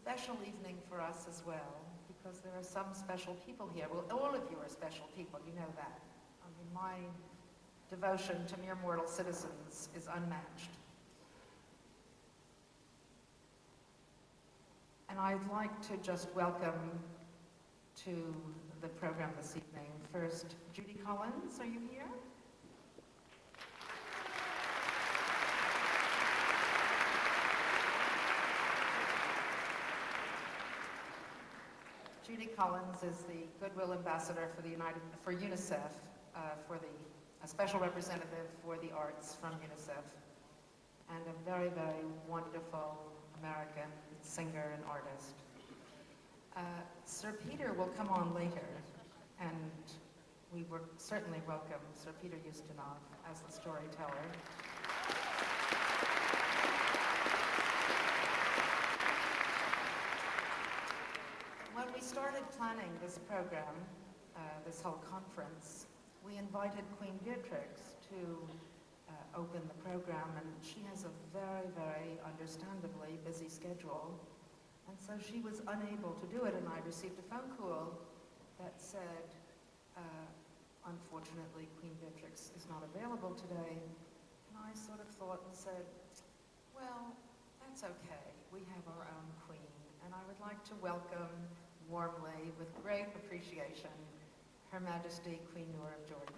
special evening for us as well, because there are some special people here. Well, all of you are special people, you know that. I mean, my devotion to mere mortal citizens is unmatched. And I'd like to just welcome to the program this evening. First, Judy Collins, are you here? Judy Collins is the Goodwill Ambassador for UNICEF, a special representative for the arts from UNICEF, and a very, very wonderful American singer and artist. Sir Peter will come on later, and we certainly welcome Sir Peter Ustinov as the storyteller. When we started planning this program, this whole conference, we invited Queen Beatrix to open the program, and she has a very, very understandably busy schedule. And so she was unable to do it, and I received a phone call that said, unfortunately, Queen Beatrix is not available today. And I sort of thought and said, well, that's okay. We have our own queen. And I would like to welcome warmly, with great appreciation, Her Majesty Queen Noor of Jordan.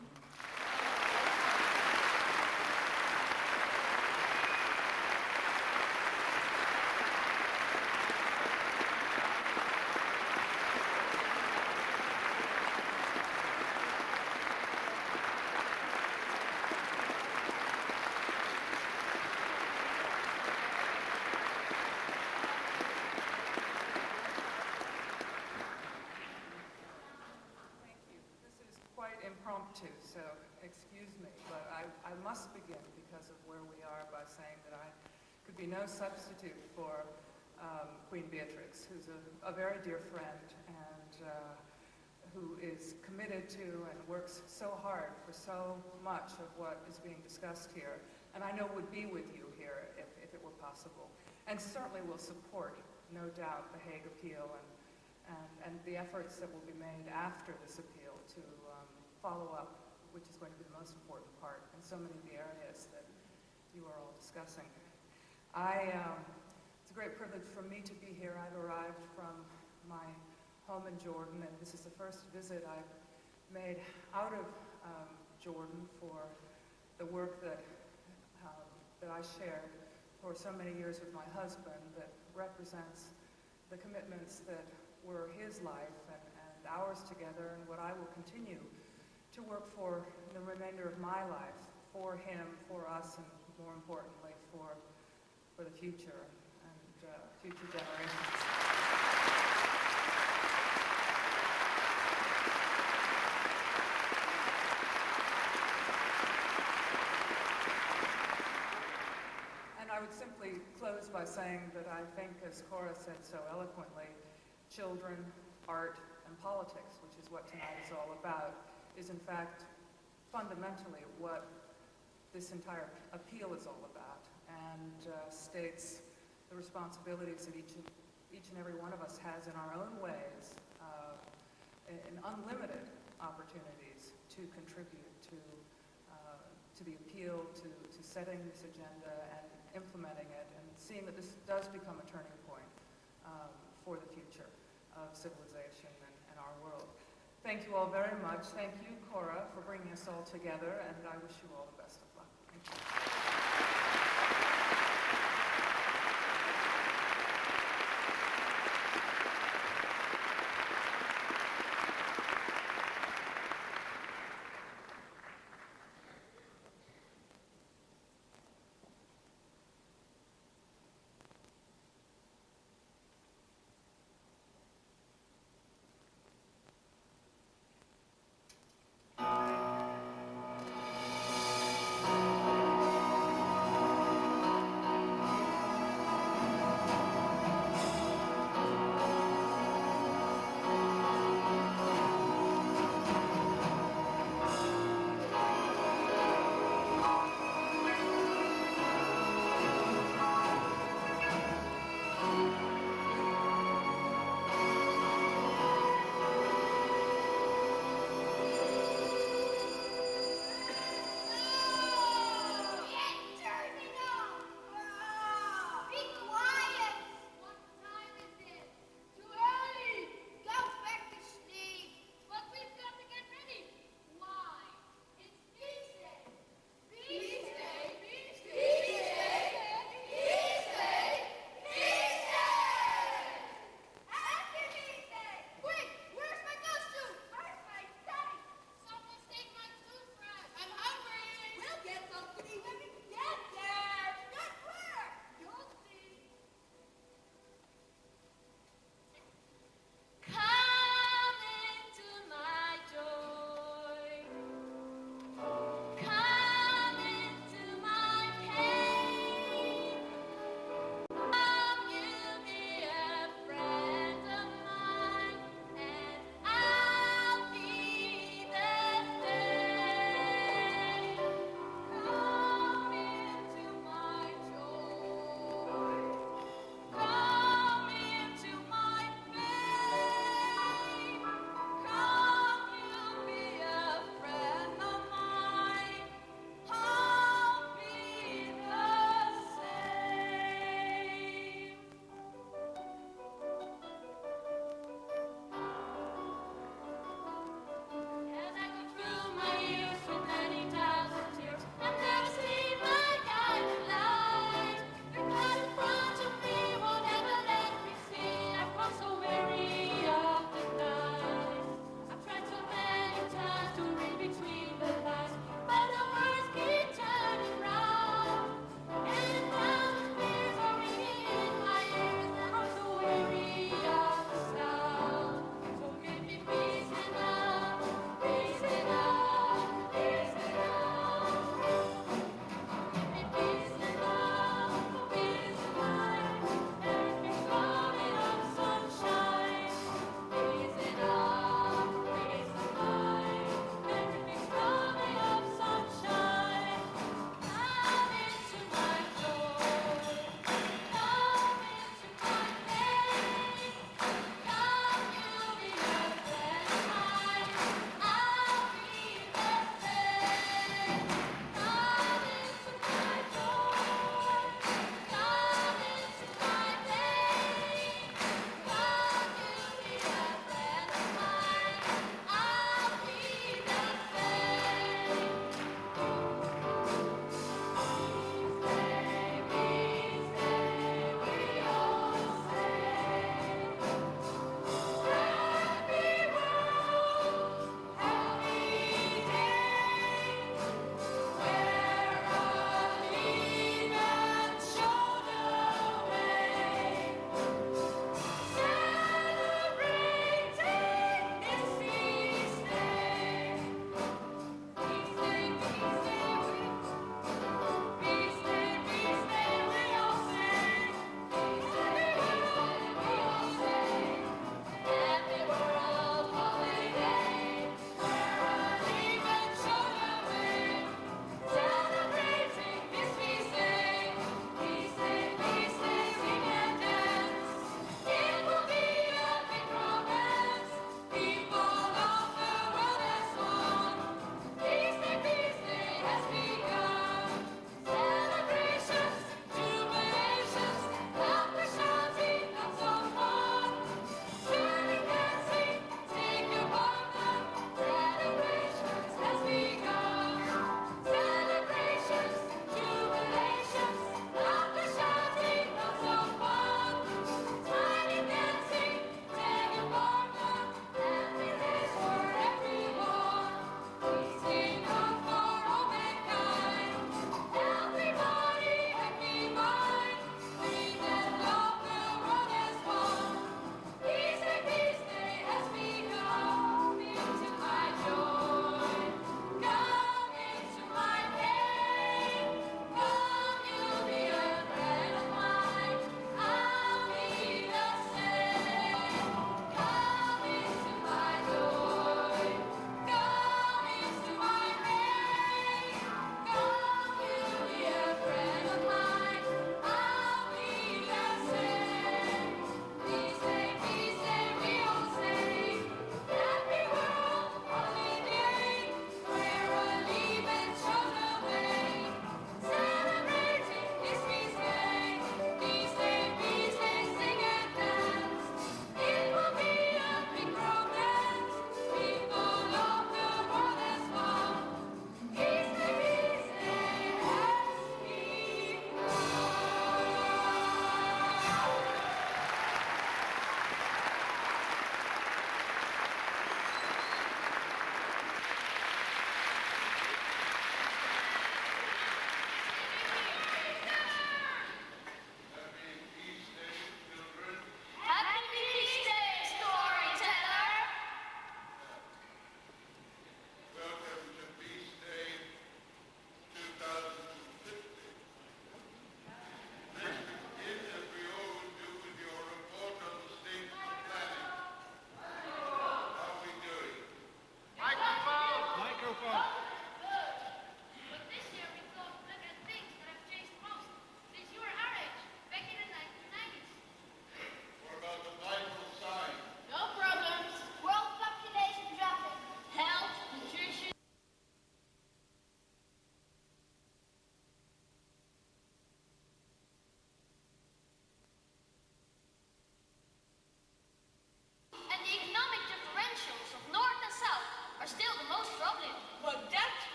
Impromptu, so excuse me, but I must begin because of where we are by saying that I could be no substitute for Queen Beatrix, who's a very dear friend and who is committed to and works so hard for so much of what is being discussed here, and I know would be with you here if it were possible, and certainly will support, no doubt, the Hague appeal and the efforts that will be made after this appeal to follow up, which is going to be the most important part in so many of the areas that you are all discussing. It's a great privilege for me to be here. I've arrived from my home in Jordan, and this is the first visit I've made out of Jordan for the work that I shared for so many years with my husband, that represents the commitments that were his life and ours together, and what I will continue to work for the remainder of my life, for him, for us, and more importantly, for the future and future generations. And I would simply close by saying that I think, as Cora said so eloquently, children, art, and politics, which is what tonight is all about, is in fact fundamentally what this entire appeal is all about, and states the responsibilities that each and every one of us has in our own ways, in unlimited opportunities to contribute to the appeal, to setting this agenda and implementing it, and seeing that this does become a turning point for the future of civilization and our world. Thank you all very much. Thank you, Cora, for bringing us all together, and I wish you all the best of luck. Thank you.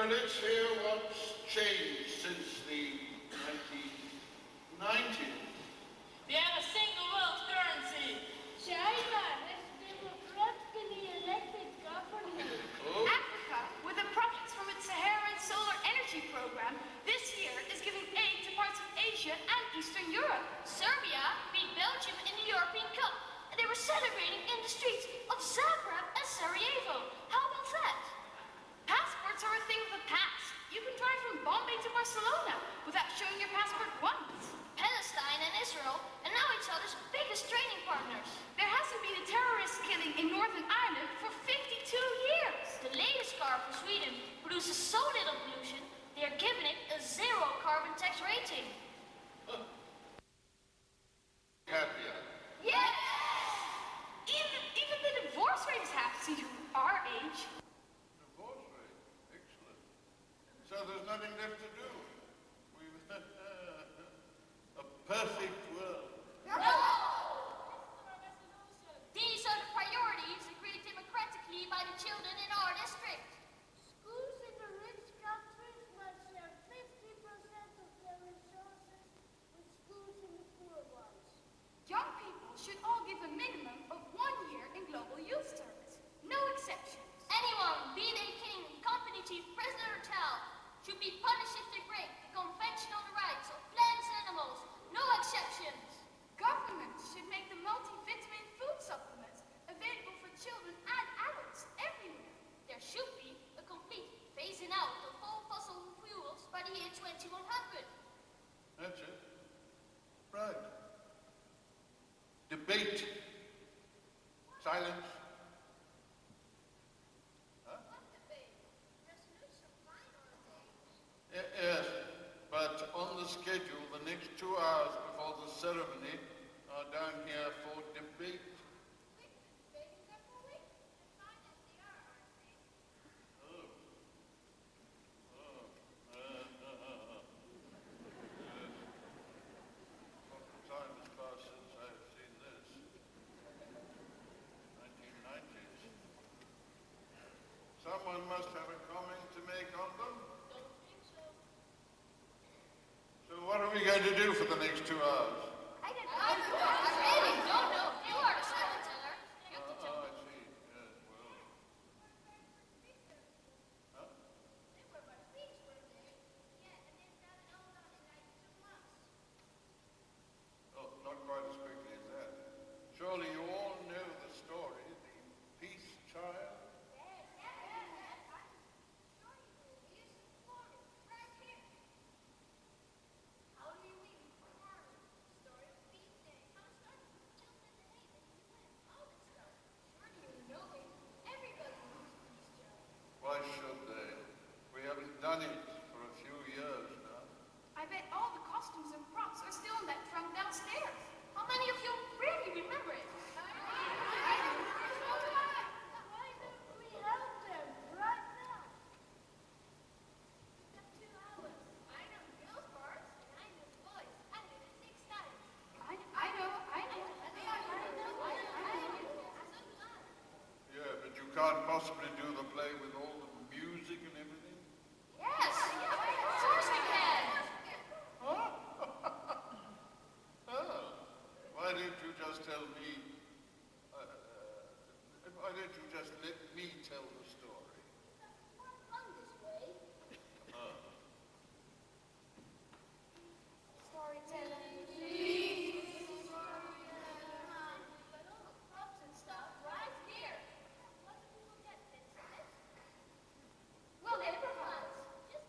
Now let's hear what's changed since the 1990s. We have a single world currency. China has democratically elected government. Oh, Africa, with the profits from its Saharan solar energy program, this year is giving aid to parts of Asia and Eastern Europe. Serbia beat Belgium in the European Cup, and they were celebrating in the streets of Zagreb and Sarajevo. How about that? Passports are a thing of the past. You can drive from Bombay to Barcelona without showing your passport once. Palestine and Israel are now each other's biggest trading partners. There hasn't been a terrorist killing in Northern Ireland for 52 years. The latest car from Sweden produces so little pollution, they are giving it a zero carbon tax rating. happier. Yes! Even the divorce rate is half to our age. Divorce rate. Excellent. So there's nothing left to do. We've a perfect world. These are the priorities agreed democratically by the children in our district. Schools in the rich countries must share 50% of their resources with schools in the poor ones. Young people should all give a minimum of 1 year in global youth service. No exceptions. Anyone, be they king, company chief, president or child, should be punished if they break the Convention on the Rights of Plants and Animals. No exceptions. Governments should make the multivitamin food supplements available for children and adults everywhere. There should be a complete phasing out of all fossil fuels by the year 2100. That's it. Right. Debate. Silence. Huh? Yes, but on the schedule, the next 2 hours before the ceremony are down here for debate. Time has passed since I've seen this. 1990s. Someone must have a comment to make on them. Don't think so. So what are we going to do for the next 2 hours? I don't know. No, you are the storyteller. You have to tell I see. Yes, well. Huh? They were by the beach, weren't they? Yeah, and they started all out in like 2 months. Oh, not quite as quickly as that. Surely you all know the story, the peace child? Why should they? We haven't done it for a few years now. I bet all the costumes and props are still in that trunk downstairs. How many of you really remember it? Why don't we help them right now? We got 2 hours. I know girls' parts, and I know boys. I did it 6 times. I know. So do I. Yeah, but you can't possibly do the play with all the music and everything. Yes, of course we can. Huh? Oh, why didn't you just tell me? Why didn't you just let me tell the story? More fun this way. Storytelling. But all the props and stuff right here. What do people get, Vincent? Well, neighborhoods. Just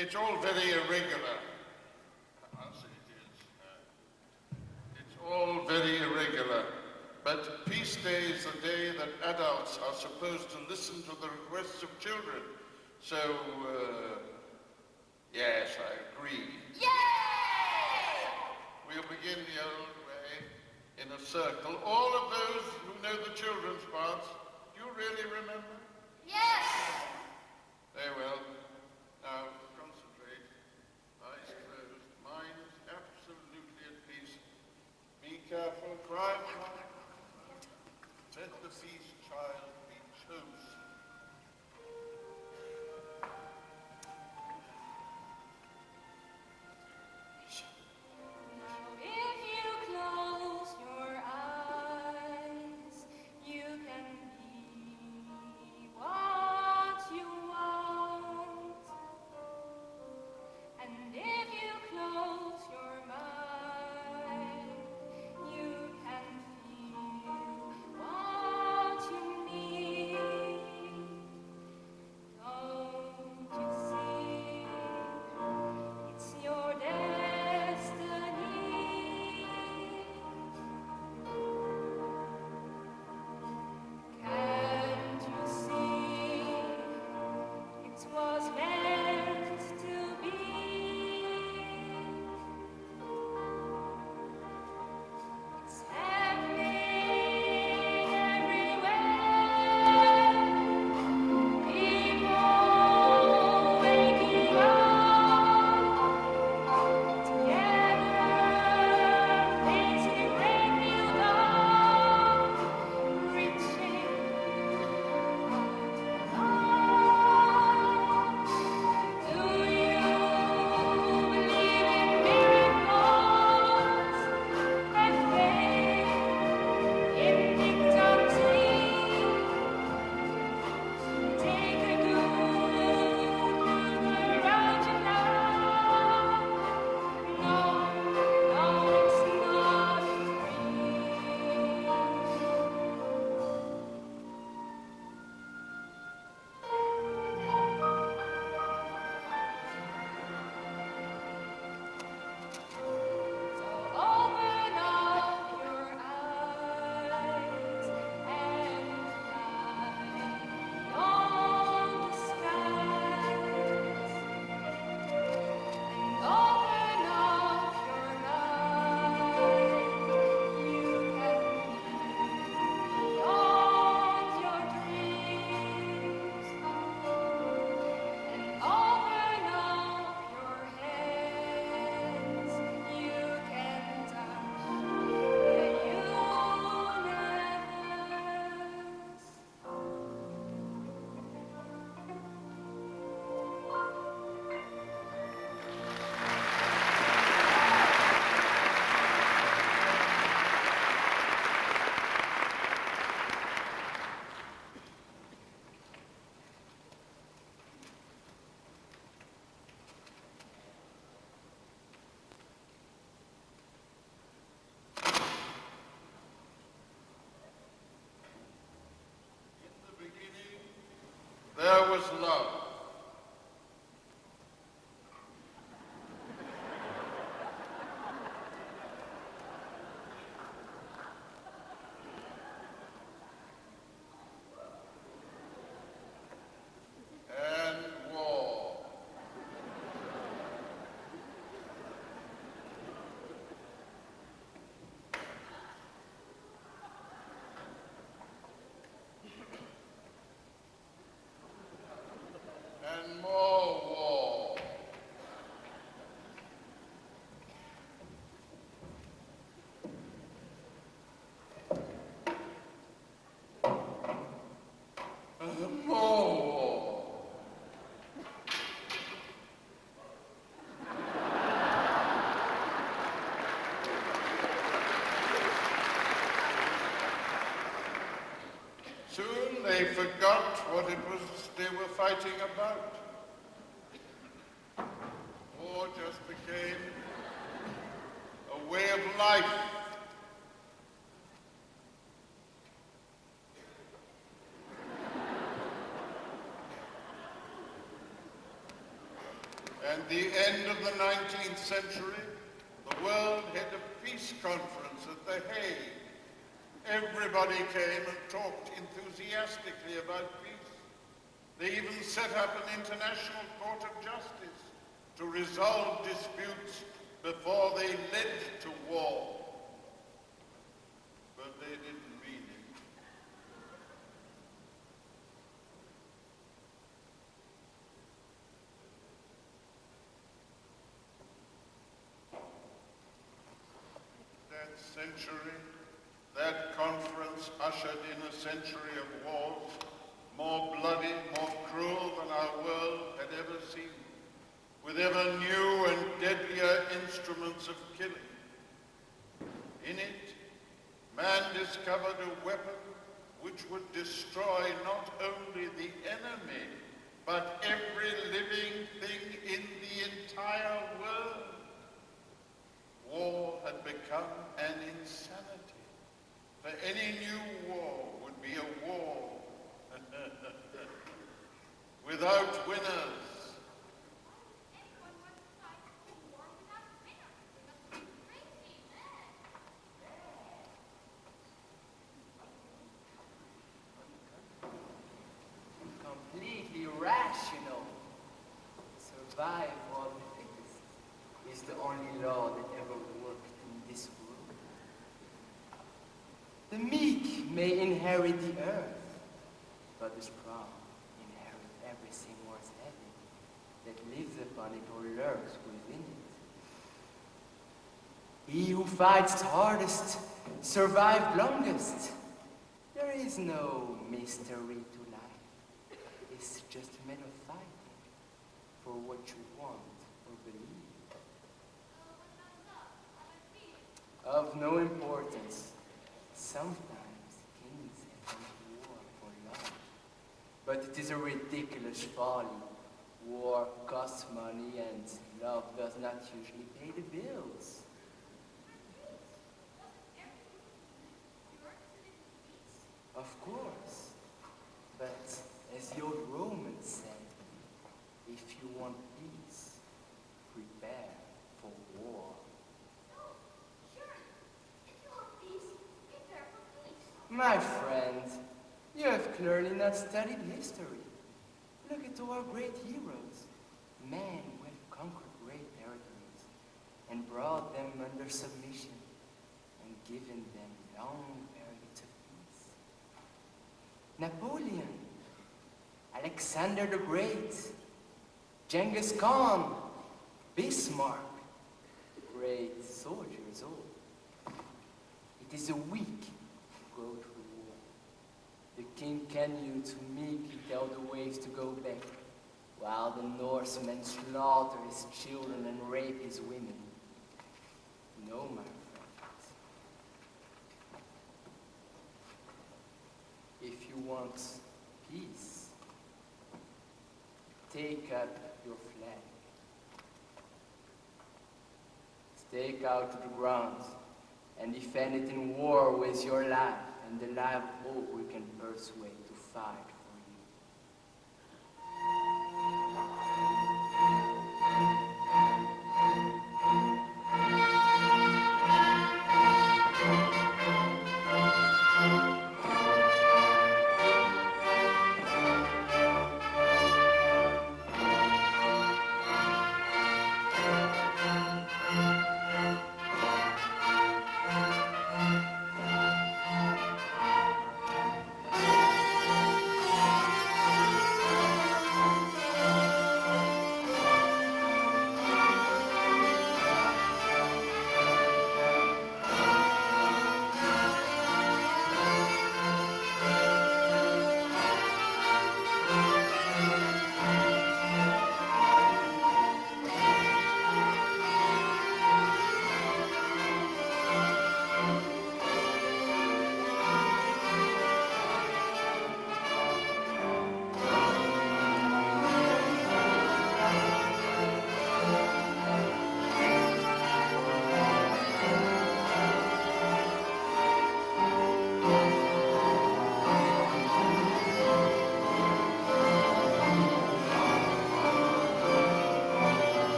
It's all very irregular. I'll say it is. It's all very irregular. But Peace Day is the day that adults are supposed to listen to the requests of children. So, yes, I agree. Yay! We'll begin the old way, in a circle. All of those who know the children's parts, do you really remember? Yes! Very well. Now, concentrate. Eyes closed. Minds absolutely at peace. Be careful. Cry. Let the peace child be chosen. Now if you close your eyes, you can be what you want. And if you close your mind, you can feel what you need. Don't you see? It's your destiny. Can't you see? It was meant to be. It's happening everywhere. People waking up together, facing a great new dawn, reaching out. Do you believe in miracles? Have faith in victory. Take a good look around you now. No, it's not a dream. So open up your eyes and fly on the skies. And open up your mind. You can be beyond your dreams. And open up your hands. You can touch the universe. In the beginning, there was love. And war. And more war. And more war. Soon they forgot what it was they were fighting about. War just became a way of life. At the end of the 19th century, the world had a peace conference at The Hague. Everybody came and talked enthusiastically about peace. They even set up an international court of justice to resolve disputes before they led to war. But they didn't mean it. That century, that conference ushered in a century of wars, more bloody, more cruel than our world had ever seen, with ever new and deadlier instruments of killing. In it, man discovered a weapon which would destroy not only the enemy, but every living thing in the entire world. War had become an insanity, for any new war would be a war without winners. Anyone wants to fight a war without winners? They must be crazy mad. Completely rational. Survival of the fittest is the only law that ever worked in this world. The meek may inherit the earth, but the strong inherit everything worth having that lives upon it or lurks within it. He who fights hardest survives longest. There is no mystery to life. It's just a matter of fighting for what you want or believe. Of no importance. Sometimes kings have gone to war for love. But it is a ridiculous folly. War costs money and love does not usually pay the bills. Of course. But as the old Romans said, if you want peace, prepare for war. My friend, you have clearly not studied history. Look at our great heroes, men who have conquered great territories and brought them under submission and given them long periods of peace. Napoleon, Alexander the Great, Genghis Khan, Bismarck, great soldiers all. It is a weak go to war. The king continued to meekly tell the waves to go back, while the Norsemen slaughter his children and rape his women. No, my friends. If you want peace, take up your flag. Stake out to the ground and defend it in war with your life and the life of all we can persuade to fight for you.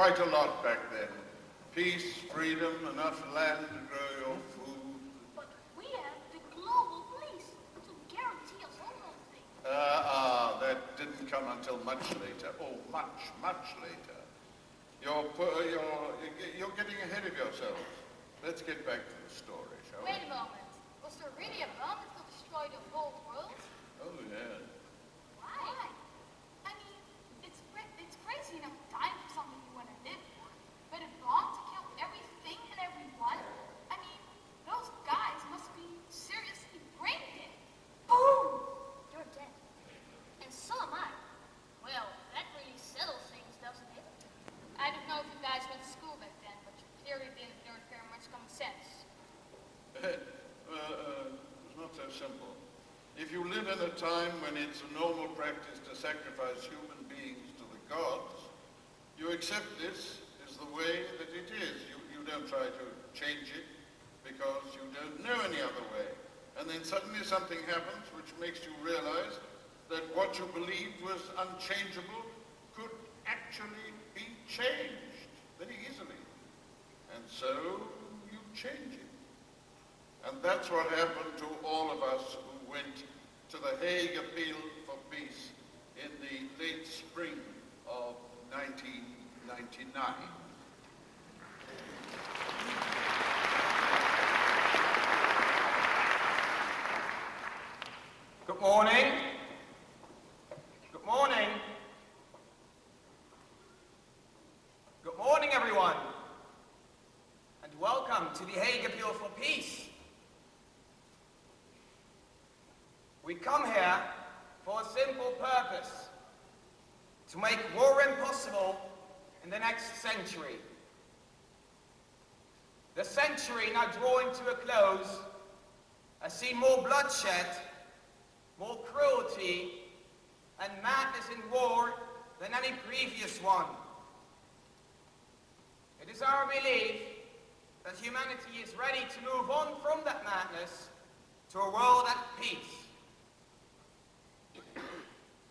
quite a lot back then. Peace, freedom, enough land to grow your food. But we have the global police to guarantee us all those things. That didn't come until much later. Oh, much later. You're getting ahead of yourselves. Let's get back to the story, shall we? Wait a moment. Was there really a bomb that could destroy the whole world? Oh, yeah. Why? I mean, it's crazy enough to die for something you want to live for. But a bomb to kill everything and everyone? I mean, those guys must be seriously brain dead. Boom! You're dead. And so am I. Well, that really settles things, doesn't it? I don't know if you guys went to school back then, but you clearly didn't learn very much common sense. It's not so simple. If you live in a time when it's a normal practice to sacrifice human beings to the gods, you accept this is the way that it is. You don't try to change it because you don't know any other way. And then suddenly something happens which makes you realize that what you believed was unchangeable could actually be changed very easily. And so you change it. And that's what happened to all of us who went to the Hague Appeal for Peace in the late spring of 1999. Good morning. Good morning. Good morning, everyone. And welcome to the Hague Appeal for Peace. We come here for a simple purpose: to make war impossible in the next century. The century now drawing to a close has seen more bloodshed, more cruelty and madness in war than any previous one. It is our belief that humanity is ready to move on from that madness to a world at peace.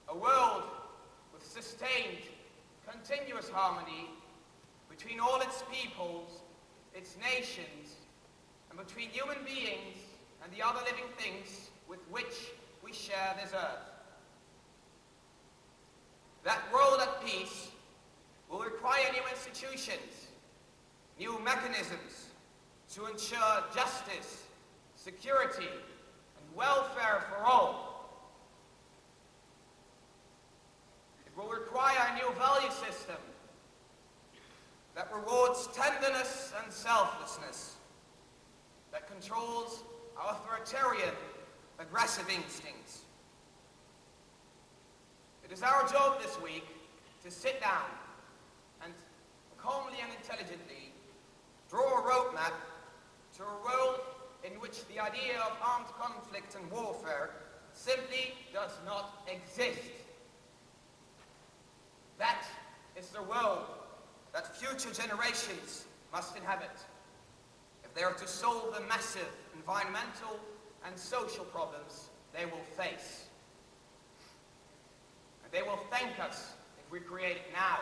A world with sustained, continuous harmony between all its peoples, its nations, and between human beings and the other living things with which we share this earth. That world at peace will require new institutions, new mechanisms to ensure justice, security, and welfare for all. It will require a new value system that rewards tenderness and selflessness, that controls our authoritarian, aggressive instincts. It is our job this week to sit down and calmly and intelligently draw a roadmap to a world in which the idea of armed conflict and warfare simply does not exist. That is the world that future generations must inhabit if they are to solve the massive environmental and social problems they will face. And they will thank us if we create it now,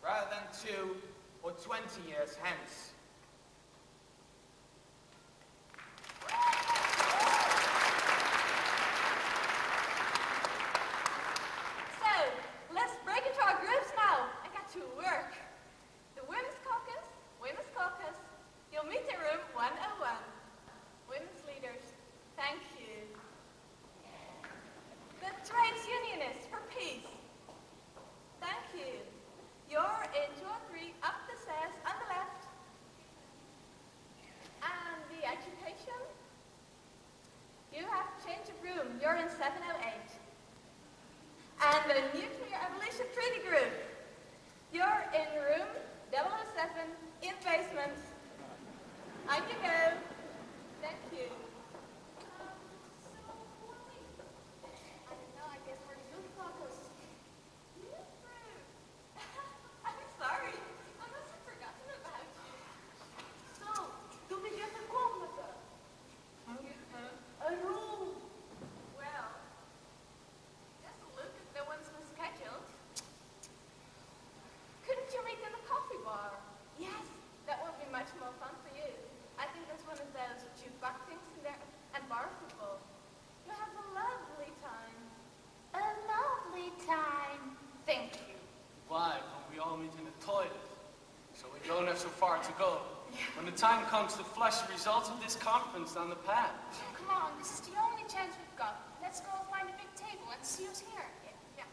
rather than 2 or 20 years hence. when the time comes to flush the results of this conference down the path. Come on, this is the only chance we've got. Let's go find a big table and see who's here. Yeah.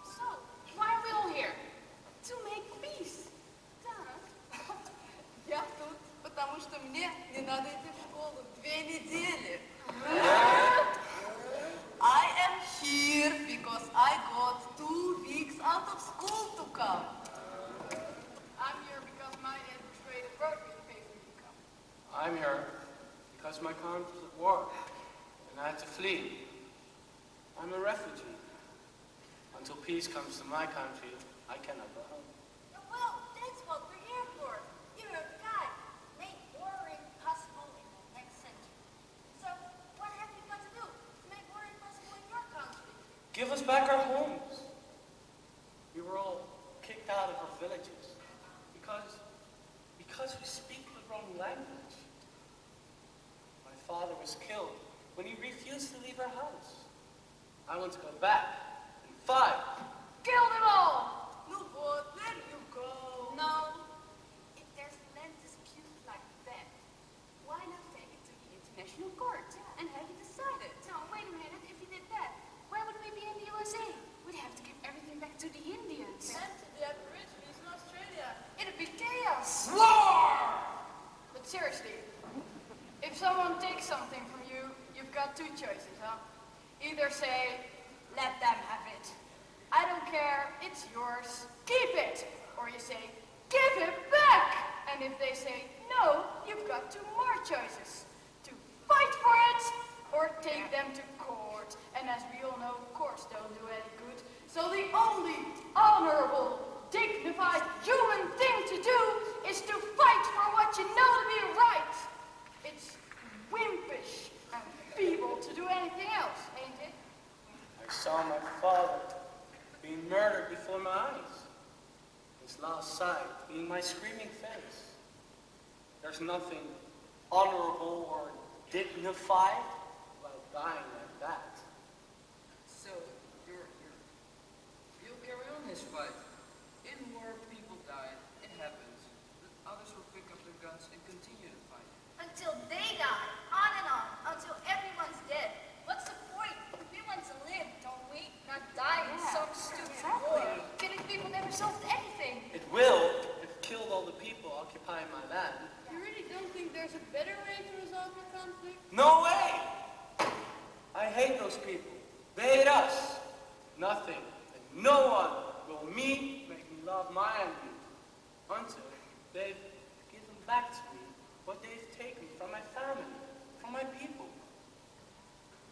So, why are we all here? To make peace. Да. Я тут, потому что мне не надо идти в школу 2 недели. I am here because I got 2 weeks out of school to come. I'm here because my administrative program paid me to come. I'm here because my country was at war, and I had to flee. I'm a refugee. Until peace comes to my country, I cannot go home. Well, that's what we're here for. You're a guide. Make warring possible in the next century. So, what have you got to do to make warring possible in your country? Give us back our homes. We were all kicked out of our villages because we speak the wrong language. My father was killed when he refused to leave our house. I want to go back and fight. Kill them all! No, what? Let you go. No. If there's land dispute like that, why not take it to the international court and have it decided? No, wait a minute. If you did that, where would we be in the USA? We'd have to give everything back to the Indians. And to the Aborigines in Australia. It'd be chaos. War! But seriously, if someone takes something from you, you've got 2 choices, huh? Either say, let them have it. I don't care, it's yours, keep it. Or you say, give it back. And if they say no, you've got 2 more choices. To fight for it, or take them to court. And as we all know, courts don't do any good. So the only honorable, dignified, human thing to do is to fight for what you know to be right. It's wimpish and feeble to do anything else, ain't it? I saw my father being murdered before my eyes. His last sight being my screaming face. There's nothing honorable or dignified about dying like that. So, you'll carry on this fight. In war, people die. It happens. But others will pick up their guns and continue the fight. Until they die, on and on, until everyone's dead. What's the point? We want to live, don't we? Not die in some stupid war. Killing people never solved anything. It will if it killed all the people occupying my land. You really don't think there's a better way to resolve your conflict? No way! I hate those people. They hate us. Nothing and no one will make me love my enemy until they've given back to me what they've taken from my family, from my people.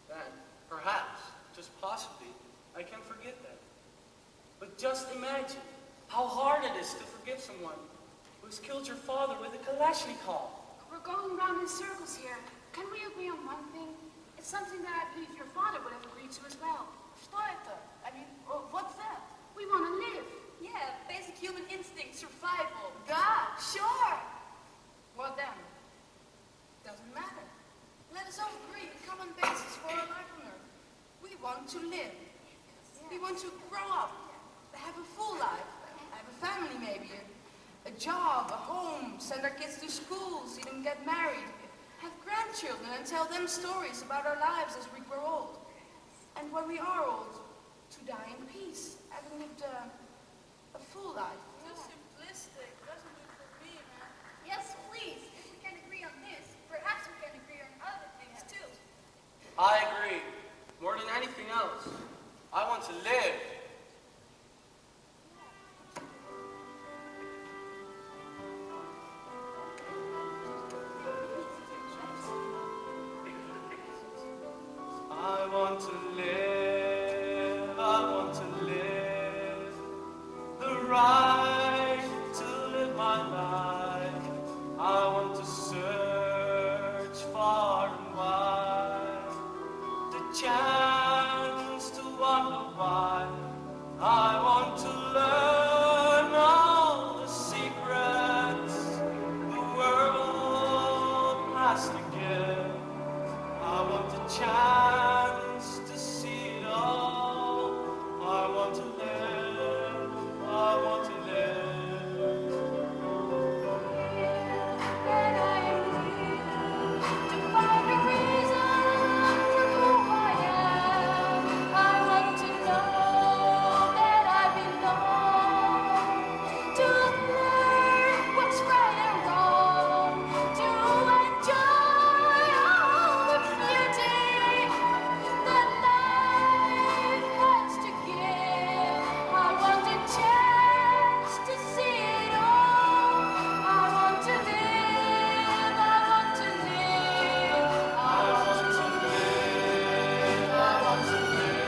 Then, perhaps, just possibly, I can forgive them. But just imagine how hard it is to forgive someone who's killed your father with a Kalashnikov. We're going round in circles here. Can we agree on one thing? It's something that I believe your father would have agreed to as well. Что это? I mean, what's that? We want to live. Yeah, basic human instinct, survival. God, sure. What then? Doesn't matter. Let us all agree on a common basis for our life on Earth. We want to live. We want to grow up, have a full life, have a family maybe, a job, a home, send our kids to school, see them get married, have grandchildren and tell them stories about our lives as we grow old. And when we are old, to die in peace, having lived a full life. Too simplistic. Doesn't do for me, man. Yes, please. If we can agree on this, perhaps we can agree on other things too. I agree. More than anything else, I want to live. live. I want the chance to see it all. I want to live. I want to live. And I am here to find a reason for who I am. I want to know that I belong, to learn what's right and wrong, to enjoy all the beauty that life has to give. I want a chance to see it all. I want to live. I want to live. I want to live. I want to live.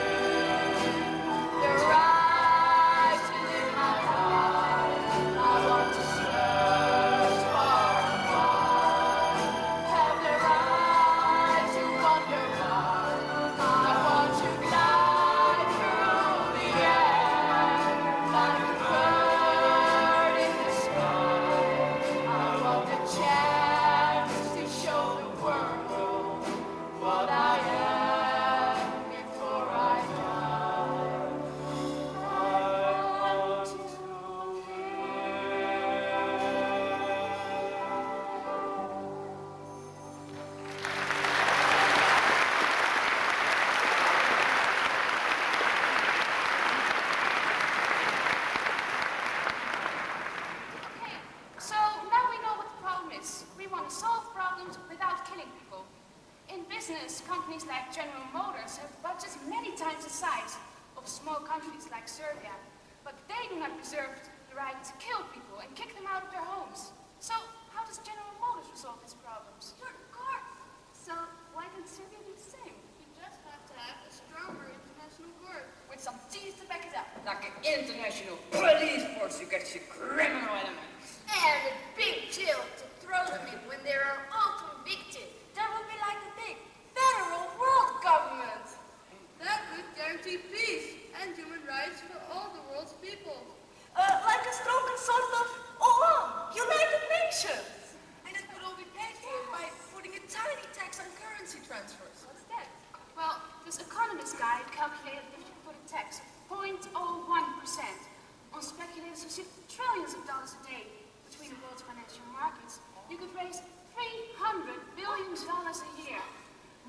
The right to live my life. I want to search far and wide. Have the right to wonder why. I want to glide through the air like a bird in the sky. I want the chance to show the world what I am before I die. I want to Okay, so now we know what the problem is. We want to solve problems without killing people. In business, companies like General Motors have budgets many times the size of small countries like Serbia, but they do not preserve the right to kill people and kick them out of their homes. So how does General Motors resolve these problems? Sure, of course. So why don't Serbia do the same? You just have to have a stronger international court. With some teeth to back it up. Like an international police force to get your criminal elements. And a big jail to throw them in when they are all convicted. That would be like a big federal world government. That would guarantee peace and human rights for all the world's people. Like a stronger sort of United Nations. And it would all be paid for by putting a tiny tax on currency transfers. What's that? Well, this economist guy calculated if you put a tax of 0.01% on speculators who shift trillions of dollars a day between the world's financial markets, you could raise $300 billion a year.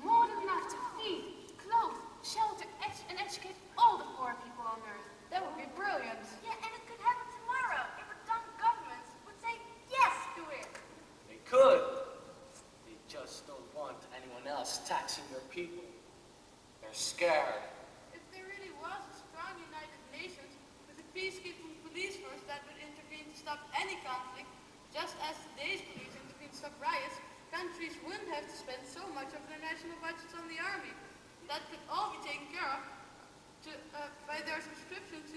More than enough to feed, clothe, shelter, and educate all the poor people on Earth. That would be brilliant. Yeah, and it could happen tomorrow if our dumb governments would say yes to it. They could. They just don't want anyone else taxing their people. They're scared. If there really was a strong United Nations with a peacekeeping police force that would intervene to stop any conflict, just as today's police intervene to stop riots, countries wouldn't have to spend so much of their national budgets on the army. That could all be taken care of by their subscription to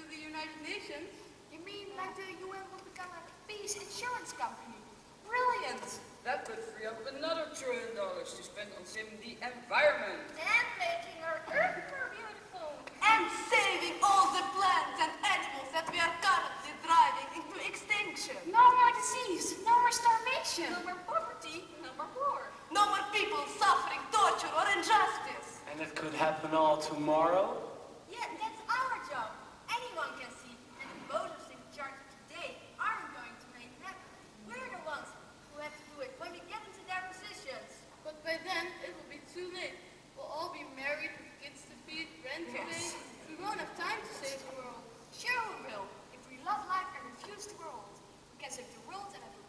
the United Nations. You mean like the UN will become a peace insurance company? Brilliant! That could free up another $1 trillion to spend on saving the environment. And making our Earth more beautiful. And saving all the plants and animals that we are currently driving into extinction. No more disease, no more starvation. No more poverty, no more war. No more people suffering torture or injustice. And it could happen all tomorrow? Yeah, that's our job. Anyone can see, and the voters in charge today aren't going to make it happen. We're the ones who have to do it when we get into their positions. But by then, it will be too late. We'll all be married with kids to feed, rent to pay. We won't have time to save the world. Sure we will. If we love life and refuse the world, we can save the world and have a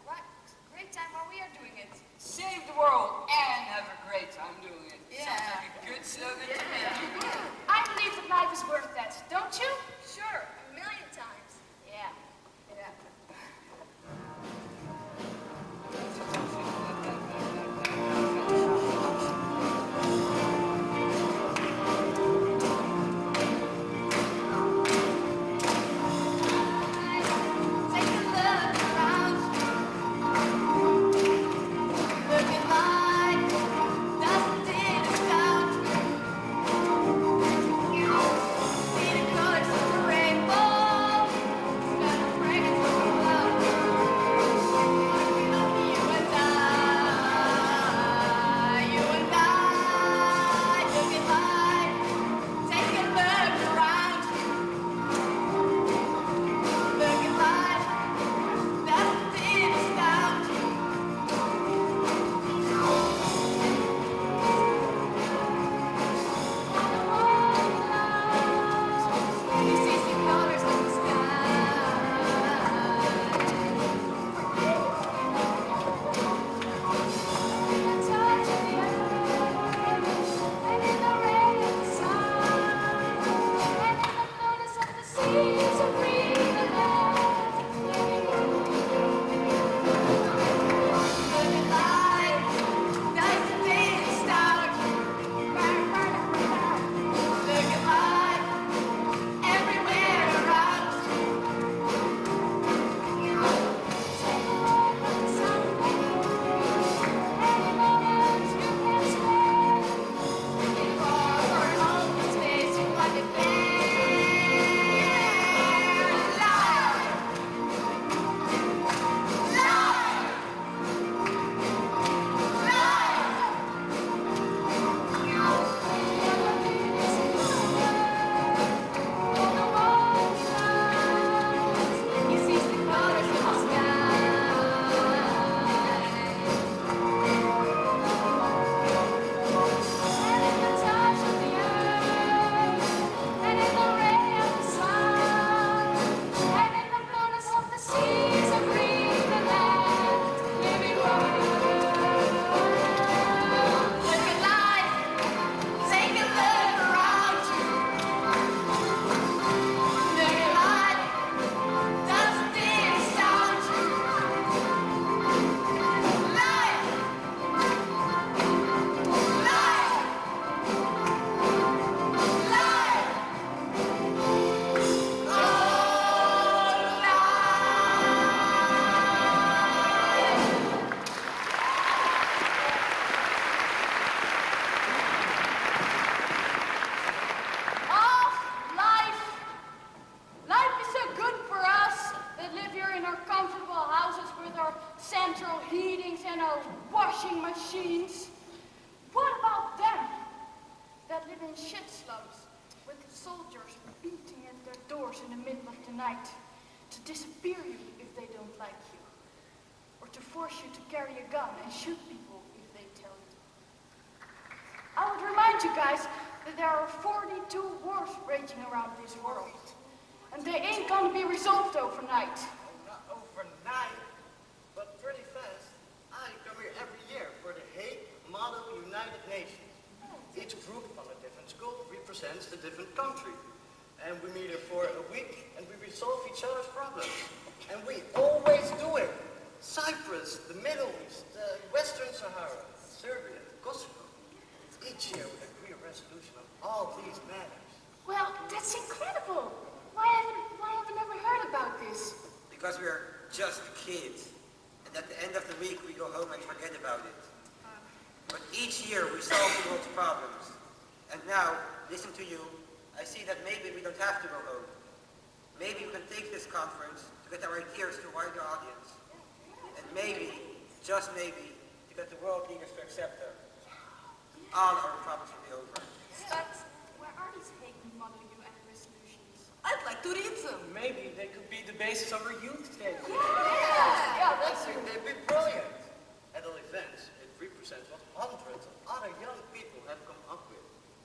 great time while we are doing it. Save the world and have a great time doing it. Yeah. Sounds like a good slogan to me. I believe the machines. What about them that live in shit slums with soldiers beating at their doors in the middle of the night to disappear you if they don't like you, or to force you to carry a gun and shoot people if they tell you to? I would remind you guys that there are 42 wars raging around this world, and they ain't gonna be resolved overnight. Not overnight, but pretty fast. I come here every year for the Hague Model United Nations. Each group from a different school represents a different country. And we meet here for a week and we resolve each other's problems. And we always do it. Cyprus, the Middle East, Western Sahara, Serbia, Kosovo. Each year we agree a resolution on all these matters. Well, that's incredible. Why haven't I never heard about this? Because we're just kids. And at the end of the week, we go home and forget about it. But each year, we solve the world's problems. And now, listen to you, I see that maybe we don't have to go home. Maybe we can take this conference to get our ideas to a wider audience. And maybe, just maybe, to get the world leaders to accept them. All our problems will be over. But where are these Hague Model UN resolutions? I'd like to read them. Maybe they could be the basis of our youth day. Yeah, that's it. They'd be brilliant. At all events, it represents what hundreds of other young people have come up with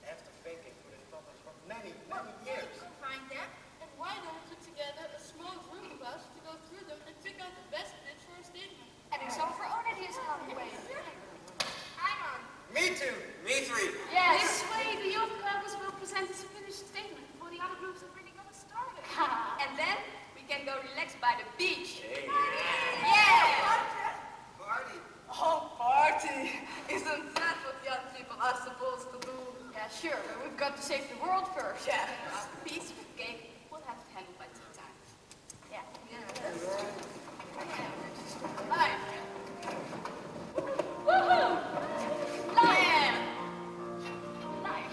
after thinking through these problems for many, many years. Find them, and why don't we put together a small group of us to go through them and pick out the best bits for a statement? And if some of our own ideas along the way. I'm on. Me too. Me three. Yes. This way, the youth caucus will present a finished statement before the other groups have really got started. And then we can go relax by the beach. Yeah! Party. Oh, party! Isn't that what young people are supposed to do? Yeah, sure, but we've got to save the world first. Yeah. Piece of cake we'll have to handle by tea time. Yeah. Life. Woohoo! Life. Life.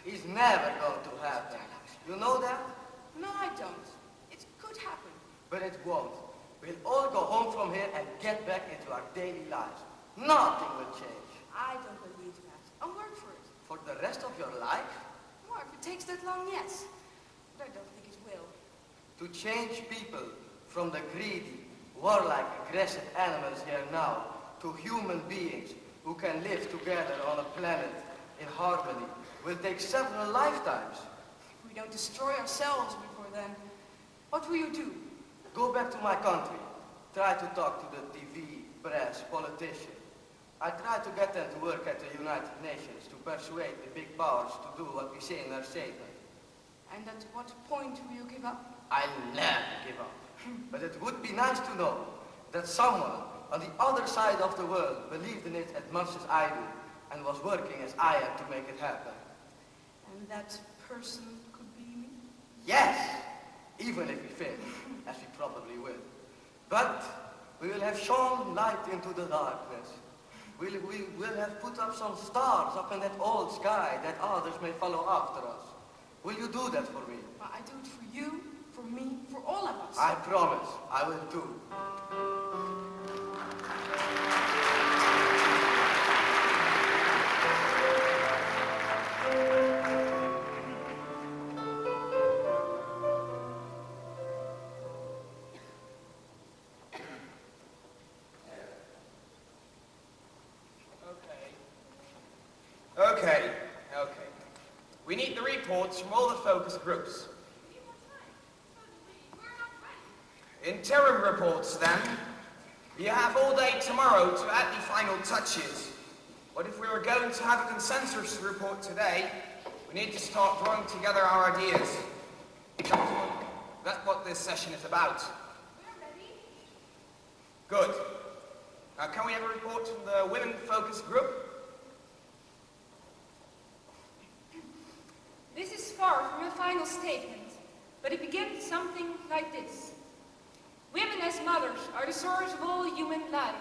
It's never going to happen. You know that? No, I don't. It could happen. But it won't. We'll all go home from here and get back into our daily lives. Nothing will change. I don't believe that. I'll work for it. For the rest of your life, Well, if it takes that long, yes. But I don't think it will. to change people from the greedy, warlike, aggressive animals here now to human beings who can live together on a planet in harmony will take several lifetimes. If we don't destroy ourselves before then, what will you do? Go back to my country. Try to talk to the TV, press, politicians. I try to get them to work at the United Nations to persuade the big powers to do what we say in our statement. And at what point will you give up? I'll never give up. But it would be nice to know that someone on the other side of the world believed in it as much as I do and was working as I am to make it happen. And that person could be me? Yes, even if we fail, as we probably will. But we will have shone light into the darkness. We will have put up some stars up in that old sky that others may follow after us. Will you do that for me? Well, I do it for you, for me, for all of us. I promise I will do. Okay. We need the reports from all the focus groups. Interim reports, then. You have all day tomorrow to add the final touches. But if we were going to have a consensus report today, we need to start drawing together our ideas. That's what this session is about. Good. Now, can we have a report from the women focus group? This is far from a final statement, but it begins something like this. Women as mothers are the source of all human life.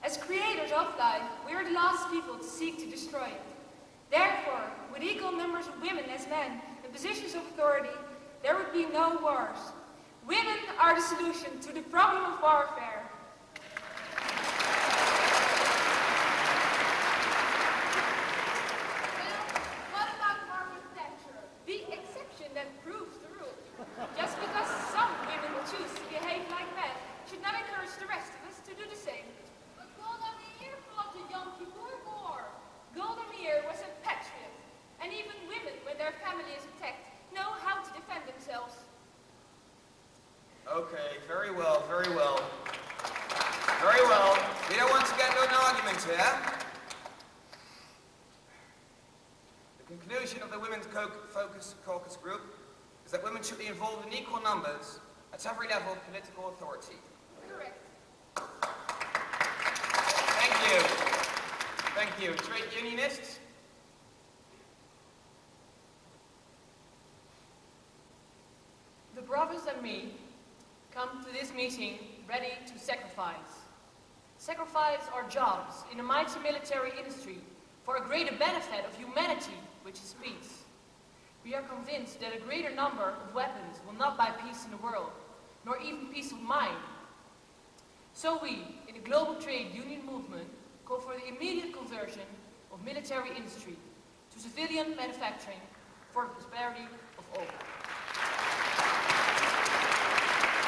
As creators of life, we are the last people to seek to destroy it. Therefore, with equal numbers of women as men in positions of authority, there would be no wars. Women are the solution to the problem of warfare. Well, what about Margaret Thatcher? The exception that proves the rule. Just because some women choose to behave like men should not encourage the rest of us to do the same. But Golda Meir fought the Yom Kippur War. Golda Meir was a patriot, and even women, when their family is attacked, know how to defend themselves. Okay, very well, very well. Very well. We don't want to get into an argument here. The conclusion of the Women's Focus Caucus Group is that women should be involved in equal numbers at every level of political authority. Correct. Thank you. Thank you. Trade unionists? The brothers and me come to this meeting ready to sacrifice. Sacrifice our jobs in the mighty military industry for a greater benefit of humanity, which is peace. We are convinced that a greater number of weapons will not buy peace in the world, nor even peace of mind. So we, in the global trade union movement, call for the immediate conversion of military industry to civilian manufacturing for the prosperity of all.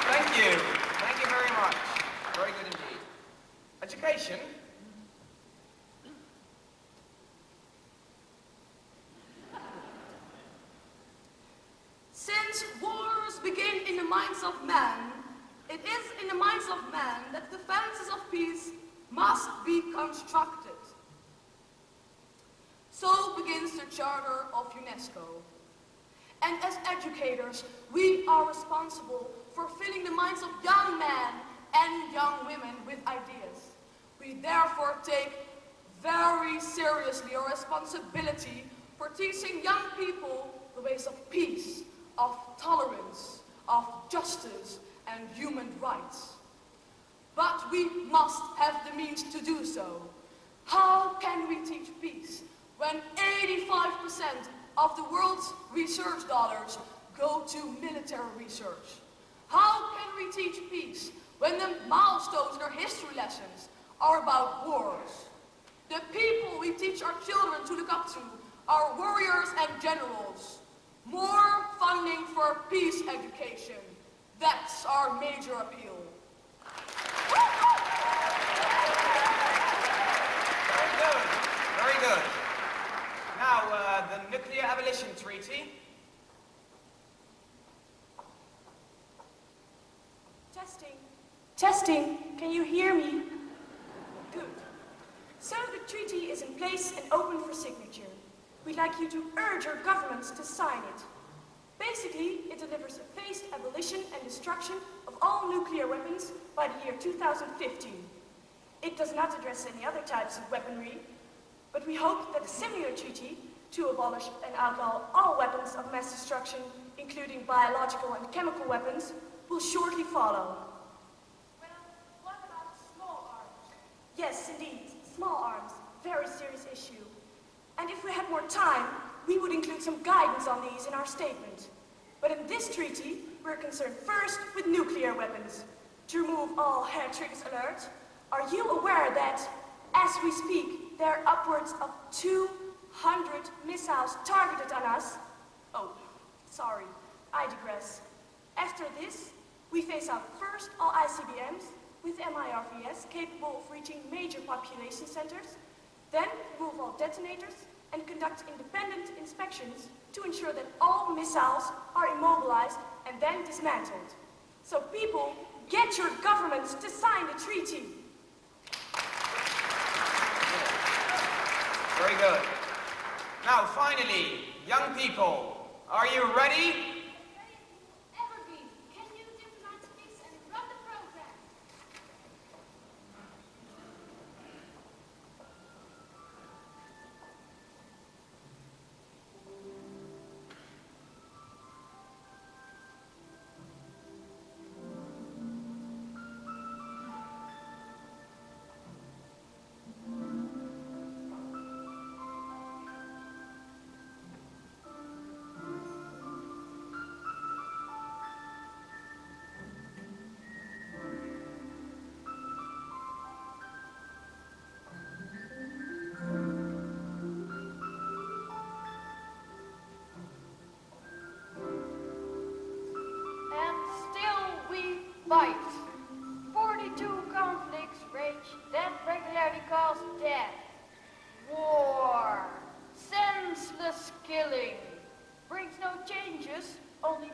Thank you. Thank you very much. Very good indeed. Education? Since wars begin in the minds of man, it is in the minds of man that the fences of peace must be constructed. So begins the Charter of UNESCO. And as educators, we are responsible for filling the minds of young men and young women with ideas. We therefore take very seriously our responsibility for teaching young people the ways of peace, of tolerance, of justice, and human rights. But we must have the means to do so. How can we teach peace when 85% of the world's research dollars go to military research? How can we teach peace when the milestones in our history lessons are about wars? The people we teach our children to look up to are warriors and generals. More funding for peace education. That's our major appeal. Very good. Very good. Now, the Nuclear Abolition Treaty. Testing. Testing. Can you hear me? Good. So the treaty is in place and open for signature. We'd like you to urge your governments to sign it. Basically, it delivers a phased abolition and destruction of all nuclear weapons by the year 2015. It does not address any other types of weaponry, but we hope that a similar treaty to abolish and outlaw all weapons of mass destruction, including biological and chemical weapons, will shortly follow. Well, what about small arms? Yes, indeed, small arms, very serious issue. And if we had more time, we would include some guidance on these in our statement. But in this treaty, we're concerned first with nuclear weapons. To remove all hair triggers alert, are you aware that, as we speak, there are upwards of 200 missiles targeted on us? Oh, sorry, I digress. After this, we phase out first all ICBMs with MIRVs capable of reaching major population centers, then remove all detonators and conduct independent inspections to ensure that all missiles are immobilized and then dismantled. So people, get your governments to sign the treaty. Very good. Now, finally, young people, are you ready? Evergreen, can you diplomat peace and run the program?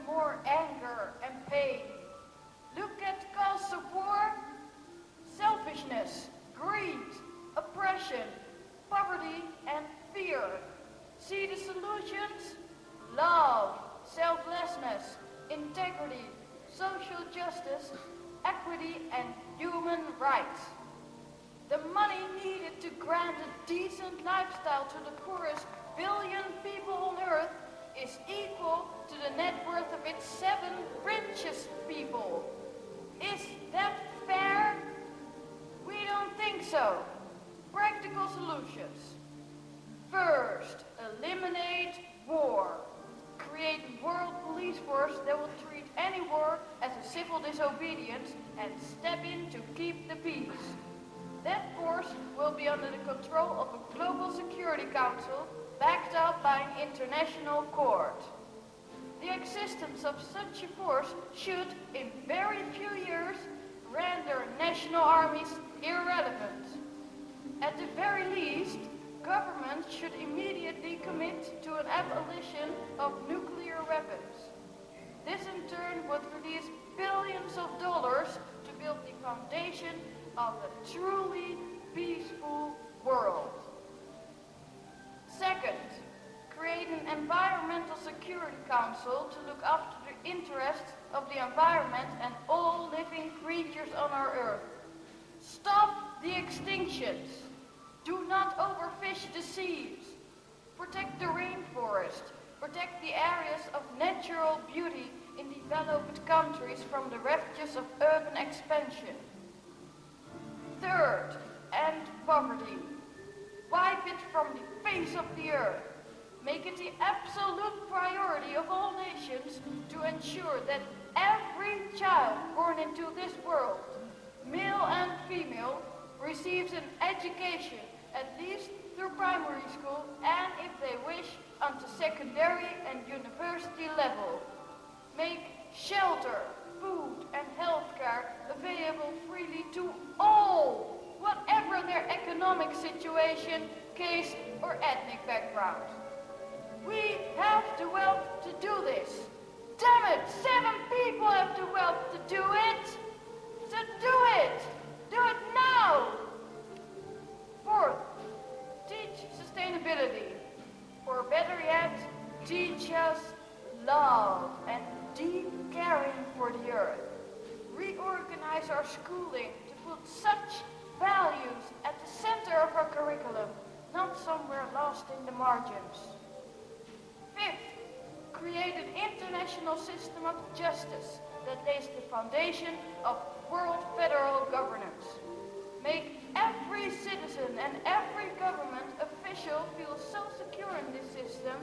more anger and pain. Look at causes of war: selfishness, greed, oppression, poverty, and fear. See the solutions? Love, selflessness, integrity, social justice, equity, and human rights. The money needed to grant a decent lifestyle to the poorest billion people on Earth is equal to the net worth of its 7 richest people. Is that fair? We don't think so. Practical solutions. First, eliminate war. Create a world police force that will treat any war as a civil disobedience and step in to keep the peace. That force will be under the control of a global security council backed up by an international court. The existence of such a force should, in very few years, render national armies irrelevant. At the very least, governments should immediately commit to an abolition of nuclear weapons. This in turn would release billions of dollars to build the foundation of a truly peaceful world. Second, create an environmental security council to look after the interests of the environment and all living creatures on our Earth. Stop the extinctions. Do not overfish the seas. Protect the rainforest. Protect the areas of natural beauty in developed countries from the ravages of urban expansion. Third, end poverty. Wipe it from the face of the earth. Make it the absolute priority of all nations to ensure that every child born into this world, male and female, receives an education, at least through primary school, and if they wish, unto secondary and university level. Make shelter, food, and healthcare available freely to all, whatever their economic situation, caste, or ethnic background. We have the wealth to do this. Damn it, 7 people have the wealth to do it. So do it. Do it now. Fourth, teach sustainability. Or better yet, teach us love and deep caring for the earth. Reorganize our schooling to put such values at the center of our curriculum, not somewhere lost in the margins. Fifth, create an international system of justice that lays the foundation of world federal governance. Make every citizen and every government official feel so secure in this system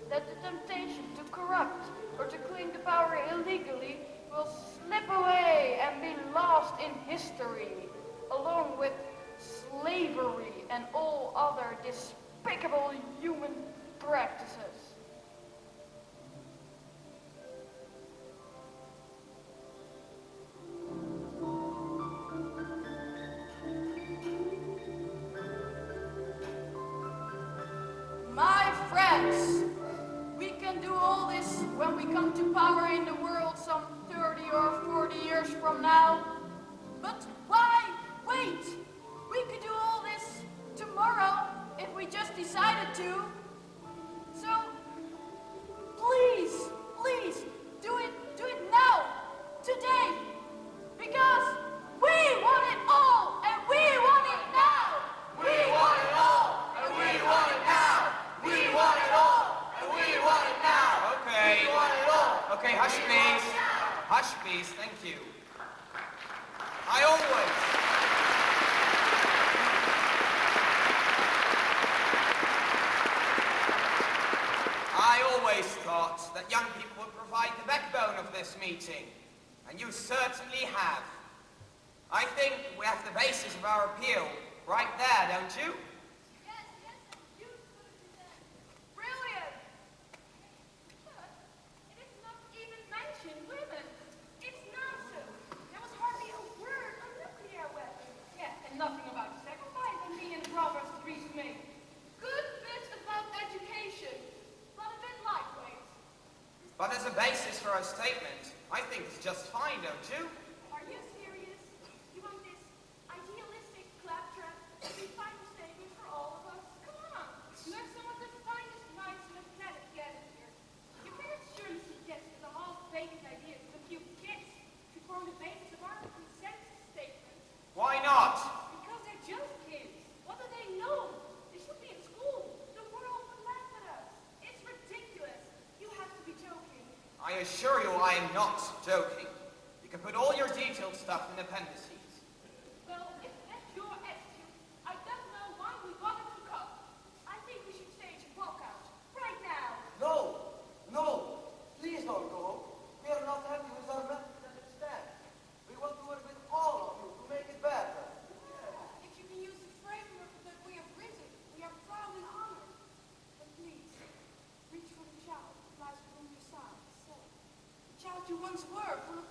that the temptation to corrupt or to claim the power illegally will slip away and be lost in history, along with slavery and all other despicable human practices. My friends, we can do all this when we come to power in the world some 30 or 40 years from now. But why wait? We could do all this tomorrow if we just decided to. So, please, please, do it now, today, because we want it all, and we want it now. We want it all, and we want it now. We want it all, and we want it now. Okay. We want it all. Okay, hush please. Hush please, thank you. I always thought that young people would provide the backbone of this meeting, and you certainly have. I think we have the basis of our appeal right there, don't you? Brilliant! But it is not even mentioned women. It's nonsense. There was hardly a word on nuclear weapons. Yeah, and nothing about sacrifice and me and the progress the priests made. Good bits about education, but a bit lightweight. But as a basis for our statement, I think it's just fine, don't you? Are you serious? You want this idealistic claptrap to be final statement for all of us? Come on, you have some of the finest minds on the planet gathered here. You cannot surely suggest that the half-baked ideas of a few kids should form the basis of our consensus statement. Why not? Because they're just kids. What do they know? They should be in school. The world would laugh at us. It's ridiculous. You have to be joking. I assure you I am not joking. You can put all your detailed stuff in appendices. Well, if that's your attitude, I don't know why we bothered to come. I think we should stage a walkout. Right now. No, please don't go. We are not happy with our methods as it stands. We want to work with all of you to make it better. If you can use the framework that we have written, we are proudly honored. But please, reach for the child who lies within your side. The child you once were, full of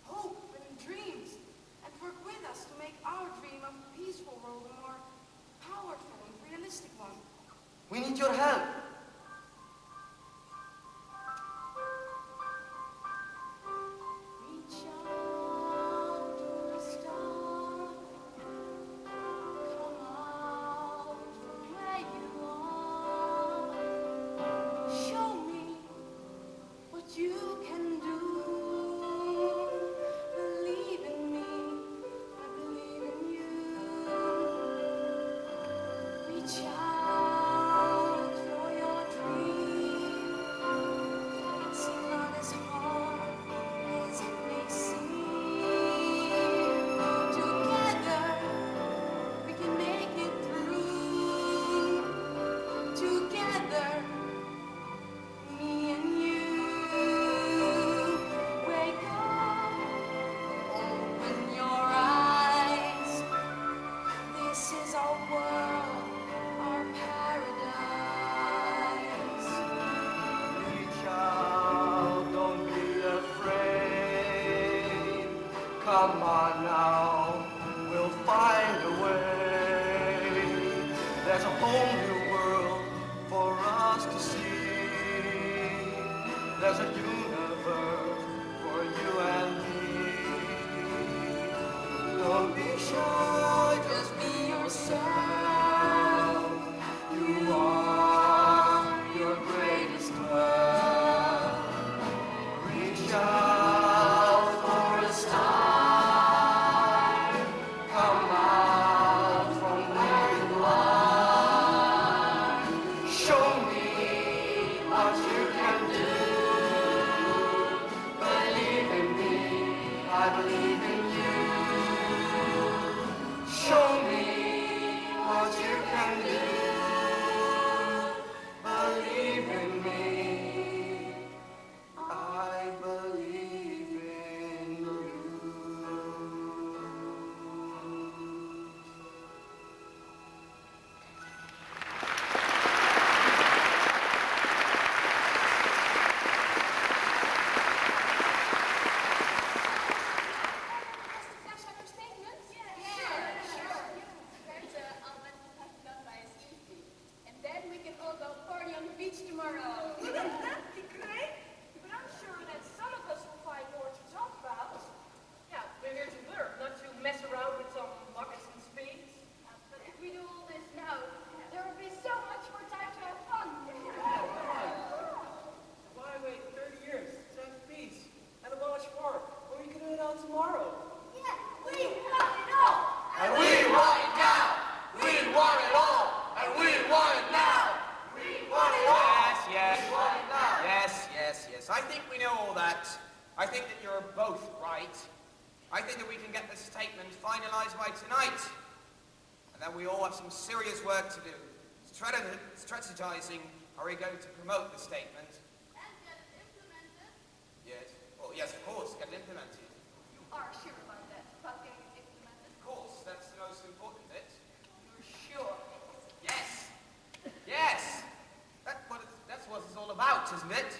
hope and dreams, and work with us to make our dream of a peaceful world a more powerful and realistic one. We need your help. Reach out to the star. Come out from where you are. Show me what you can do. Believe in me, I believe in you. Reach out for your dream. It's not as hard as it may seem. Together we can make it through. Together, me and you. Wake up, open your eyes. This is our world, our paradise. Reach out, don't be afraid. Come on now, we'll find a way. There's a whole new world for us to see. There's a universe for you and me. Don't be shy, just be yourself. You are your greatest wealth. Reach out for a star. Come out from where you are. Show me what you can do. Believe in me, I believe in you. Show me what you can do. Believe in me, I believe in you. That's our statement? Sure. I'll let you have it done by this evening. And then we can all go party on the beach tomorrow. Wouldn't that be great? But I'm sure that some of us will find more to talk about. Yeah, we're here to learn, not to mess around with some buckets and spades. But if we do all this now, there will be so much more time to have fun. Why wait 30 years to have peace and abolish war when we can do it all tomorrow? Yeah, we want it all. And we want it now! We want it all! And we want it now! We want it all! Yes. We want it now! Yes. I think we know all that. I think that you're both right. I think that we can get this statement finalized by tonight. And that we all have some serious work to do. Strategizing how we're going to promote the statement. And get it implemented. Yes. Well, yes, of course, get it implemented. You are sure about that, about getting it implemented? Of course, that's the most important bit. You're sure? Yes. That's what it's all about, isn't it?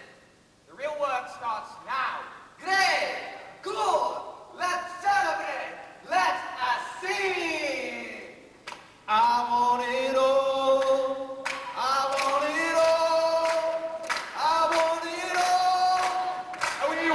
The real work starts now. Great! Good! Let's celebrate! Let us sing! I want it all! I want it all! I want it all! And we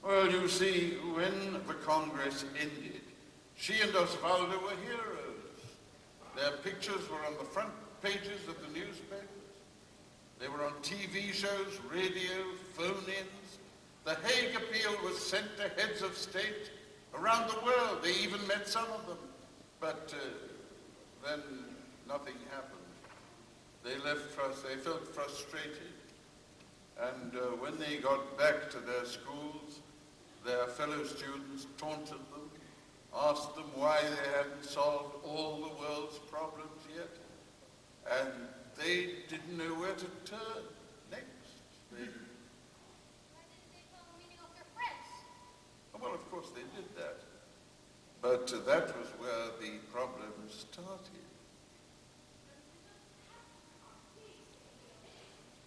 Well, you see, when the Congress ended, she and Osvaldo were heroes. Their pictures were on the front pages of the newspapers. They were on TV shows, radio, phone-ins. The Hague Appeal was sent to heads of state around the world. They even met some of them. But then nothing happened. They felt frustrated. And when they got back to their schools, their fellow students taunted them, asked them why they hadn't solved all the world's problems yet. And they didn't know where to turn next. Why didn't they tell the meaning of their friends? Well, of course they did that. But that was where the problem started.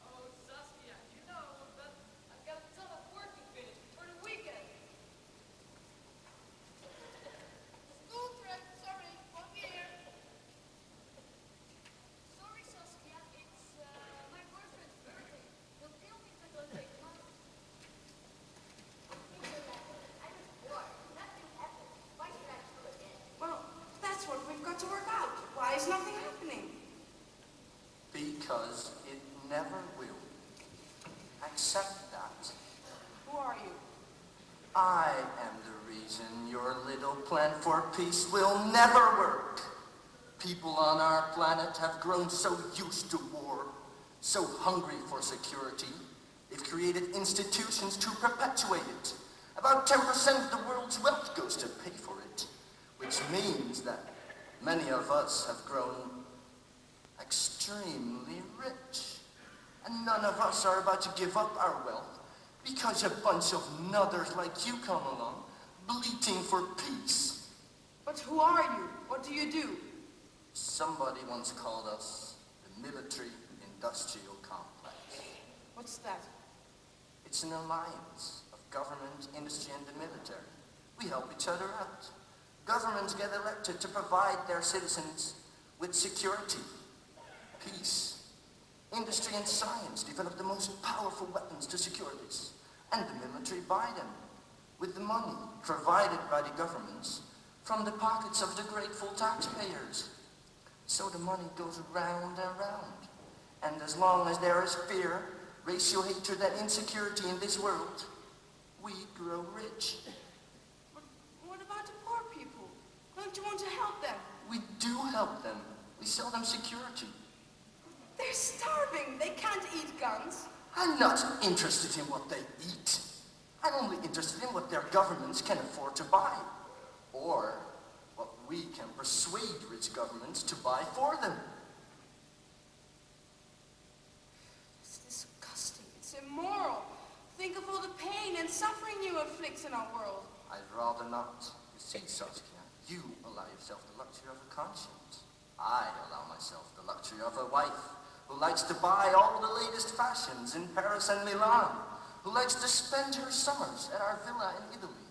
Oh, Saskia, you know, but I've got a ton of work to finish before the weekend. School trip, sorry, won't be here. Sorry, Saskia, it's my boyfriend's birthday. He'll kill me if I don't take him out. I was bored. Nothing happened. Why should I do it again? Well, that's what we've got to work out. Why is nothing happening? Because it never will. Accept that. Who are you? I am the reason your little plan for peace will never work. People on our planet have grown so used to war, so hungry for security, they've created institutions to perpetuate it. About 10% of the world's wealth goes to pay for it, which means that many of us have grown extremely rich. And none of us are about to give up our wealth because a bunch of nutters like you come along bleating for peace. But who are you? What do you do? Somebody once called us the military-industrial complex. What's that? It's an alliance of government, industry, and the military. We help each other out. Governments get elected to provide their citizens with security, peace. Industry and science develop the most powerful weapons to secure this, and the military buy them with the money provided by the governments from the pockets of the grateful taxpayers. So the money goes round and round. And as long as there is fear, racial hatred, and insecurity in this world, we grow rich. But what about the poor people? Don't you want to help them? We do help them. We sell them security. They're starving. They can't eat guns. I'm not interested in what they eat. I'm only interested in what their governments can afford to buy. Or what we can persuade rich governments to buy for them. It's disgusting. It's immoral. Think of all the pain and suffering you inflict in our world. I'd rather not. You see, Saskia, you allow yourself the luxury of a conscience. I allow myself the luxury of a wife who likes to buy all the latest fashions in Paris and Milan, who likes to spend her summers at our villa in Italy,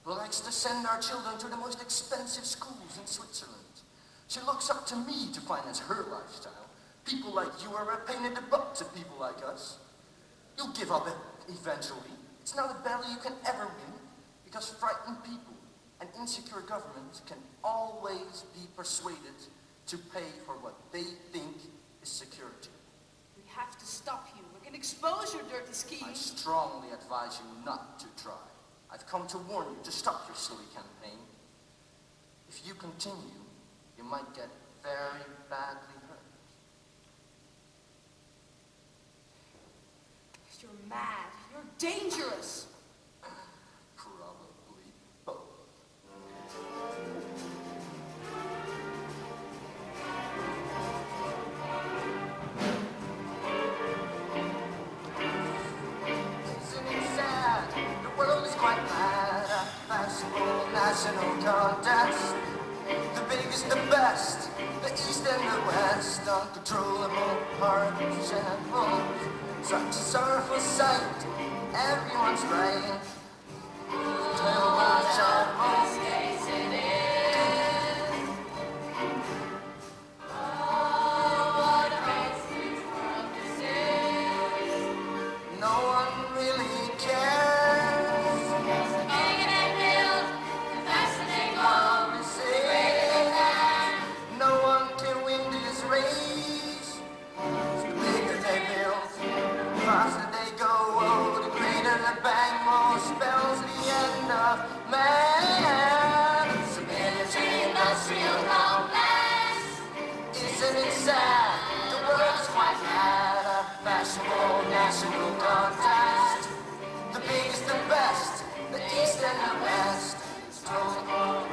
who likes to send our children to the most expensive schools in Switzerland. She looks up to me to finance her lifestyle. People like you are a pain in the butt to people like us. You'll give up eventually. It's not a battle you can ever win, because frightened people and insecure governments can always be persuaded to pay for what they think is security. We have to stop you. We can expose your dirty schemes. I strongly advise you not to try. I've come to warn you to stop your silly campaign. If you continue, you might get very badly hurt. You're mad. You're dangerous. Probably both. Isn't it sad? The world is quite mad. A fashionable national contest. The biggest, the best, the east and the west. Uncontrollable hearts and homes. Such a sorrowful sight. Everyone's right. Terrible trouble. No one really cares. international contest. The biggest, the best, the east and the west. Stroll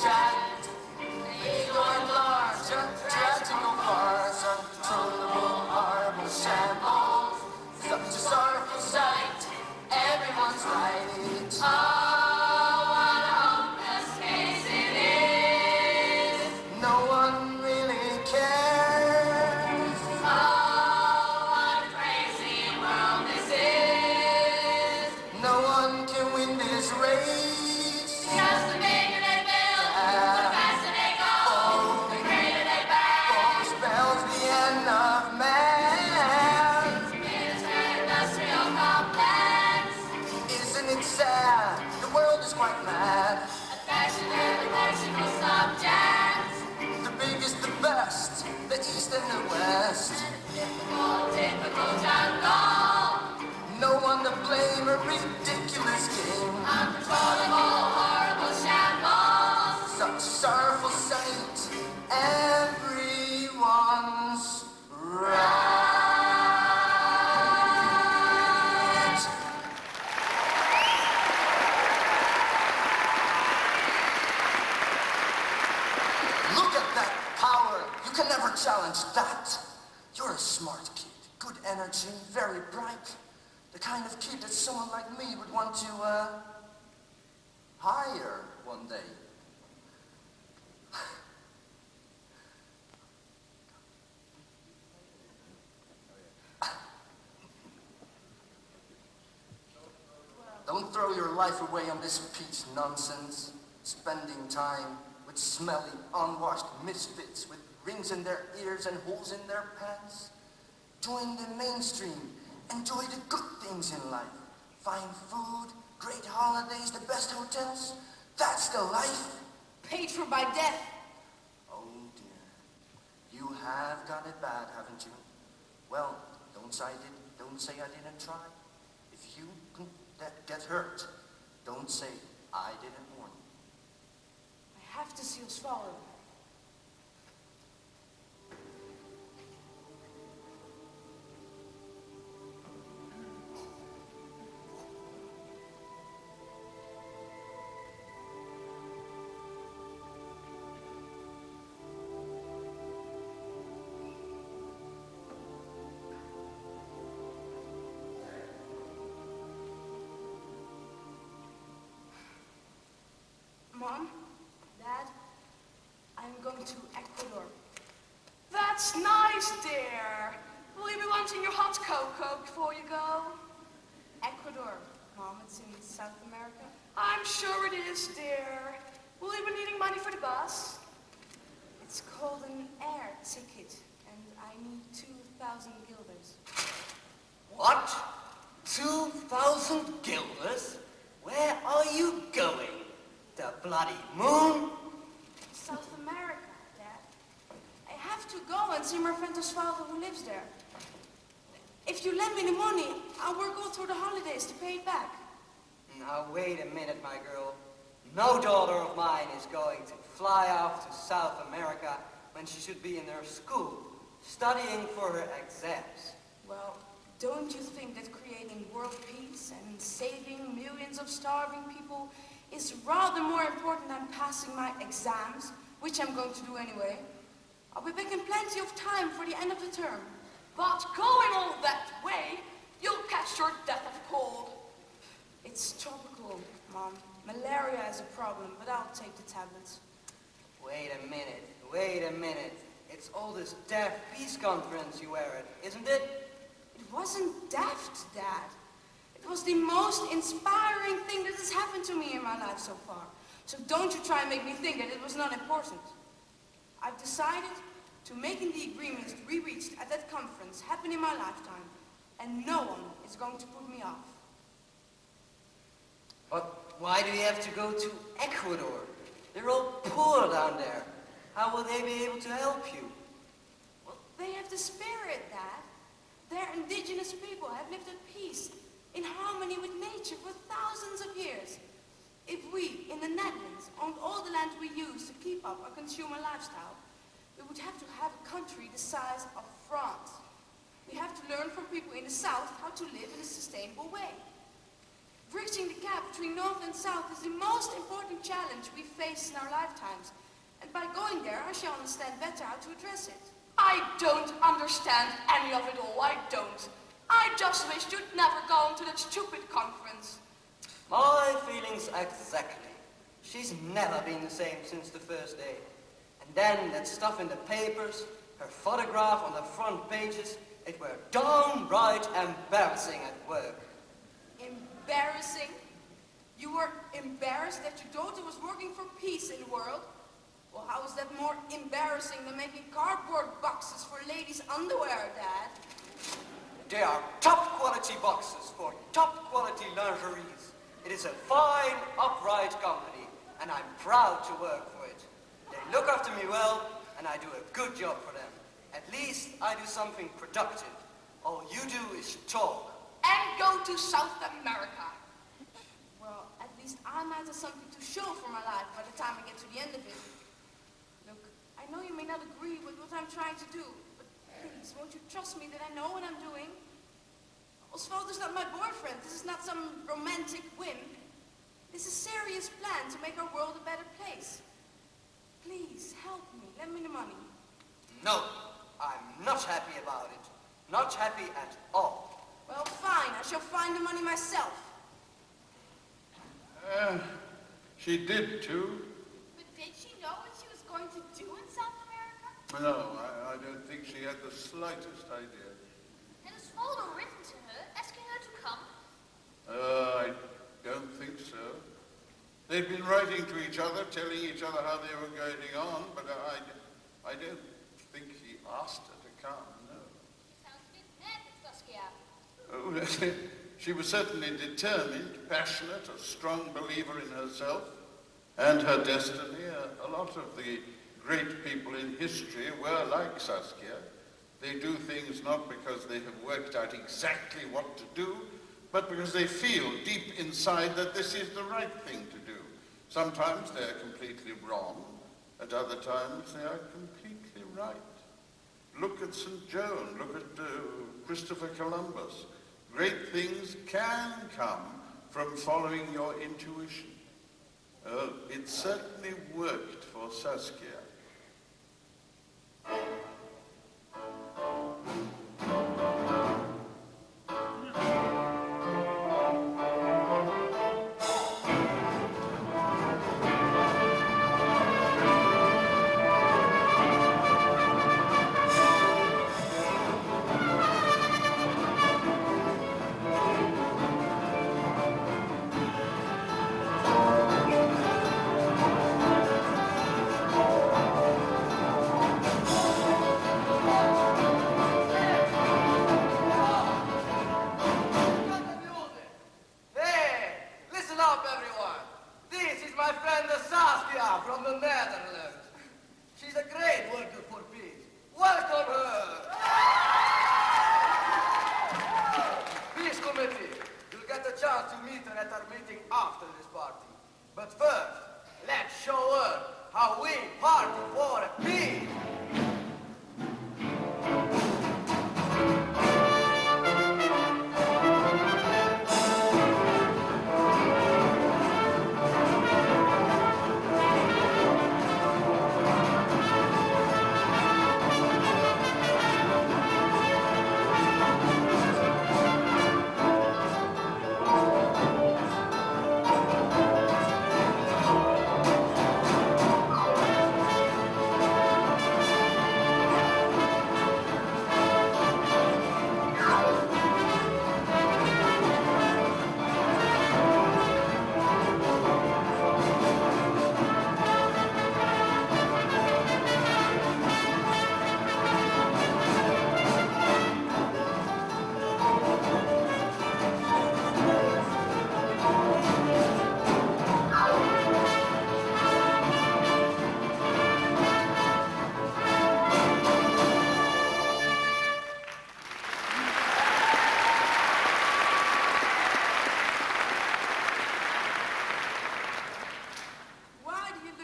jacked, ego and large, a tragical farce, uncontrollable, horrible shambles. Such a sorrowful sight, everyone's right. Oh, what a hopeless case it is. No one really cares. Oh, what a crazy world this is. No one can win this race. Just the bigger they build, the faster they go, the greater they bow. Spells the end of man. Industrial complex. Isn't it sad? The world is quite mad. Affectionate, emotional subjects. The biggest, the best, the east and the west. Typical jungle. No one to blame, a ridiculous game. Uncontrollable, horrible shambles. Such sorrowful sight, everyone's right. Look at that power. You can never challenge that. You're a smart kid, good energy, very bright. The kind of kid that someone like me would want to, hire one day. Don't throw your life away on this peach nonsense. Spending time with smelly, unwashed misfits with rings in their ears and holes in their pants. Join the mainstream. Enjoy the good things in life. Fine food, great holidays, the best hotels. That's the life. Paid for by death. Oh dear. You have got it bad, haven't you? Well, don't say I didn't try. If you get hurt, don't say I didn't warn you. I have to see Osvaldo. Mom, Dad, I'm going to Ecuador. That's nice, dear. Will you be wanting your hot cocoa before you go? Ecuador, Mom, it's in South America. I'm sure it is, dear. Will you be needing money for the bus? It's called an air ticket, and I need 2,000 guilders. What? 2,000 guilders? Where are you going? The bloody moon? South America, Dad. I have to go and see my friend Osvaldo who lives there. If you lend me the money, I will go through the holidays to pay it back. Now wait a minute, my girl. No daughter of mine is going to fly off to South America when she should be in her school, studying for her exams. Well, don't you think that creating world peace and saving millions of starving people is rather more important than passing my exams, which I'm going to do anyway? I'll be back in plenty of time for the end of the term. But going all that way, you'll catch your death of cold. It's tropical, Mom. Malaria is a problem, but I'll take the tablets. Wait a minute. It's all this daft peace conference you were at, isn't it? It wasn't daft, Dad. It was the most inspiring thing that has happened to me in my life so far. So don't you try and make me think that it was not important. I've decided to making the agreements we reached at that conference happen in my lifetime, and no one is going to put me off. But why do you have to go to Ecuador? They're all poor down there. How will they be able to help you? Well, they have the spirit, Dad. Their indigenous people have lived at peace, in harmony with nature for thousands of years. If we, in the Netherlands, owned all the land we use to keep up our consumer lifestyle, we would have to have a country the size of France. We have to learn from people in the South how to live in a sustainable way. Bridging the gap between North and South is the most important challenge we face in our lifetimes. And by going there, I shall understand better how to address it. I don't understand any of it all, I don't. I just wish you'd never gone to that stupid conference. My feelings exactly. She's never been the same since the first day. And then that stuff in the papers, her photograph on the front pages, it were downright embarrassing at work. Embarrassing? You were embarrassed that your daughter was working for peace in the world? Well, how is that more embarrassing than making cardboard boxes for ladies' underwear, Dad? They are top quality boxes for top quality lingeries. It is a fine, upright company, and I'm proud to work for it. They look after me well, and I do a good job for them. At least I do something productive. All you do is talk. And go to South America. Well, at least I might have something to show for my life by the time I get to the end of it. Look, I know you may not agree with what I'm trying to do, but please, won't you trust me that I know what I'm doing? Oswald is not my boyfriend. This is not some romantic whim. It's a serious plan to make our world a better place. Please, help me. Lend me the money. No, I'm not happy about it. Not happy at all. Well, fine. I shall find the money myself. She did too. But did she know what she was going to do in South America? No, I don't think she had the slightest idea. Had Osvaldo written to her, asking her to come? I don't think so. They'd been writing to each other, telling each other how they were going on, but I don't think he asked her to come, no. Sounds a bit mad, Saskia. Oh, she was certainly determined, passionate, a strong believer in herself and her destiny. A lot of the great people in history were like Saskia. They do things not because they have worked out exactly what to do, but because they feel deep inside that this is the right thing to do. Sometimes they're completely wrong, at other times they are completely right. Look at St. Joan, look at Christopher Columbus. Great things can come from following your intuition. It certainly worked for Saskia.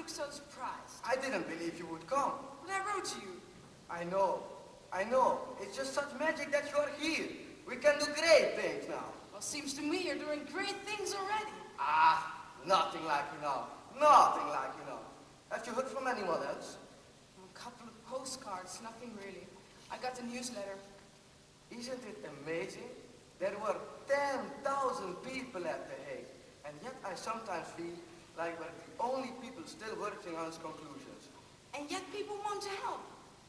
So surprised. I didn't believe you would come. But I wrote to you. I know. I know. It's just such magic that you're here. We can do great things now. Well, seems to me you're doing great things already. Ah, nothing like you now. Nothing like you now. Have you heard from anyone else? A couple of postcards, nothing really. I got the newsletter. Isn't it amazing? There were 10,000 people at The Hague, and yet I sometimes feel like we're the only people still working on its conclusions. And yet people want to help.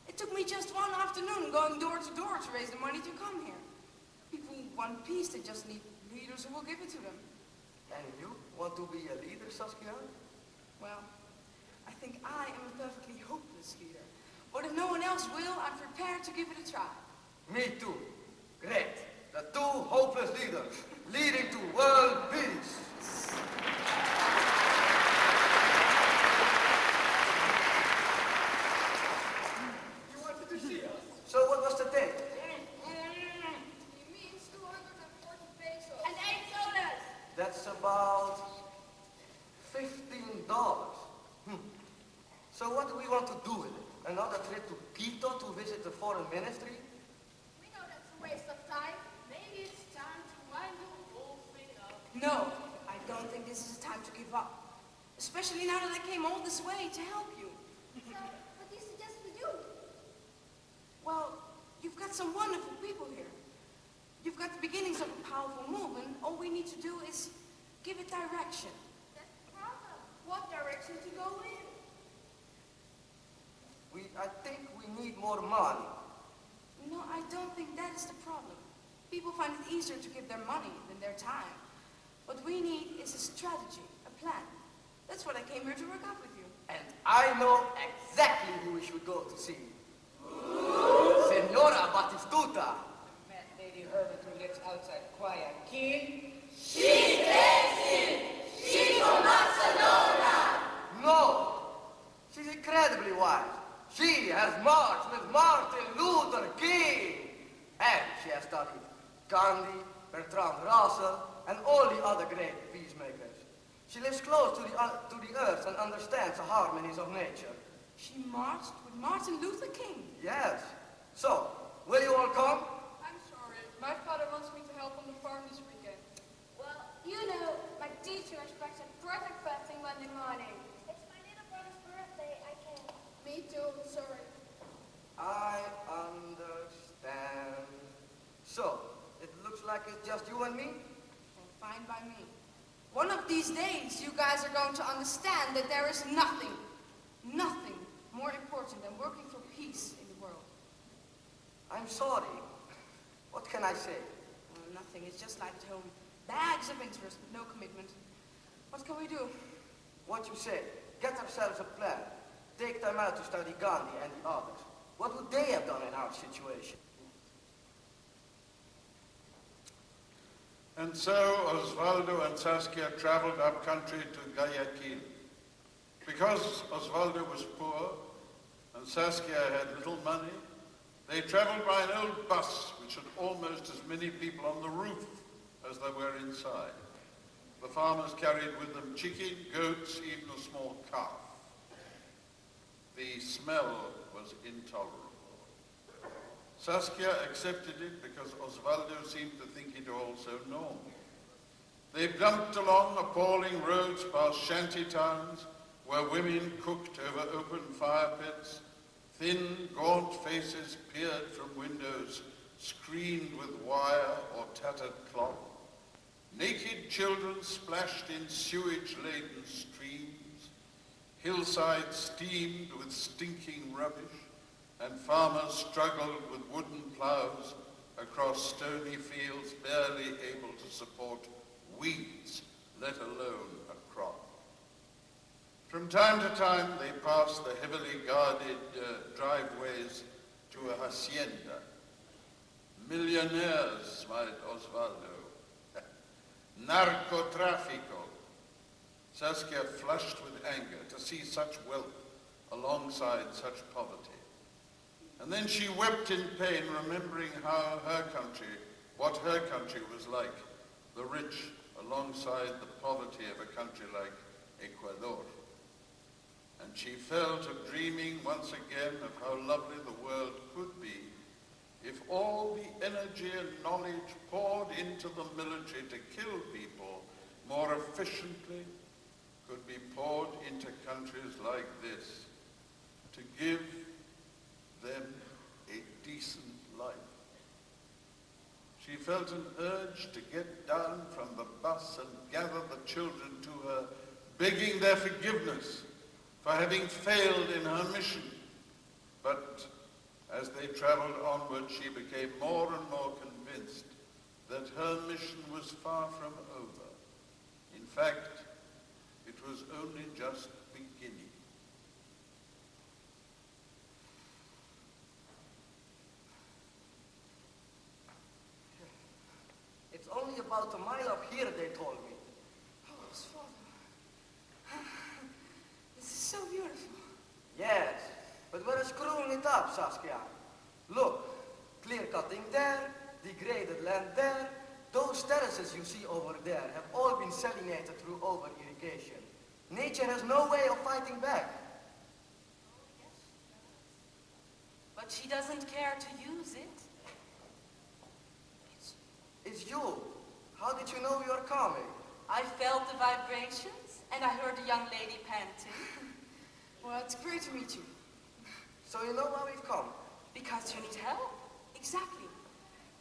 It took me just one afternoon going door to door to raise the money to come here. People want peace, they just need leaders who will give it to them. And you want to be a leader, Saskia? Well, I think I am a perfectly hopeless leader. But if no one else will, I'm prepared to give it a try. Me too. Great. The two hopeless leaders leading to world peace. You wanted to see us? So what was the date? He means 240 pesos. And 8 sodas. That's about $15. So what do we want to do with it? Another trip to Quito to visit the foreign ministry? We know that's a waste of time. Maybe it's time to wind the whole thing up. No, I don't think this is a time to give up. Especially now that I came all this way to help you. So, what do you suggest we do? Well, you've got some wonderful people here. You've got the beginnings of a powerful movement. All we need to do is give it direction. That's the problem. What direction to go in? I think we need more money. No, I don't think that is the problem. People find it easier to give their money than their time. What we need is a strategy, a plan. That's what I came here to work out with you. And I know exactly who we should go to see. Senora Batistuta. Met Lady Herbert who lives outside Guayaquil. She's dancing! She's from Barcelona! No! She's incredibly wise. She has marched with Martin Luther King. And she has studied Gandhi, Bertrand Russell, and all the other great peacemakers. She lives close to the earth and understands the harmonies of nature. She marched with Martin Luther King. Yes. So, will you all come? I'm sorry. My father wants me to help on the farm this weekend. Well, you know, my teacher expects a project fasting Monday morning. It's my little brother's birthday. I can't. Me too, sorry. I understand. So, it looks like it's just you and me? Well, fine by me. One of these days, you guys are going to understand that there is nothing more important than working for peace in the world. I'm sorry. What can I say? Well, nothing. It's just like at home. Bags of interest, but no commitment. What can we do? What you say. Get ourselves a plan. Take time out to study Gandhi and the others. What would they have done in our situation? And so Osvaldo and Saskia traveled up country to Guayaquil. Because Osvaldo was poor and Saskia had little money, they traveled by an old bus which had almost as many people on the roof as there were inside. The farmers carried with them chicken, goats, even a small calf. The smell was intolerable. Saskia accepted it because Osvaldo seemed to think it also normal. They bumped along appalling roads past shanty towns where women cooked over open fire pits. Thin, gaunt faces peered from windows screened with wire or tattered cloth. Naked children splashed in sewage-laden streams. Hillsides steamed with stinking rubbish, and farmers struggled with wooden plows across stony fields barely able to support weeds, let alone a crop. From time to time, they passed the heavily guarded driveways to a hacienda. Millionaires, smiled Osvaldo. Narcotrafico. Saskia flushed with anger to see such wealth alongside such poverty. And then she wept in pain, remembering what her country was like, the rich alongside the poverty of a country like Ecuador. And she fell to dreaming once again of how lovely the world could be if all the energy and knowledge poured into the military to kill people more efficiently could be poured into countries like this to give them a decent life. She felt an urge to get down from the bus and gather the children to her, begging their forgiveness for having failed in her mission. But as they traveled onward, she became more and more convinced that her mission was far from over. In fact, it was only just beginning. It's only about a mile up here, they told me. Oh, father. This is so beautiful. Yes, but we're screwing it up, Saskia. Look, clear cutting there, degraded land there. Those terraces you see over there have all been salinated through over-irrigation. Nature has no way of fighting back. But she doesn't care to use it. It's you. How did you know we were coming? I felt the vibrations, and I heard a young lady panting. Well, it's great to meet you. So you know why we've come? Because you need help. Exactly.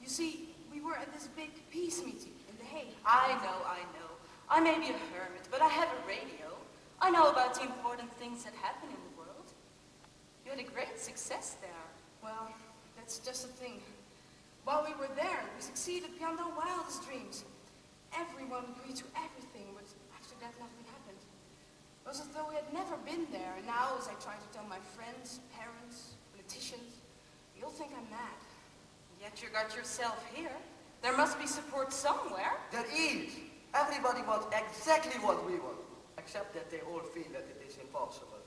You see, we were at this big peace meeting in The Hague. I know. I may be a hermit, but I have a radio. I know about the important things that happen in the world. You had a great success there. Well, that's just the thing. While we were there, we succeeded beyond our wildest dreams. Everyone agreed to everything, but after that nothing happened. It was as though we had never been there, and now as I try to tell my friends, parents, politicians, they all think I'm mad. Yet you got yourself here. There must be support somewhere. There is. Everybody wants exactly what we want, except that they all feel that it is impossible.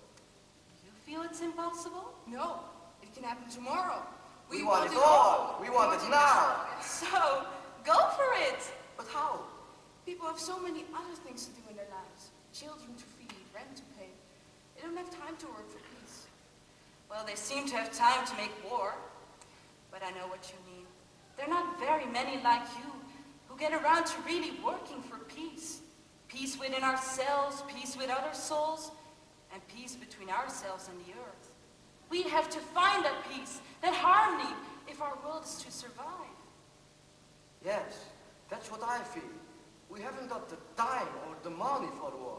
You feel it's impossible? No, it can happen tomorrow. We want it all. We want it now. So, go for it. But how? People have so many other things to do in their lives. Children to feed, rent to pay. They don't have time to work for peace. Well, they seem to have time to make war. But I know what you mean. There are not very many like you who get around to really working for peace. Peace within ourselves, peace with other souls, and peace between ourselves and the earth. We have to find that peace, that harmony, if our world is to survive. Yes, that's what I feel. We haven't got the time or the money for war.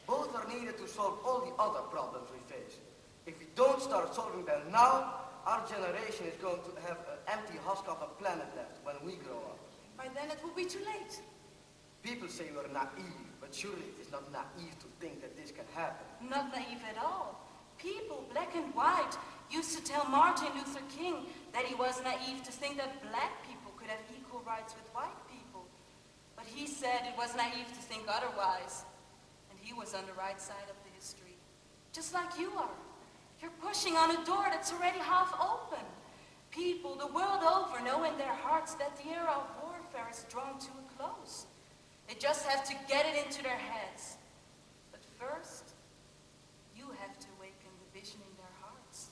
Both are needed to solve all the other problems we face. If we don't start solving them now, our generation is going to have an empty husk of a planet left when we grow up. By then it will be too late. People say we're naive, but surely it is not naive to think that this can happen. Not naive at all. People, black and white, used to tell Martin Luther King that he was naive to think that black people could have equal rights with white people. But he said it was naive to think otherwise. And he was on the right side of the history. Just like you are. You're pushing on a door that's already half open. People the world over know in their hearts that the era of warfare is drawn to a close. They just have to get it into their heads. But first, you have to awaken the vision in their hearts.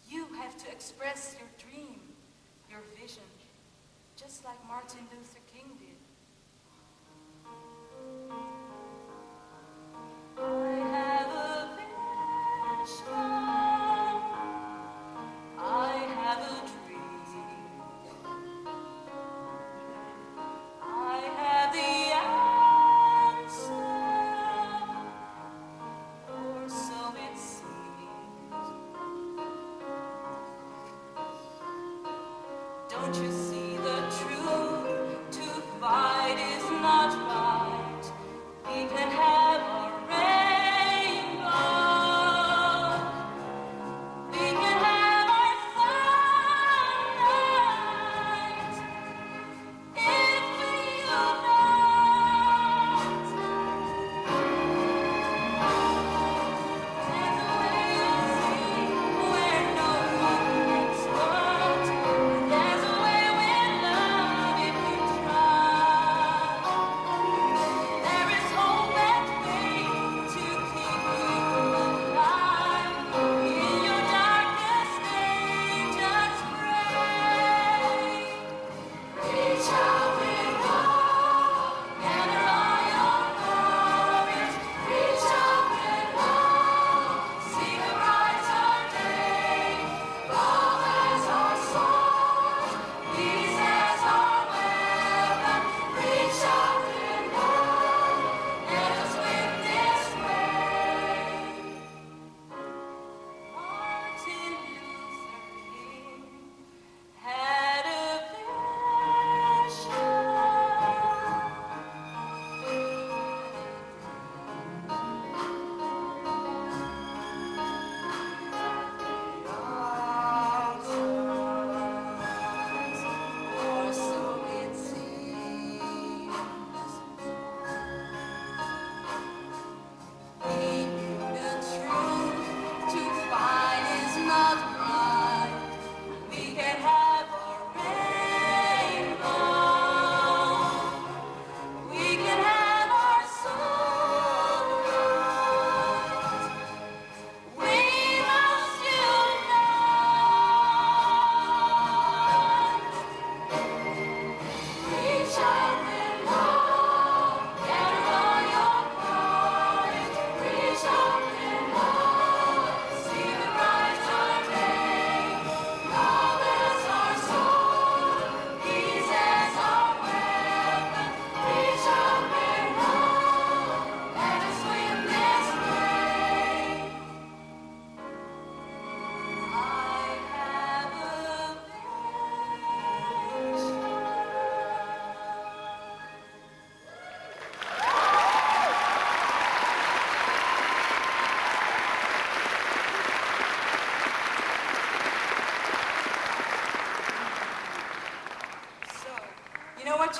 You have to express your dream, your vision, just like Martin Luther King did. I have a vision. I have a dream. I have the answer.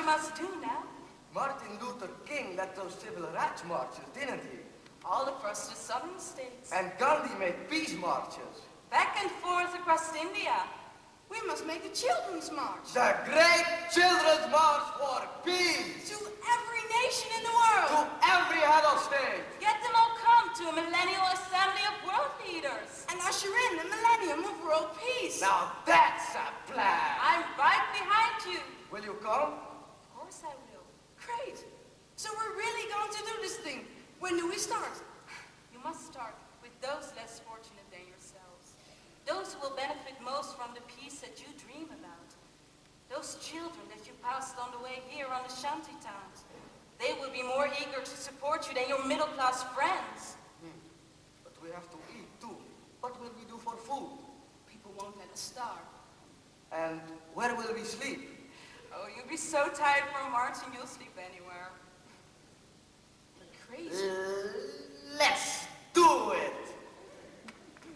you must do now. Martin Luther King led those civil rights marches, didn't he? All across the southern states. And Gandhi made peace marches. Back and forth across India. We must make a children's march. The great children's march for peace. To every nation in the world. To every head of state. Get them all come to a millennial assembly of world leaders. And usher in the millennium of world peace. Now that's a plan. I'm right behind you. Will you come? Of course I will. Great. So we're really going to do this thing. When do we start? You must start with those less fortunate than yourselves. Those who will benefit most from the peace that you dream about. Those children that you passed on the way here on the shanty towns. They will be more eager to support you than your middle-class friends. But we have to eat too. What will we do for food? People won't let us starve. And where will we sleep? Oh, you'll be so tired from marching, you'll sleep anywhere. You're crazy. Let's do it!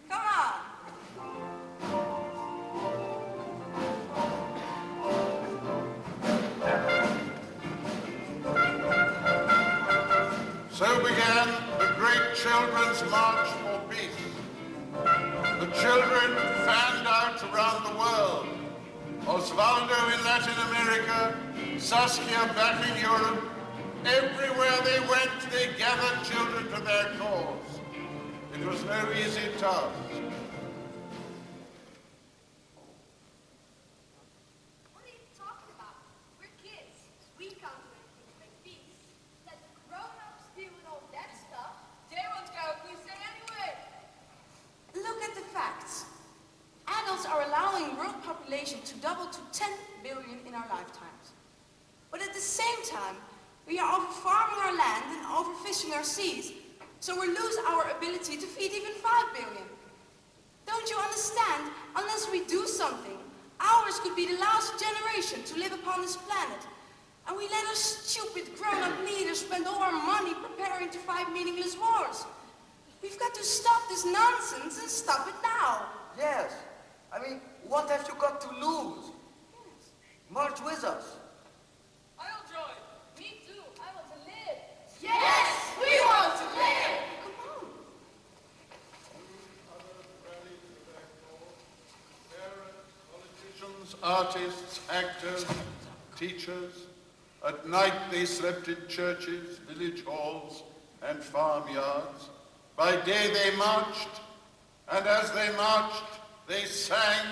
Come on! So began the great Children's March for Peace. The children fanned out around the world. Osvaldo in Latin America, Saskia back in Europe. Everywhere they went, they gathered children to their cause. It was no easy task. What are you talking about? We're kids. We can't do anything to make peace. Let the grown-ups deal with all that stuff. They won't go if we say anyway. Look at the facts. Adults are allowing world population to double to 10 billion in our lifetimes. But at the same time, we are over-farming our land and overfishing our seas, so we lose our ability to feed even 5 billion. Don't you understand? Unless we do something, ours could be the last generation to live upon this planet. And we let our stupid grown-up leaders spend all our money preparing to fight meaningless wars. We've got to stop this nonsense and stop it now. Yes. I mean, what have you got to lose? Yes. March with us. I'll join. Me too. I want to live. Yes, we want to live. Come on. Parents, politicians, artists, actors, teachers. At night they slept in churches, village halls, and farmyards. By day they marched, and as they marched, they sang.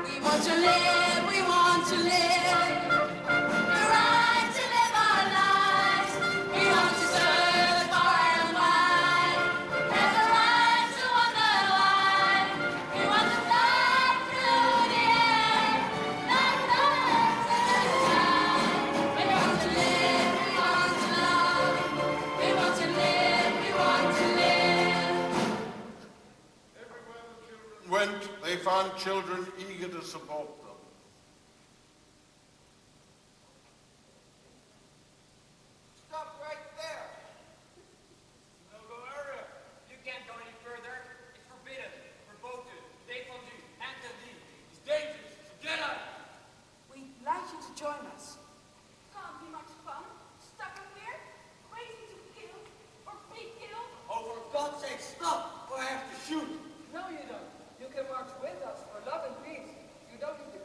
We want to live, we want to live. The right to live our lives. We want to search far and wide. There's a right to wonder why. We want to fly through the air, like birds in the sky. We want to live, we want to love. We want to live, we want to live. Everywhere the children went, they found children eager to support them. Stop right there. No-go area. You can't go any further. It's forbidden, verboten, défendu, interdit. It's dangerous. Get out. We'd like you to join us. Can't be much fun. Stuck up here, waiting to kill or be killed. Oh, for God's sake, stop, or I have to shoot. No, you don't. You can march with us for love and peace. You don't need to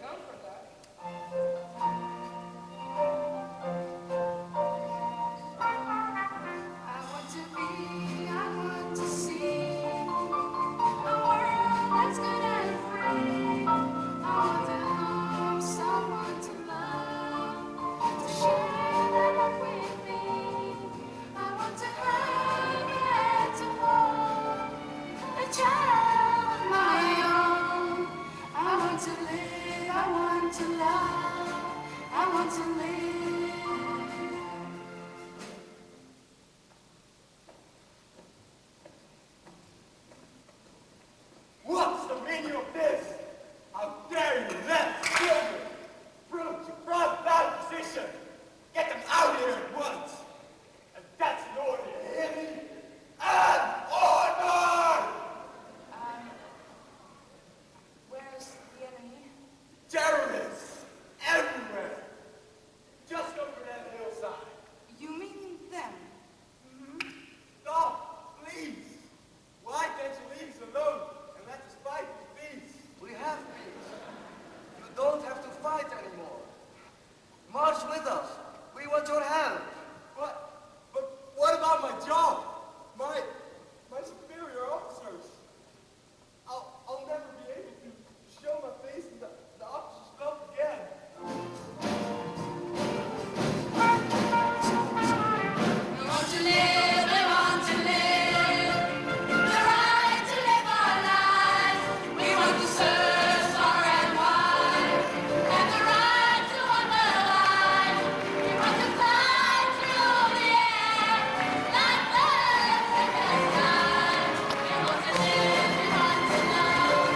with us. We want your help. But what about my job? My superior officers? I'll never be able to show my face in the officers' club again. We want to live, we want to live. The right to live our lives. We want to search far and wide. And the right to wonder why. We want to fly through the air like birds in the sky. We want to live, we want to love.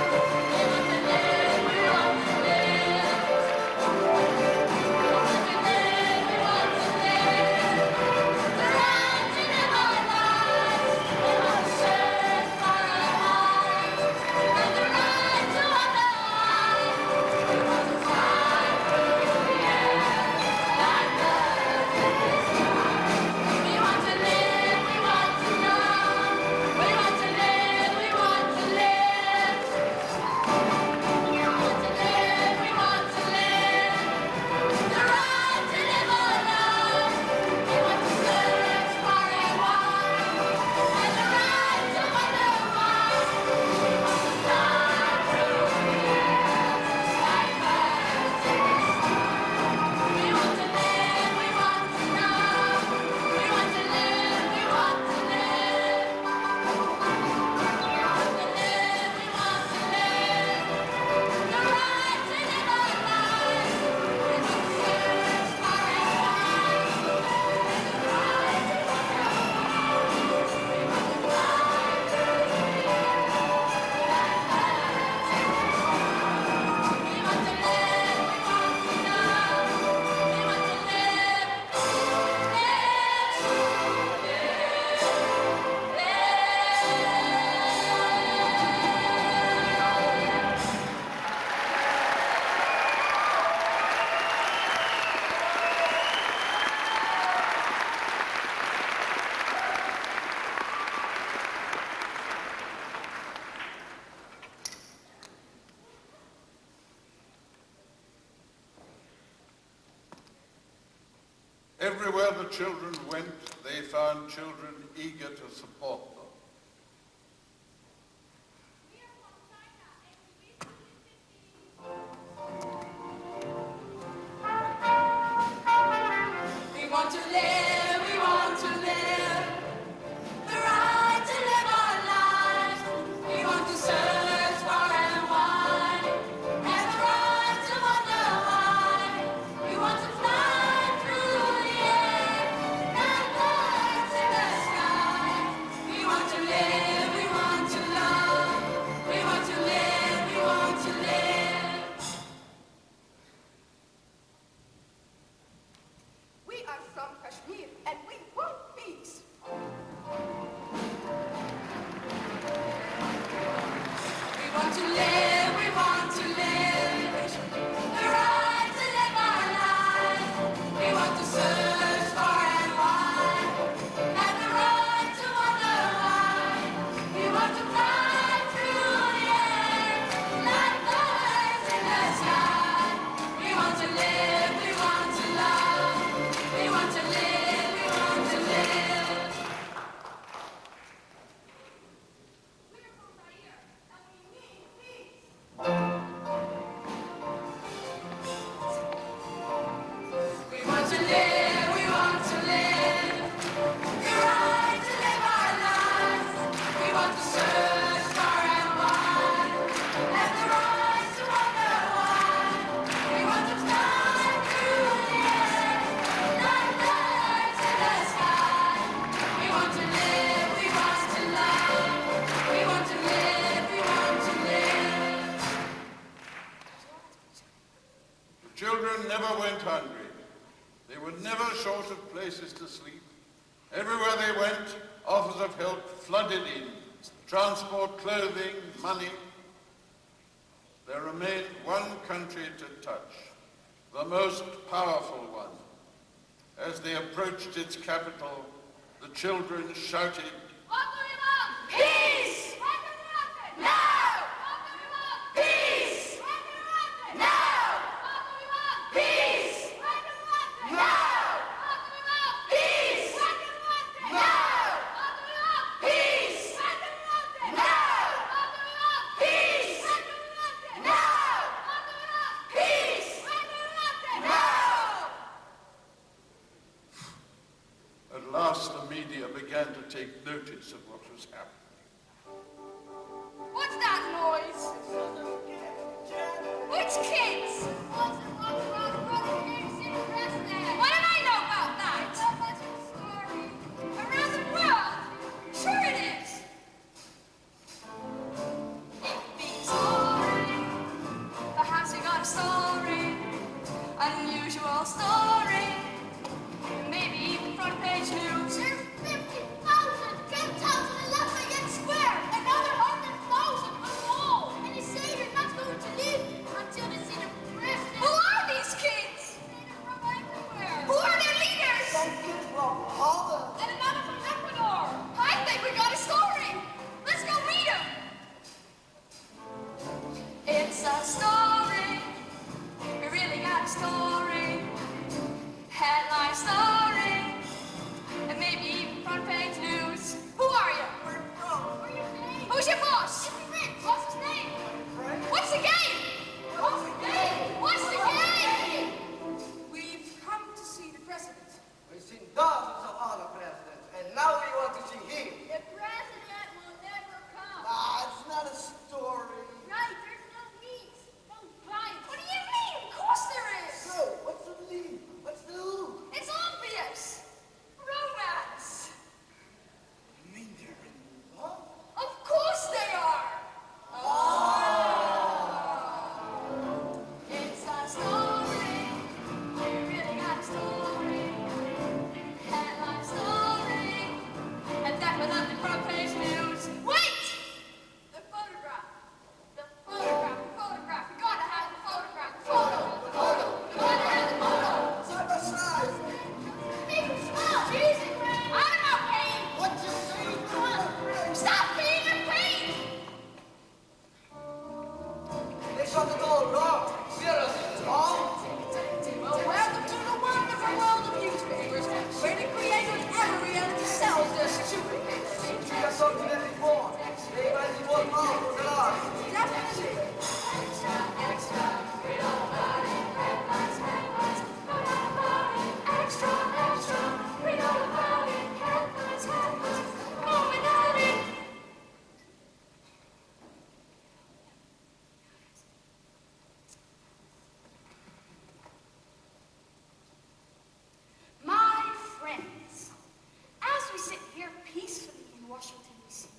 We want to live, we want to live. We want to live, we want to live. The right to live our lives. We want to search far and wide. And the right to wonder why. We want to fly through the air like birds in the sky. We want to live, we want to love. We want to live, we want to live. We want to live, we want to live. The right to live our lives. We want to search far and wide. And the right to wonder why. We want to fly through the air like birds in the sky. We want to live, we want to love. We want to live, we want to live. We want to live, we want to live. The right to live our lives. We want to search far and wide. And the right to wonder why. We want to fly through the air like birds in the sky. We want to live, we want to love. We want to live, Everywhere the children went, they found children eager to support them. we want to live, we want to live. The right to live our lives. We want to search far and wide. And the right to wonder why. We want to fly through the air like birds in the sky. We want to live, we want to love. We want to live, we want to live. We are from Kashmir and we want peace. We want to live, we want to live. The right to live our lives. We want to search far and wide. And the right to wonder why. We want to fly through the air like birds in the sky. We want to live, we want to love. We want to live, we want to live. We're from Zaire and we need peace. We want to live, we want to live. The right to live our lives. We want to search far and wide. And the right to wonder why. We want to fly through the air like birds in the sky. We want to live, we want to love. We want to live, we want to live. The children never went hungry. They were never short of places to sleep. Everywhere they went, offers of help flooded in. Transport, clothing, money. There remained one country to touch, the most powerful one. As they approached its capital, the children shouted, What do we want? Peace! What do we want? Now! What do we want? Peace! What do we want? Now! What do we want? Peace! What do we want? thus the media began to take notice of what was happening. What's that noise? Which kids? What do I know about that? Around the world? Sure it is. Story. Perhaps you got a story, unusual story, maybe even front page news. There's 50,000 kept out in the Lafayette Square, another 100,000 on the wall, and they say they're not going to leave until they see the president. Who are these kids? They're from everywhere. Who are their leaders? Some kids from Holland. And another from Ecuador. I think we got a story. Let's go read them. It's a story, we really got a story, headline story, and maybe even front page news. Who are you? Where are you from? What's your name? Who's your boss? What's his name? What's the game? What's the game? What's the game? We've come to see the president. We've seen dozens of other presidents, and now we want to see him. The president will never come. It's not a story. Right, there's no meat, no bite. What do you mean? Of course there is. So, what's the lead? What's the who? It's obvious. Romance. You mean they're in love? Of course they are. It's a story. We really got a story. Headline story. And definitely front page news. Wait! The photograph. The photograph. The photograph. We gotta have the photograph. The photo. The photo. We gotta have the photo. Side by side. Big and small. Jesus, man. I'm not paying. What you say? Stop being a pain. They shot it all wrong. Seriously, Tom? Well, welcome to the wonderful world of newspapers, where the creators of every reality sells their stupid pictures. We have something that we want. They might be more powerful than us. Definitely. Extra, extra. Read all about it. Headlines, headlines. Read all about it. Extra, extra. Read all about it. Headlines, headlines. Oh, we got it. My friends, as we sit here peacefully in Washington, D.C.,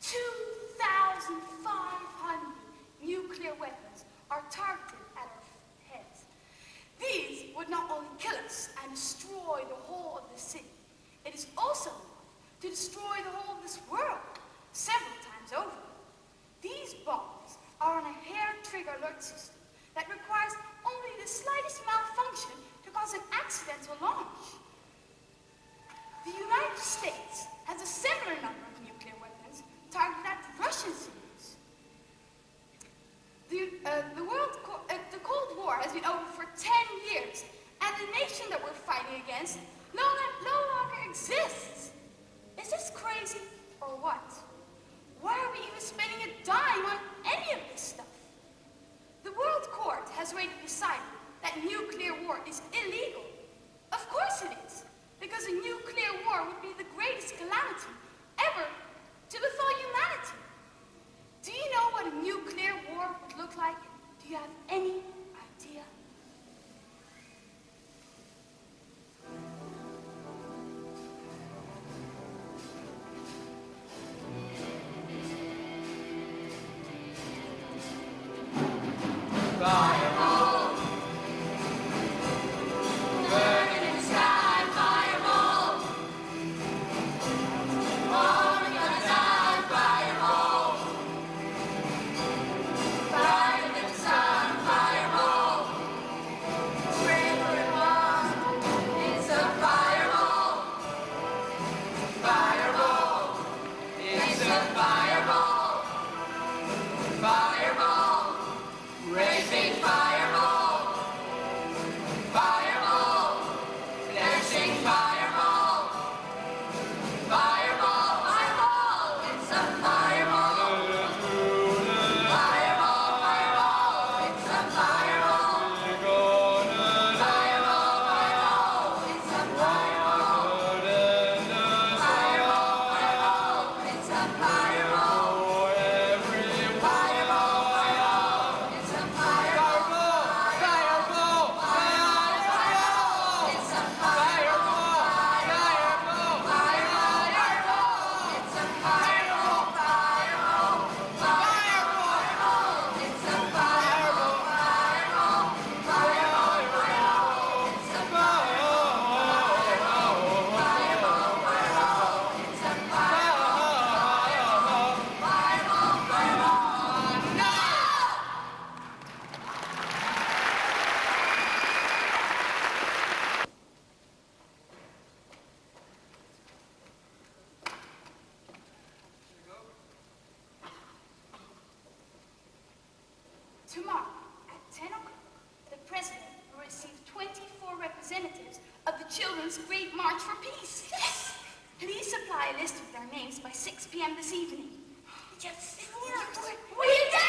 2,500 nuclear weapons are targeted at our heads. These would not only kill us and destroy the whole of the city, it is also enough to destroy the whole of this world several times over. These bombs are on a hair-trigger alert system that requires only the slightest malfunction to cause an accidental launch. The United States has a similar number of nuclear weapons targeted at the Russian cities. The Cold War has been over for 10 years, and the nation that we're fighting against no longer exists. Is this crazy or what? Why are we even spending a dime on any of this stuff? The World Court has already decided that nuclear war is illegal. Of course it is, because a nuclear war would be the greatest calamity ever to befall humanity. Do you know what a nuclear war would look like? Do you have any idea? Tomorrow, at 10 o'clock, the President will receive 24 representatives of the Children's Great March for Peace. Yes! Please supply a list of their names by 6 p.m. this evening. Yes, it worked! We did it!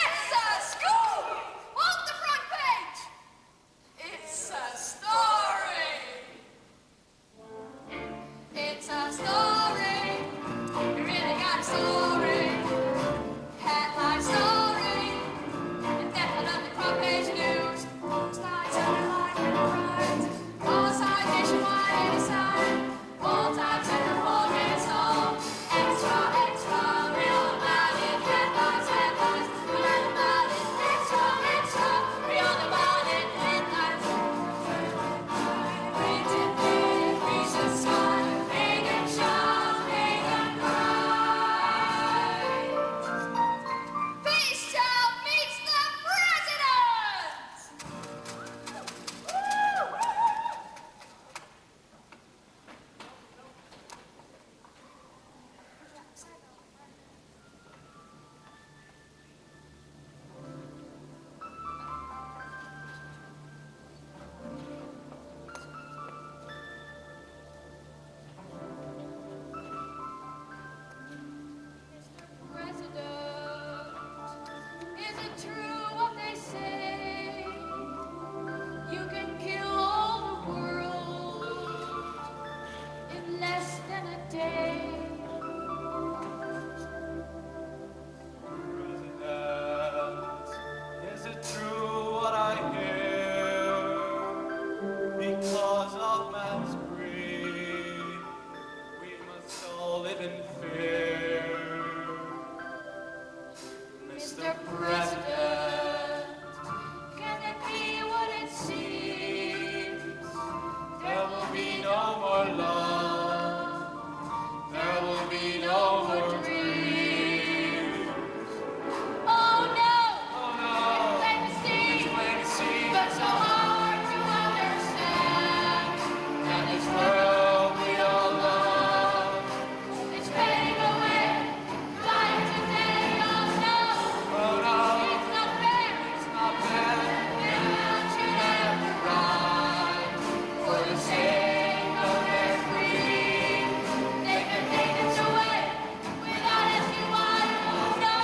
It's a scoop! On the front page! It's a story! It's a story! We really got a story! Headline story! And definitely front page news! Starts underlined with pride! All sides nationwide, anytime! All times and the whole minutes long! Extra, extra! Real about it! Headlines, headlines! Real about it! Extra, extra! Real about it! Headlines! Printed big, reach the sky! Make them shout, make them cry! Peace Child meets the President! President, is it true what they say? You can kill all the world in less than a day. President, is it true what I hear? Because of man's greed, we must all live in fear. Mr. President, can it be what it seems? There will be no more love. There will be no more dreams. Oh no! Oh no! It's plain to see, but so hard to understand. And this world we all love. It's fading away, dying today. Oh no! Oh no! It's not fair. It's not fair. Man should ever ride for the sake of their greed. They can take this away without asking why. Oh no!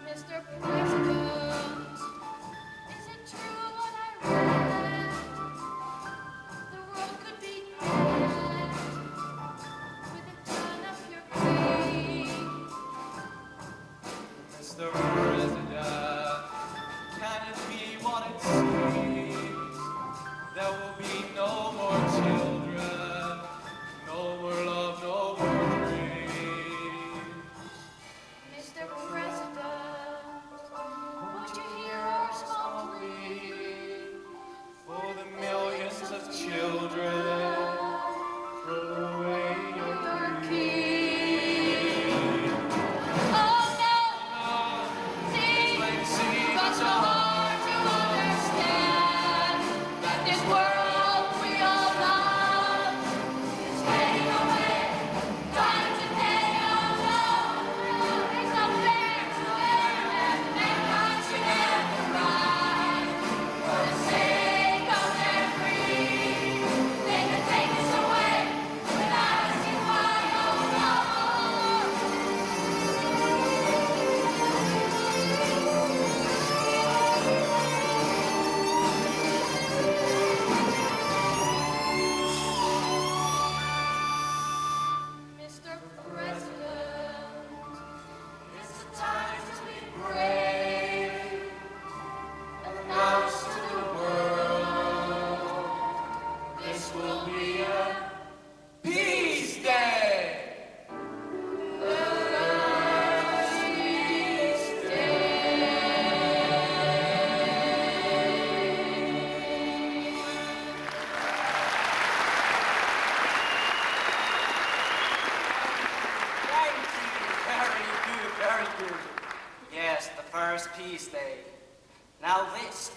Mr. President, is it true what I read? The world could be mad with a turn of your key. Mr. President, can it be what it seems? There will be no more children, no more love, no more dreams. Mr. President, won't you hear our small plea? For the millions of children, throw away your key. Oh no! It's See, but so hard to understand that this world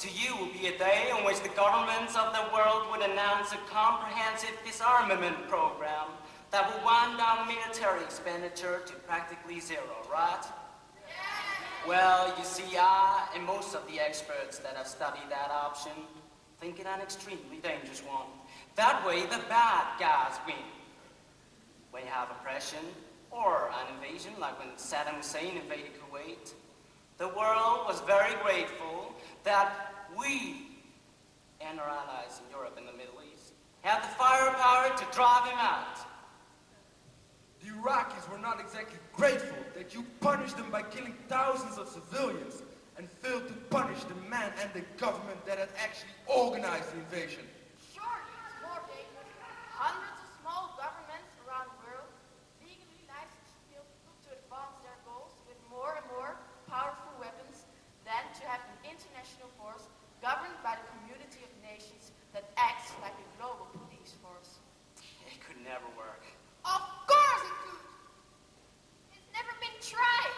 to you will be a day on which the governments of the world would announce a comprehensive disarmament program that will wind down military expenditure to practically zero, right? Well, you see, I and most of the experts that have studied that option think it an extremely dangerous one. That way, the bad guys win. When you have oppression or an invasion, like when Saddam Hussein invaded Kuwait, the world was very grateful that we and our allies in Europe and the Middle East had the firepower to drive him out. The Iraqis were not exactly grateful that you punished them by killing thousands of civilians and failed to punish the man and the government that had actually organized the invasion. Sure, it's more dangerous. Hundreds of small governments around the world legally licensed people to advance their goals with more and more powerful weapons than to have an international force governed by the community of nations that acts like a global police force. It could never work. Of course it could! It's never been tried!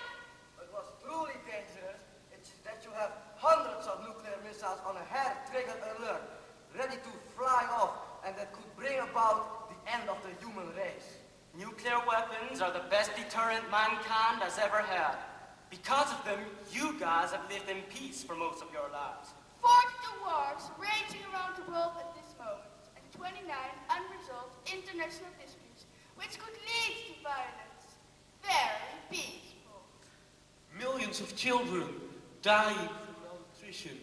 What was truly dangerous is that you have hundreds of nuclear missiles on a hair-triggered alert, ready to fly off, and that could bring about the end of the human race. Nuclear weapons are the best deterrent mankind has ever had. Because of them, you guys have lived in peace for most of your lives. 42 wars raging around the world at this moment, and 29 unresolved international disputes, which could lead to violence. Very peaceful. Millions of children dying from malnutrition.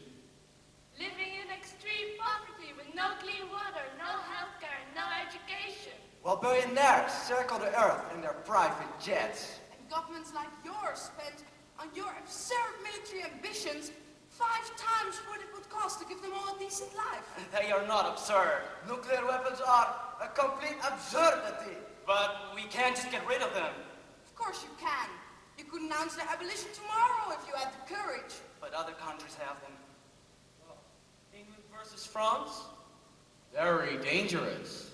Living in extreme poverty with no clean water, no healthcare, and no education. While billionaires circle the earth in their private jets. And governments like yours spend on your absurd military ambitions 5 times what it would cost to give them all a decent life. They are not absurd. Nuclear weapons are a complete absurdity. But we can't just get rid of them. Of course you can. You could announce their abolition tomorrow if you had the courage. But other countries have them. England versus France? Very dangerous.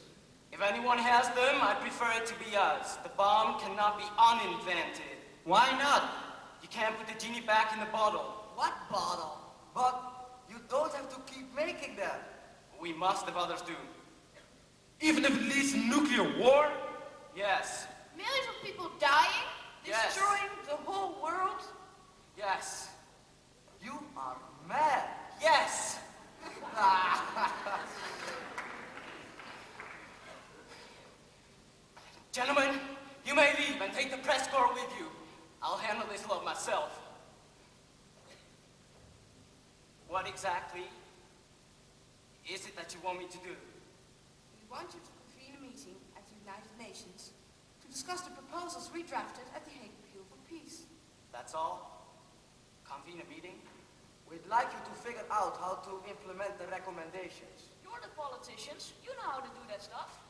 If anyone has them, I prefer it to be us. The bomb cannot be uninvented. Why not? You can't put the genie back in the bottle. What bottle? But you don't have to keep making them. We must if others do. Even if it leads to nuclear war? Yes. Millions of people dying? Yes. Destroying the whole world? Yes. You are mad. Yes. Gentlemen, you may leave and take the press corps with you. I'll handle this love myself. What exactly is it that you want me to do? We want you to convene a meeting at the United Nations to discuss the proposals we drafted at the Hague Appeal for Peace. That's all? Convene a meeting? We'd like you to figure out how to implement the recommendations. You're the politicians. You know how to do that stuff.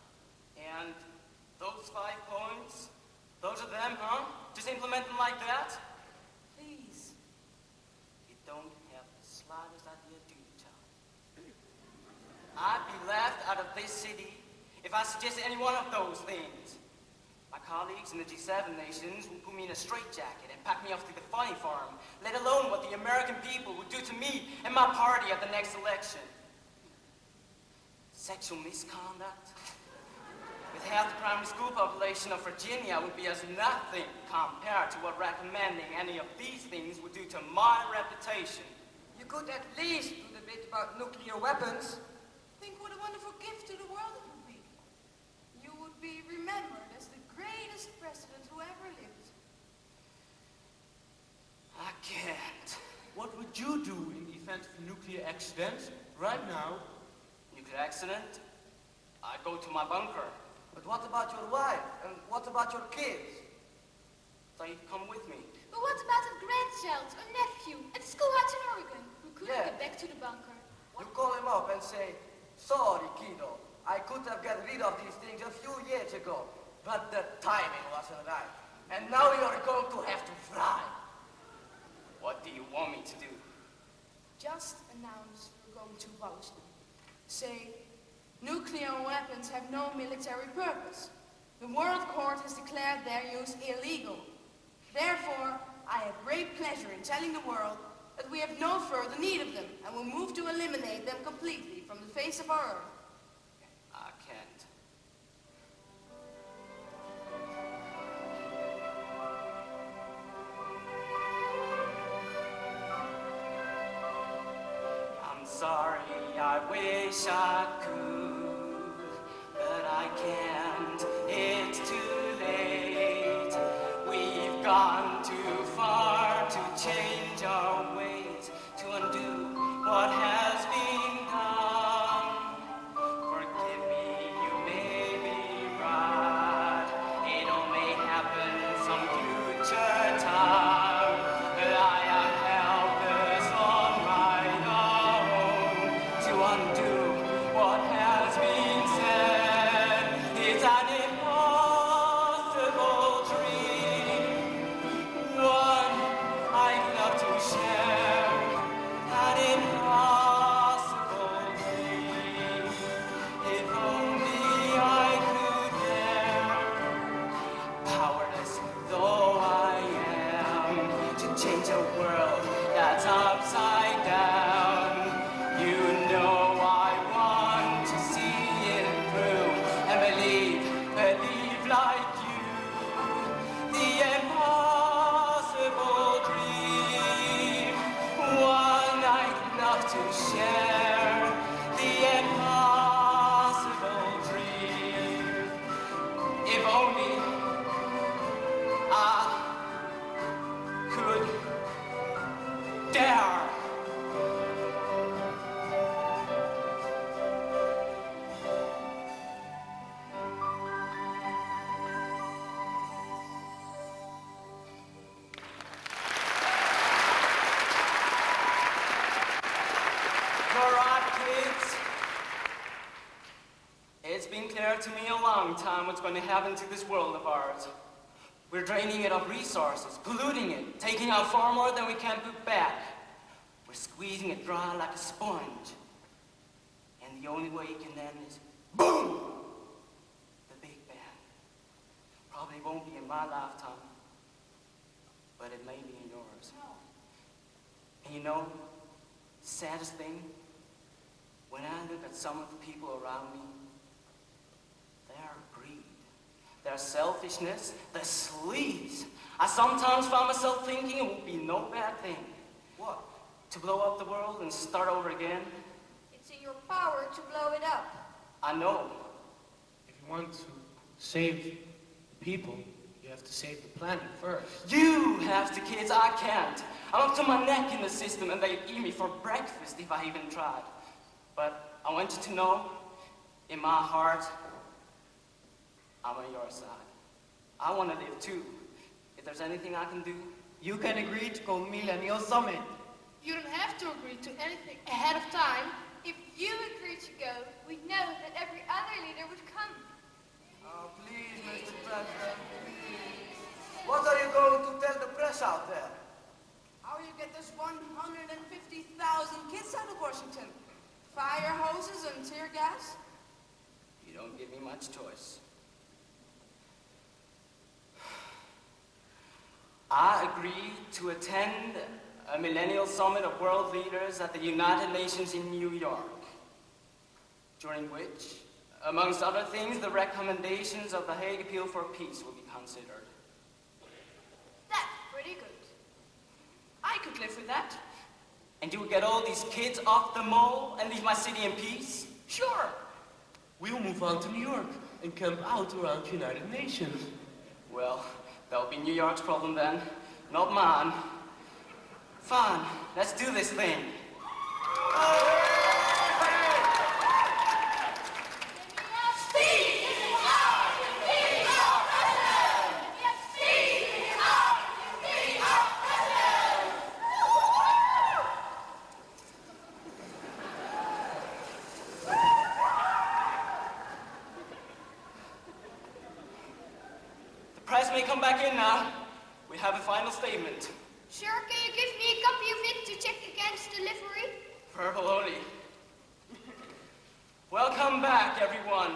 And those 5 points, those are them, huh? Just implement them like that? Please. You don't have the slightest idea, do you, Tom? I'd be laughed out of this city if I suggested any one of those things. My colleagues in the G7 nations would put me in a straitjacket and pack me off to the funny farm, let alone what the American people would do to me and my party at the next election. Sexual misconduct? With half the primary school population of Virginia would be as nothing compared to what recommending any of these things would do to my reputation. You could at least do the bit about nuclear weapons. Think what a wonderful gift to the world it would be. You would be remembered as the greatest president who ever lived. I can't. What would you do in the event of a nuclear accident right now? Nuclear accident? I go to my bunker. But what about your wife? And what about your kids? They come with me. But what about a grandchild or nephew at the schoolhouse in Oregon who couldn't Yeah. get back to the bunker? You call him up and say, sorry, kiddo. I could have got rid of these things a few years ago, but the timing wasn't right. And now you're going to have to fly. What do you want me to do? Just announce we're going to abolish them. Say, nuclear weapons have no military purpose. The World Court has declared their use illegal. Therefore, I have great pleasure in telling the world that we have no further need of them and will move to eliminate them completely from the face of our earth. I can't. I'm sorry, I wish I could, but I can't. It's too late. We've gone too far to change our ways, to undo what has been done. Forgive me, you may be right. It all may happen some future time, but I am helpless on my own to undo what has been said. It's an impossible dream, one I'd love to share. An impossible dream, if only I could dare. Powerless though I am, to change a world that's upside down. You know I want to see it through and believe like you. The impossible dream, one I'd love to share. The impossible dream, if only I could dare. You're right, kids. It's been clear to me a long time what's going to happen to this world of ours. We're draining it of resources, polluting it, taking out far more than we can put back. We're squeezing it dry like a sponge. And the only way it can end is boom! The Big Bang. Probably won't be in my lifetime, but it may be in yours. And you know, the saddest thing, when I look at some of the people around me, their greed, their selfishness, their sleaze, I sometimes find myself thinking it would be no bad thing. What? To blow up the world and start over again? It's in your power to blow it up. I know. If you want to save people, you have to save the planet first. You have to, kids, I can't. I'm up to my neck in the system and they'd eat me for breakfast if I even tried. But I want you to know, in my heart, I'm on your side. I want to live too. If there's anything I can do, You can agree to go Millennial Summit. You don't have to agree to anything ahead of time. If you agree to go, we know that every other leader would come. Oh, please, Mr. President, please. What are you going to tell the press out there? How you get this 150,000 kids out of Washington? Fire hoses and tear gas? you don't give me much choice. I agreed to attend a millennial summit of world leaders at the United Nations in New York, during which, amongst other things, the recommendations of the Hague Appeal for Peace will be considered. That's pretty good. I could live with that. And you will get all these kids off the mole and leave my city in peace? Sure. We'll move on to New York and camp out around the United Nations. Well, that'll be New York's problem then, not mine. Fine, let's do this thing. The press may come back in now. We have a final statement. Sure, can you give me a copy of it to check against delivery? Verbal only. Welcome back, everyone.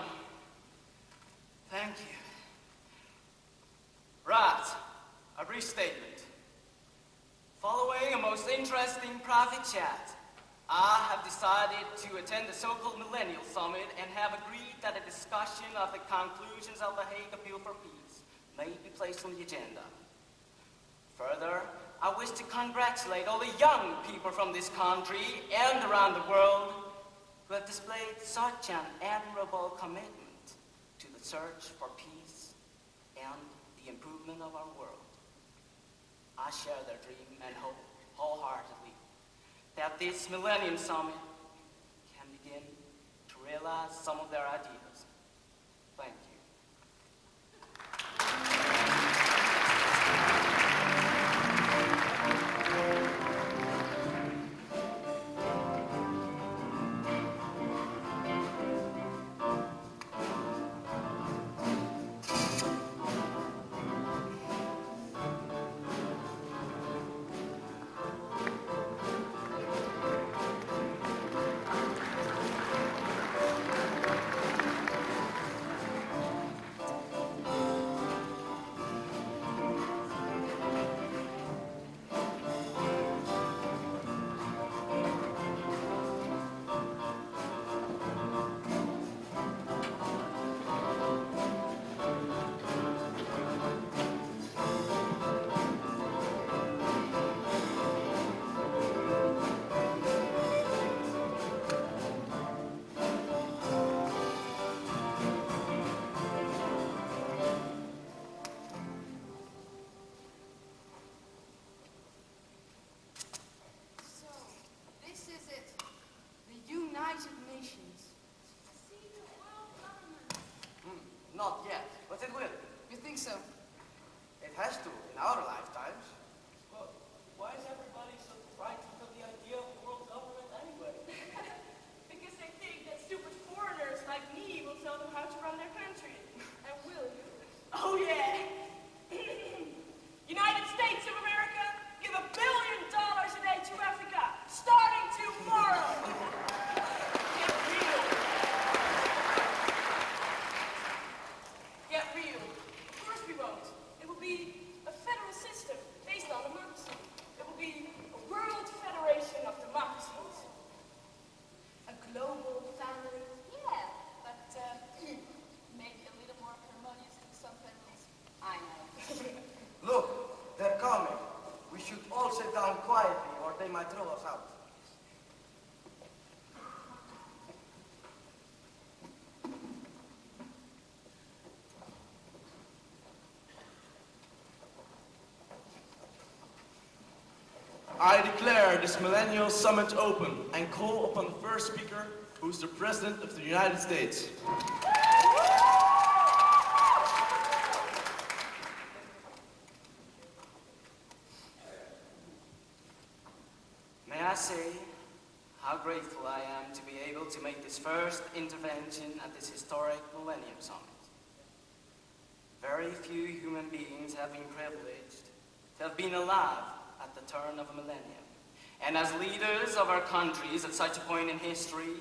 Thank you. Right, a brief statement. Following a most interesting interesting private chat. I have decided to attend the so-called Millennial Summit and have agreed that a discussion of the conclusions of the Hague Appeal for Peace may be placed on the agenda. Further, I wish to congratulate all the young people from this country and around the world who have displayed such an admirable commitment to the search for peace and the improvement of our world. I share their dream and hope wholeheartedly that this Millennium Summit can begin to realize some of their ideas. Thank you. Not yet, but it will. You think so? It has to in our lifetimes. Well, why is everybody so frightened of the idea of the world government anyway? Because they think that stupid foreigners like me will tell them how to run their country. And will you? Oh yeah! United States of America, give $1 billion a day to Africa, starting tomorrow! Get real. Get real. Of course we won't. It will be a federal system based on democracy. It will be a world federation of democracies. A global family. Yeah, but maybe a little more harmonious than some families I know. Look, they're coming. We should all sit down quietly or they might throw us out. I declare this Millennial Summit open and call upon the first speaker, who is the President of the United States. May I say how grateful I am to be able to make this first intervention at this historic Millennium Summit. Very few human beings have been privileged to have been alive at the turn of a millennium. And as leaders of our countries at such a point in history,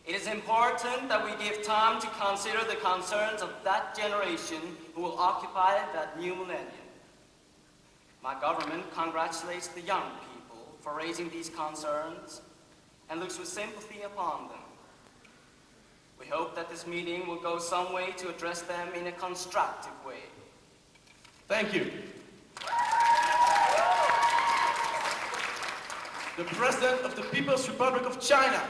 it is important that we give time to consider the concerns of that generation who will occupy that new millennium. My government congratulates the young people for raising these concerns and looks with sympathy upon them. We hope that this meeting will go some way to address them in a constructive way. Thank you. The President of the People's Republic of China.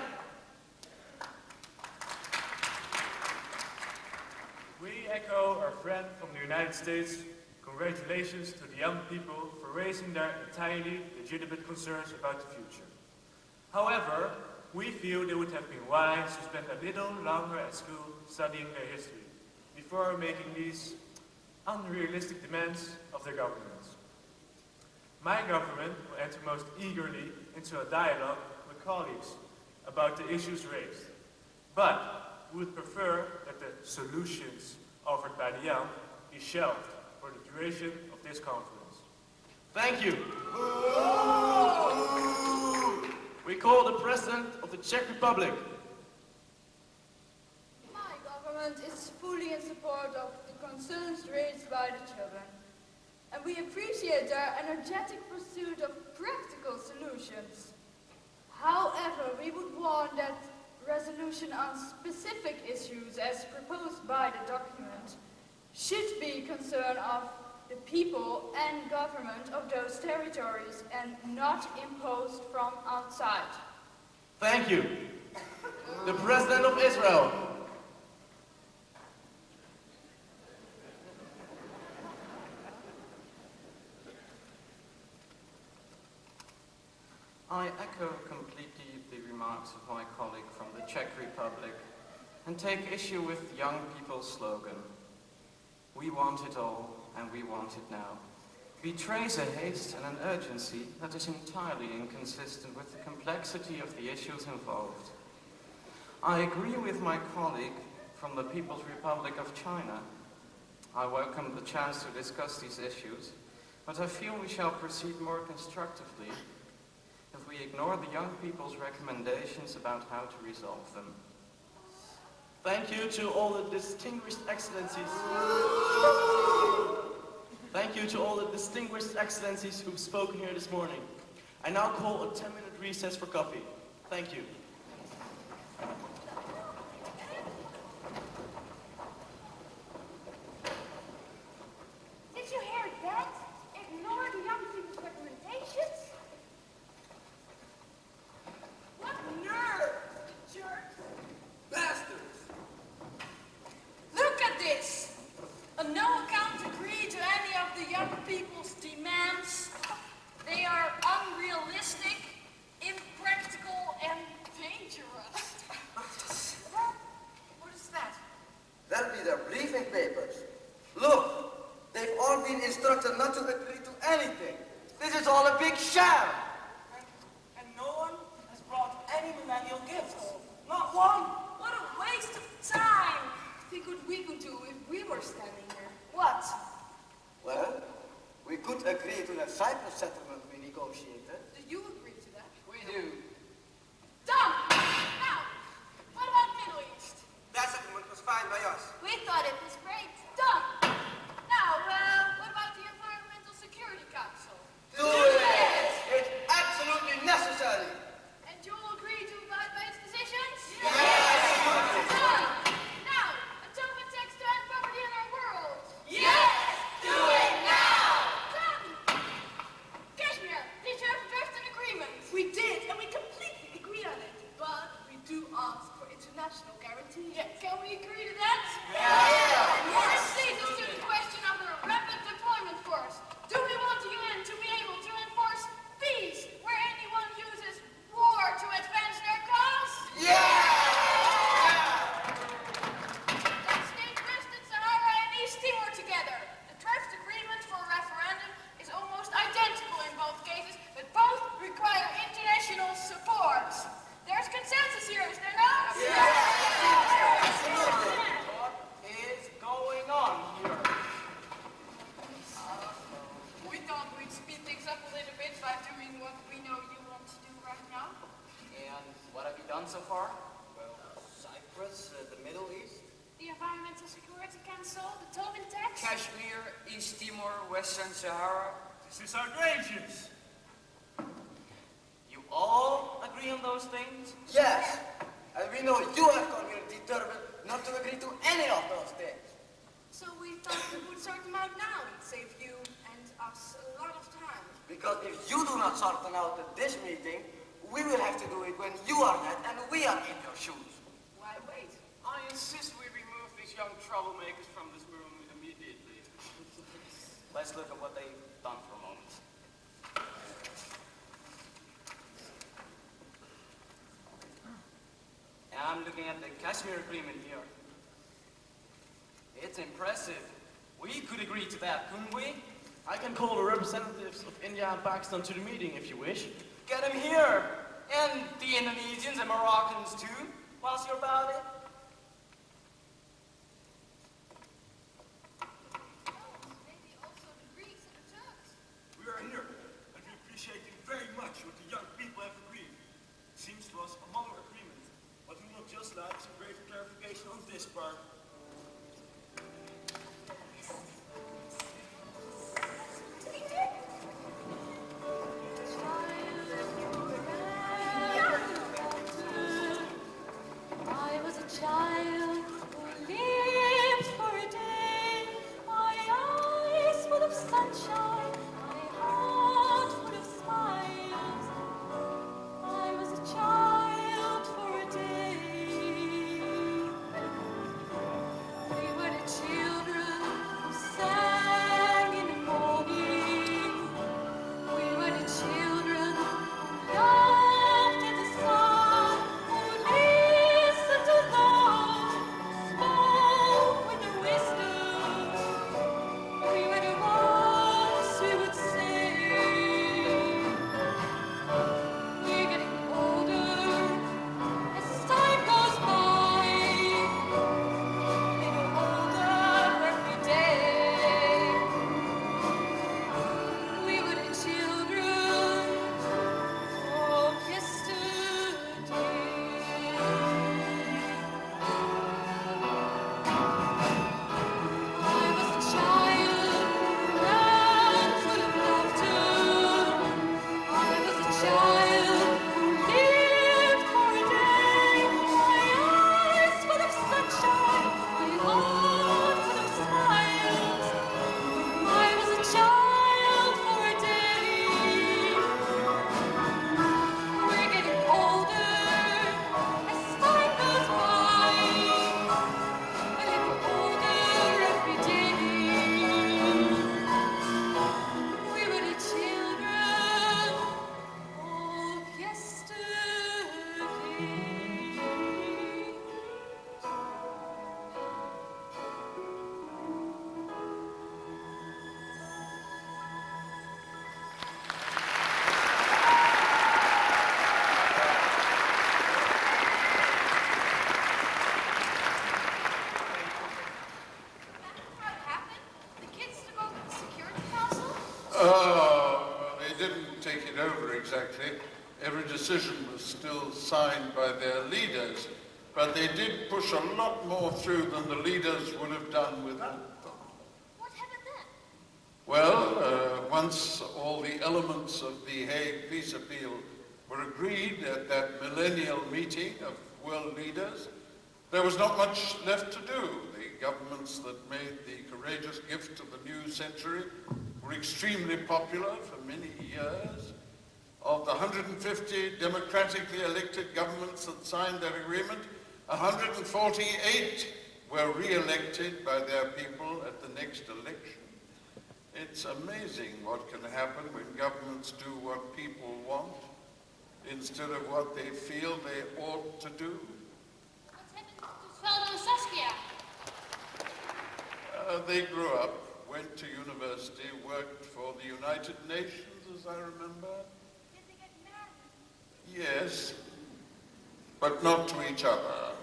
We echo our friend from the United States. Congratulations to the young people for raising their entirely legitimate concerns about the future. However, we feel it would have been wise to spend a little longer at school studying their history before making these unrealistic demands of their governments. My government will enter most eagerly into a dialogue with colleagues about the issues raised, but we would prefer that the solutions offered by the young be shelved for the duration of this conference. Thank you. We call the President of the Czech Republic. My government is fully in support of the concerns raised by the children. And we appreciate their energetic pursuit of practical solutions. However, we would warn that resolution on specific issues as proposed by the document should be concern of the people and government of those territories and not imposed from outside. Thank you. The President of Israel. I echo completely the remarks of my colleague from the Czech Republic and take issue with young people's slogan, "We want it all and we want it now," betrays a haste and an urgency that is entirely inconsistent with the complexity of the issues involved. I agree with my colleague from the People's Republic of China. I welcome the chance to discuss these issues, but I feel we shall proceed more constructively if we ignore the young people's recommendations about how to resolve them. Thank you to all the distinguished excellencies. Thank you to all the distinguished excellencies who've spoken here this morning. I now call a 10-minute recess for coffee. Thank you. Did you hear that? Ignore the young people's recommendations? What nerve, jerks! Bastards! Look at this! A no-account decree to any of the young people's demands. They are unrealistic, impractical, and dangerous. What is that? That'll be their briefing papers. Look, they've all been instructed not to agree to anything. This is all a big sham. And no one has brought any millennial gifts. Not one. What a waste of time! Think what we could do if we were standing here. What? Well, we could agree to that Cyprus settlement we negotiated. Do you agree to that? We do. Done! Now, what about Middle East? That settlement was fine by us. We thought it was great. Done! Now, what about the Environmental Security Council? Do it! It's absolutely necessary. And you all agree to abide by its decisions? Yes! Done! Now, atomic tax to end poverty in our world. Yes! Do it now! Done! Kashmir, did you have draft an agreement? We did, and we completely agree on it. But we do ask for international guarantees. Yeah, can we agree to that? Yes! Please answer the question of the rapid deployment force. Do we want the UN to be able to enforce peace where anyone uses war to advance their cause? Let's take Western Sahara and East Timor together. The draft agreement for a referendum is almost identical in both cases, but both require international support. There's consensus here, is there not? What is going on here? We thought we'd speed things up a little bit by doing what we know you want to do right now. And what have you done so far? Well, Cyprus, the Middle East. The Environmental Security Council, the Tobin tax. Kashmir, East Timor, Western Sahara. This is outrageous. You all agree on those things? Yes. And we know you have community determined not to agree to any of those things. So we thought we would sort them out now. It'd save you and us a lot of time. Because if you do not sort them out at this meeting, we will have to do it when you are dead and we are in your shoes. Why wait? I insist we remove these young troublemakers from this room immediately. Let's look at what they've done for a moment. I'm looking at the Kashmir agreement here. It's impressive. We could agree to that, couldn't we? I can call the representatives of India and Pakistan to the meeting if you wish. Get them here! And the Indonesians and Moroccans too, whilst you're about it. Maybe also the Greeks and the Turks. We are here, and we appreciate very much what the young people have agreed. It seems to us a moderate agreement, but we would just like some greater clarification on this part. Every decision was still signed by their leaders, but they did push a lot more through than the leaders would have done without them. What happened then? Well, once all the elements of the Hague Peace Appeal were agreed at that millennial meeting of world leaders, there was not much left to do. The governments that made the courageous gift of the new century were extremely popular for many years. Of the 150 democratically elected governments that signed that agreement, 148 were re-elected by their people at the next election. It's amazing what can happen when governments do what people want instead of what they feel they ought to do. What happened to Sveldo and Saskia? They grew up, went to university, worked for the United Nations, as I remember. Did they get married? Yes, but not to each other.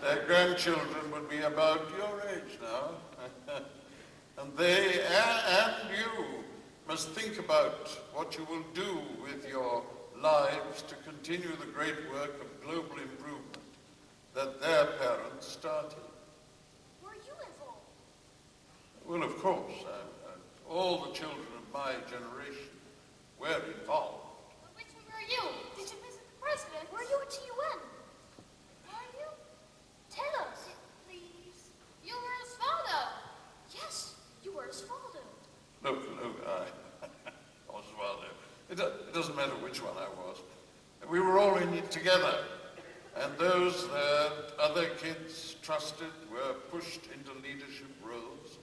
Their grandchildren would be about your age now. And they and you must think about what you will do with your lives to continue the great work of global improvement that their parents started. Were you involved? Well, of course, all the children of my generation were involved. But which one were you? Did you visit the president? Were you at TUN? Were you? Tell us, please. You were Sveldo. Yes, you were Sveldo. Look, Oswaldo. It doesn't matter which one I was. We were all in it together. And those that other kids trusted were pushed into leadership roles.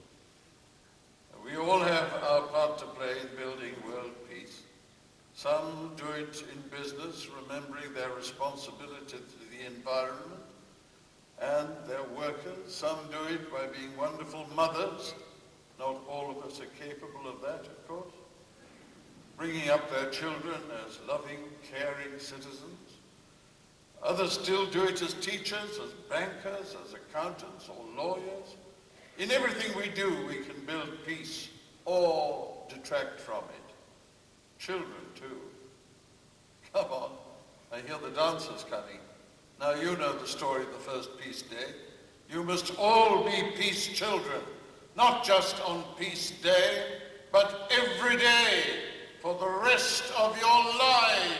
We all have our part to play in building world peace. Some do it in business, remembering their responsibility to the environment and their workers. Some do it by being wonderful mothers. Not all of us are capable of that, of course. Bringing up their children as loving, caring citizens. Others still do it as teachers, as bankers, as accountants, or lawyers. In everything we do, we can build peace or detract from it. Children, too. Come on, I hear the dancers coming. Now you know the story of the first Peace Day. You must all be peace children, not just on Peace Day, but every day for the rest of your lives.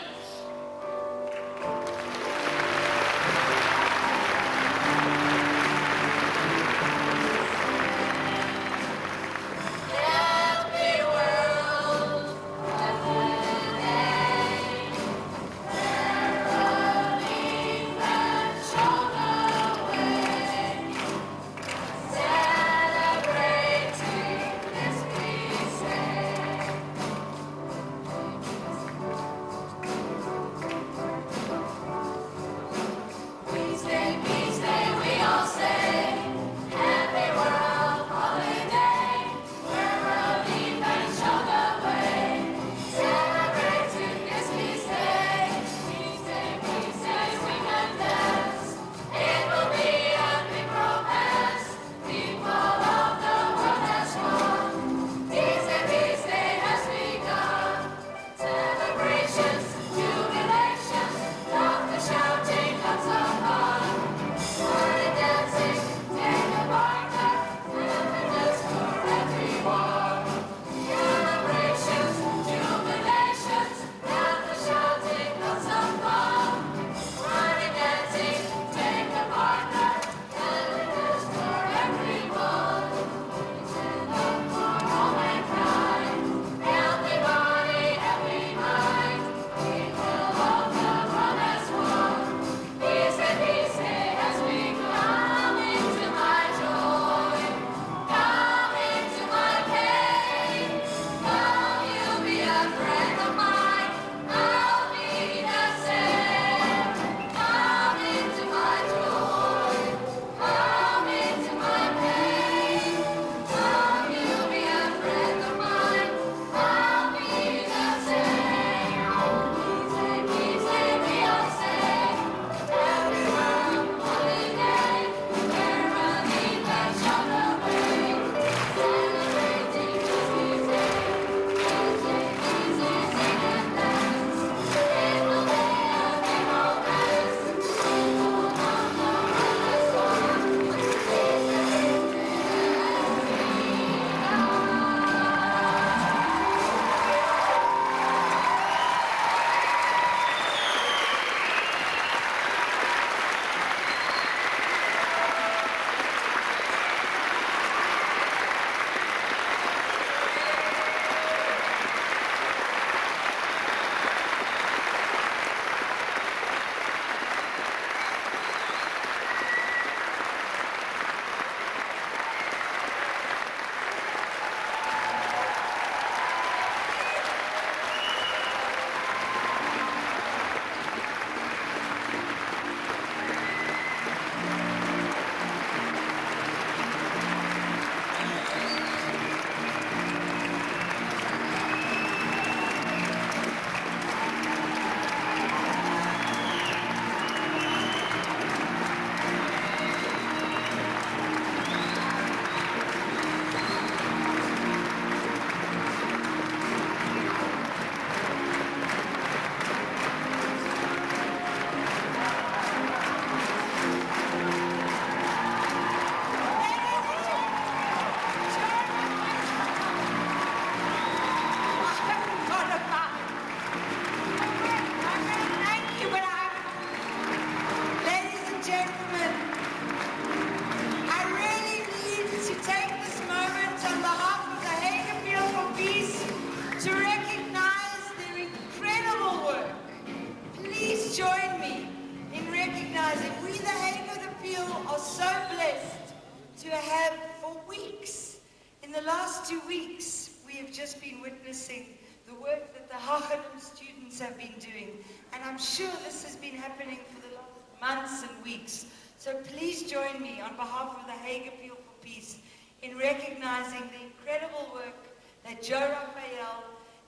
last 2 weeks, we have just been witnessing the work that the Haganum students have been doing, and I'm sure this has been happening for the last months and weeks. So please join me on behalf of the Hague Appeal for Peace in recognizing the incredible work that Joe Raphael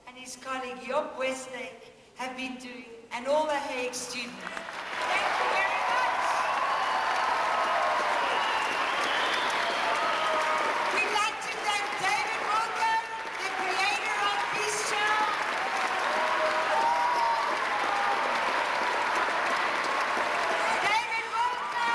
and his colleague Job Westake have been doing, and all the Hague students. Thank you very much. We'd like to thank David Walker, the creator of Peace Channel. David Walker.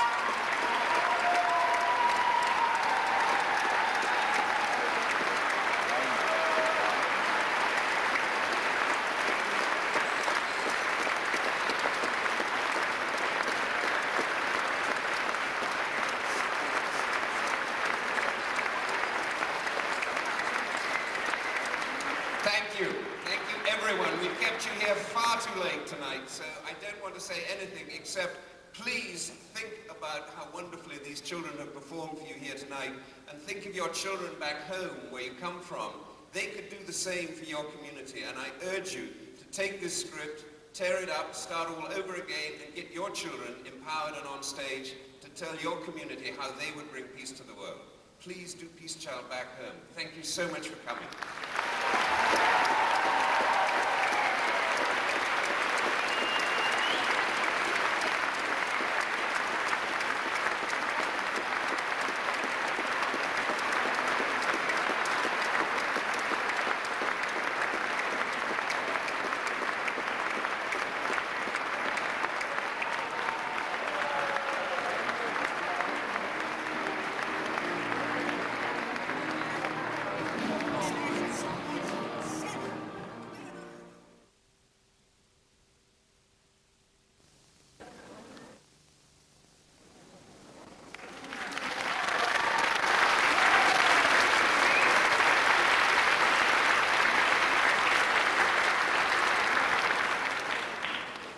Thank you. Thank you, everyone. We've kept you here far too late tonight, so I don't want to say anything except please think about how wonderfully these children have performed for you here tonight, and think of your children back home where you come from. They could do the same for your community, and I urge you to take this script, tear it up, start all over again, and get your children empowered and on stage to tell your community how they would bring peace to the world. Please do Peace Child back home. Thank you so much for coming.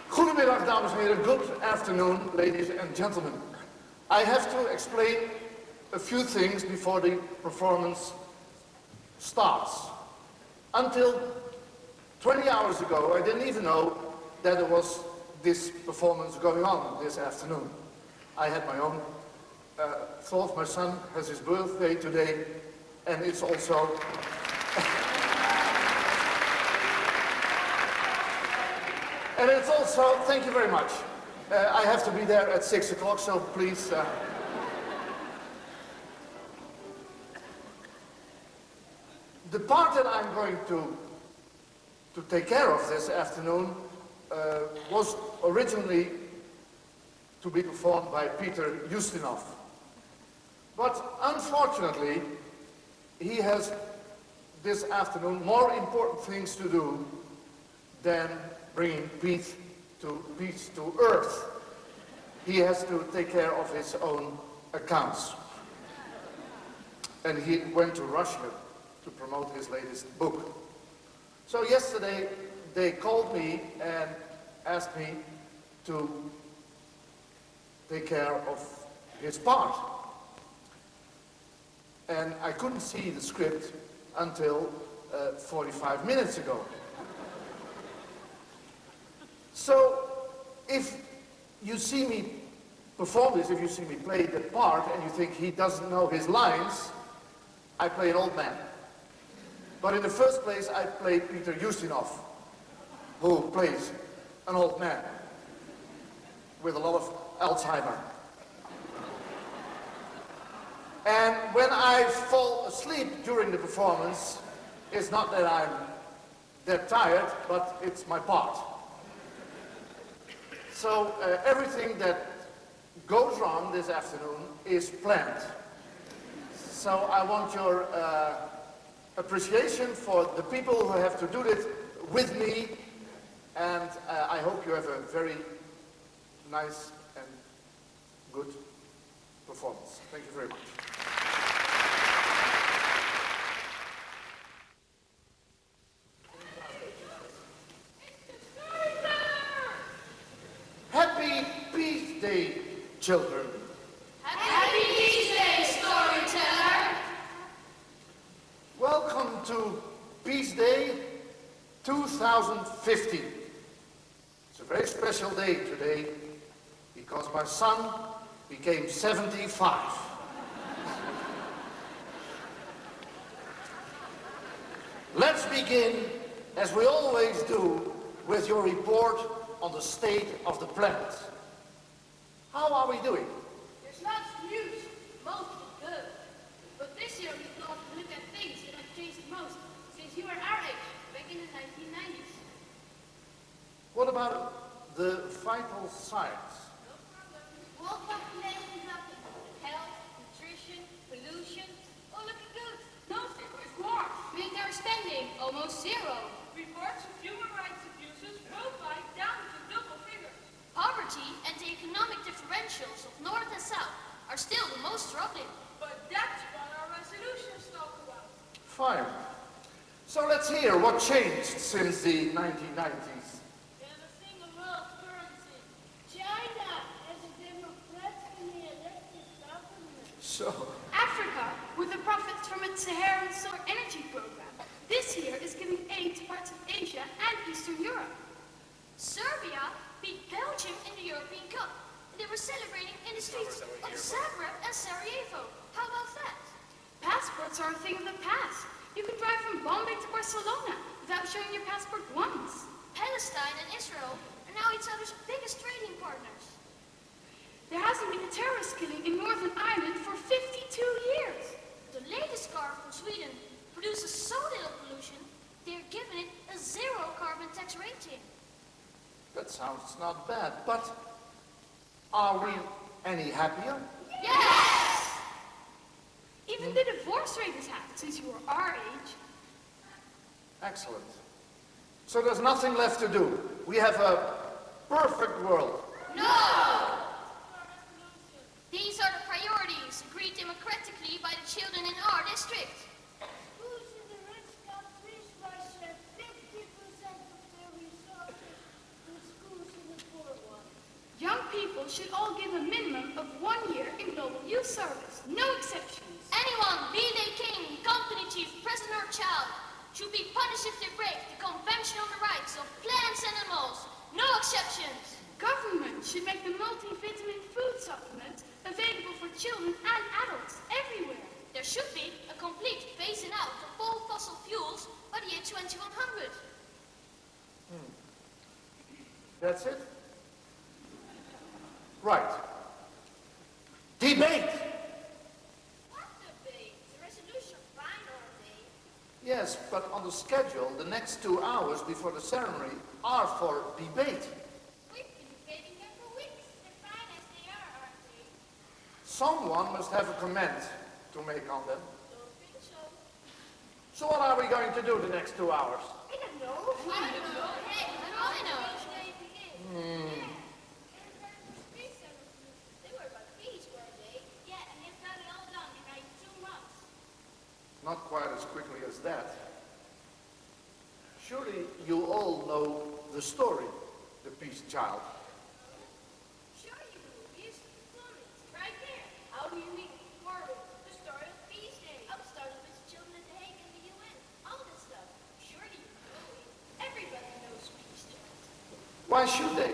Goedemiddag, dames en heren. Good afternoon, ladies and gentlemen. I have to explain a few things before the performance starts. Until 20 hours ago, I didn't even know that there was this performance going on this afternoon. I had my own thought. My son has his birthday today, and it's also and it's also, thank you very much. I have to be there at 6 o'clock, so please. The part that I'm going to take care of this afternoon was originally to be performed by Peter Ustinov. But unfortunately, he has this afternoon more important things to do than bringing peace to earth. He has to take care of his own accounts. And he went to Russia to promote his latest book. So yesterday they called me and asked me to take care of his part. And I couldn't see the script until 45 minutes ago. So, if you see me perform this, if you see me play the part and you think he doesn't know his lines, I play an old man. But in the first place, I play Peter Ustinov, who plays an old man with a lot of Alzheimer. And when I fall asleep during the performance, it's not that I'm that tired, but it's my part. So everything that goes wrong this afternoon is planned. So I want your appreciation for the people who have to do this with me, and I hope you have a very nice and good performance. Thank you very much. Happy Peace Day, children. Happy Peace Day, storyteller. 2015. It's a very special day today because my son became 75. Let's begin, as we always do, with your report on the state of the planet. How are we doing? There's lots of news, mostly good. But this year we thought to look at things that have changed the most since you were our age, back in the 1990s. What about the vital signs? No problem. World population is up. Health, nutrition, pollution, all looking good. No serious war. Military spending, almost zero. Reports of human rights abuses worldwide down to double figures. Poverty and the economic differentials of North and South are still the most troubling. But that's what our resolutions talk about. Fine. So let's hear what changed since the 1990s. There's a single world currency. China has a democratically elected government. So, Africa, with the profits from its Saharan solar energy program, this year is giving aid to parts of Asia and Eastern Europe. Serbia beat Belgium in the European Cup. And they were celebrating in the streets of Zagreb and Sarajevo. How about that? Passports are a thing of the past. You can drive from Bombay to Barcelona without showing your passport once. Palestine and Israel are now each other's biggest trading partners. There hasn't been a terrorist killing in Northern Ireland for 52 years. The latest car from Sweden produces so little pollution, they're giving it a zero carbon tax rating. that sounds not bad, but are we any happier? Yes! Even the divorce rate has halved since you were our age. Excellent. So there's nothing left to do. We have a perfect world. No! These are the priorities agreed democratically by the children in our district. Schools in the rich countries must share 50% of their resources with schools in the poor ones. Young people should all give a minimum of 1 year in global youth service. No exceptions. Anyone, be they king, company chief, president or child, should be punished if they break the Convention on the Rights of Plants and Animals. No exceptions. Government should make the multivitamin food supplement available for children and adults everywhere. There should be a complete phasing out of all fossil fuels by the year 2100. That's it? Right. Debate! What debate? The resolution fine all day. Yes, but on the schedule, the next 2 hours before the ceremony are for debate. We've been debating them for weeks. They're fine as they are, aren't they? Someone must have a comment to make on them. Don't think so. So what are we going to do the next 2 hours? I don't know. I don't know. Hey, I know. They were about peace, weren't they? Yeah, and they've got it all done in like 2 months. Not quite as quickly as that. Surely you all know the story, the Peace Child. Sure you do. We used to perform it. Right there. How do you mean perform it? The story of Peace Day. How it started with the children at the Hague and the UN. All that stuff. Surely you know it. Everybody knows Peace Day. Why should they?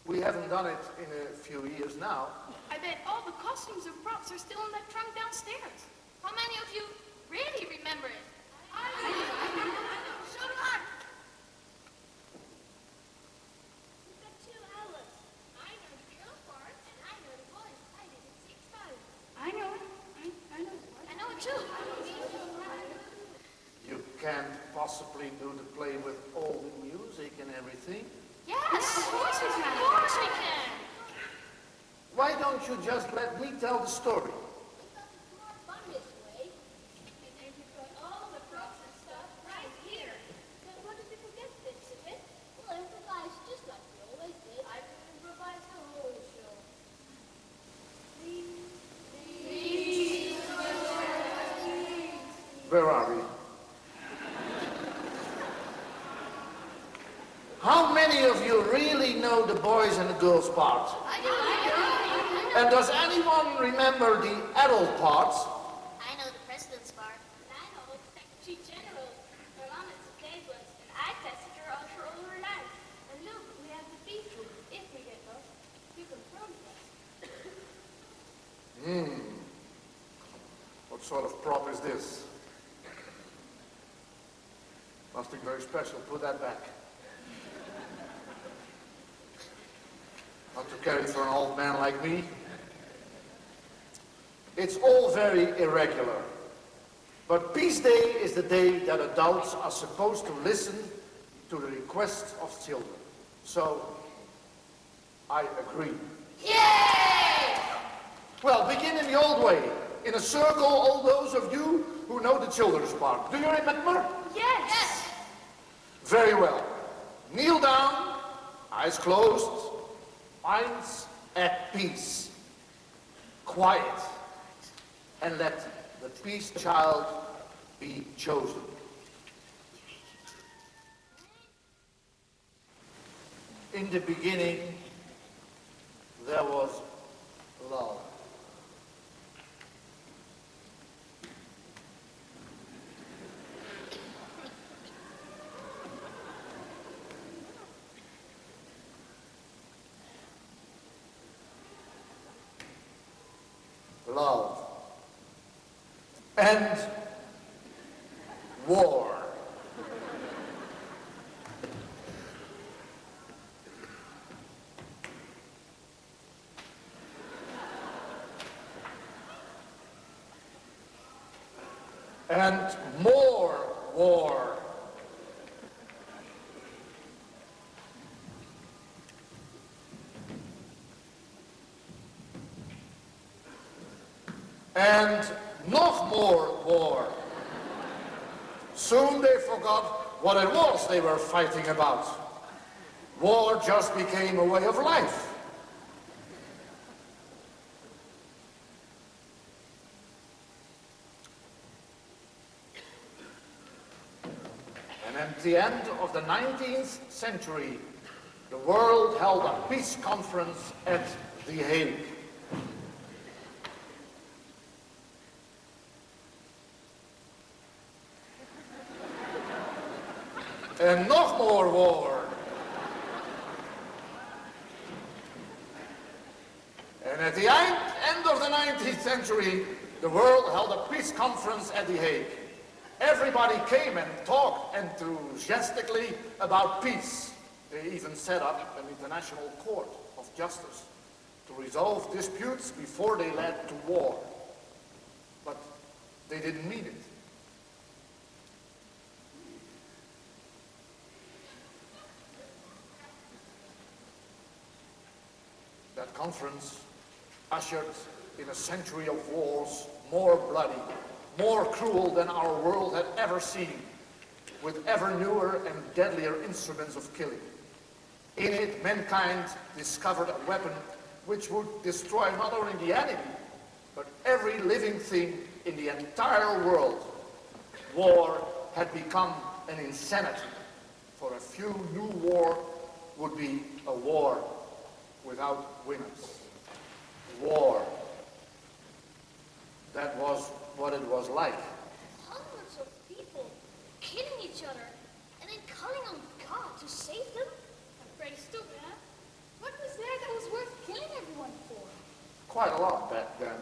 We haven't done it in a few years now. I bet all the costumes and props are still in that trunk downstairs. How many of you really remember it? I know. So do I. We've got 2 hours. I know the girl part, and I know the boys. I did it 6 times. I know it. I know it. I know it too. You can't possibly do the play with all the music and everything. Yes, of course we can. Of course we can. Why don't you just let me tell the story? We thought it's more fun this way. And then we've got all the props and stuff right here. But what did we forget bits of it? We'll improvise just like we always did. I can improvise the whole show. Where are we? How many of you really know the boys and the girls part? I do. And does anyone remember the adult parts? I know the president's part. I know the Secretary General, Parliament's tables, and I What sort of prop is this? Must be very special. Put that back. Not to carry for an old man like me. It's all very irregular. But Peace Day is the day that adults are supposed to listen to the requests of children. So, I agree. Yay! Well, begin in the old way. In a circle, all those of you who know the children's park. Do you remember? Yes. Very well. Kneel down, eyes closed, minds at peace. Quiet. And let the peace child be chosen. In the beginning, there was love. Love. And war. And more war. And nog more war. Soon they forgot what it was they were fighting about. War just became a way of life. And at the end of the 19th century, the world held a peace conference at The Hague. And nog more war. And at the end of the 19th century, the world held a peace conference at The Hague. Everybody came and talked enthusiastically about peace. They even set up an international court of justice to resolve disputes before they led to war. But they didn't mean it. That conference ushered in a century of wars, more bloody, more cruel than our world had ever seen, with ever newer and deadlier instruments of killing. In it, mankind discovered a weapon which would destroy not only the enemy, but every living thing in the entire world. War had become an insanity. For a few, new war would be a war without winners. War. That was what it was like. Hundreds of people killing each other and then calling on God to save them? Pretty stupid, huh? What was there that was worth killing everyone for? Quite a lot back then.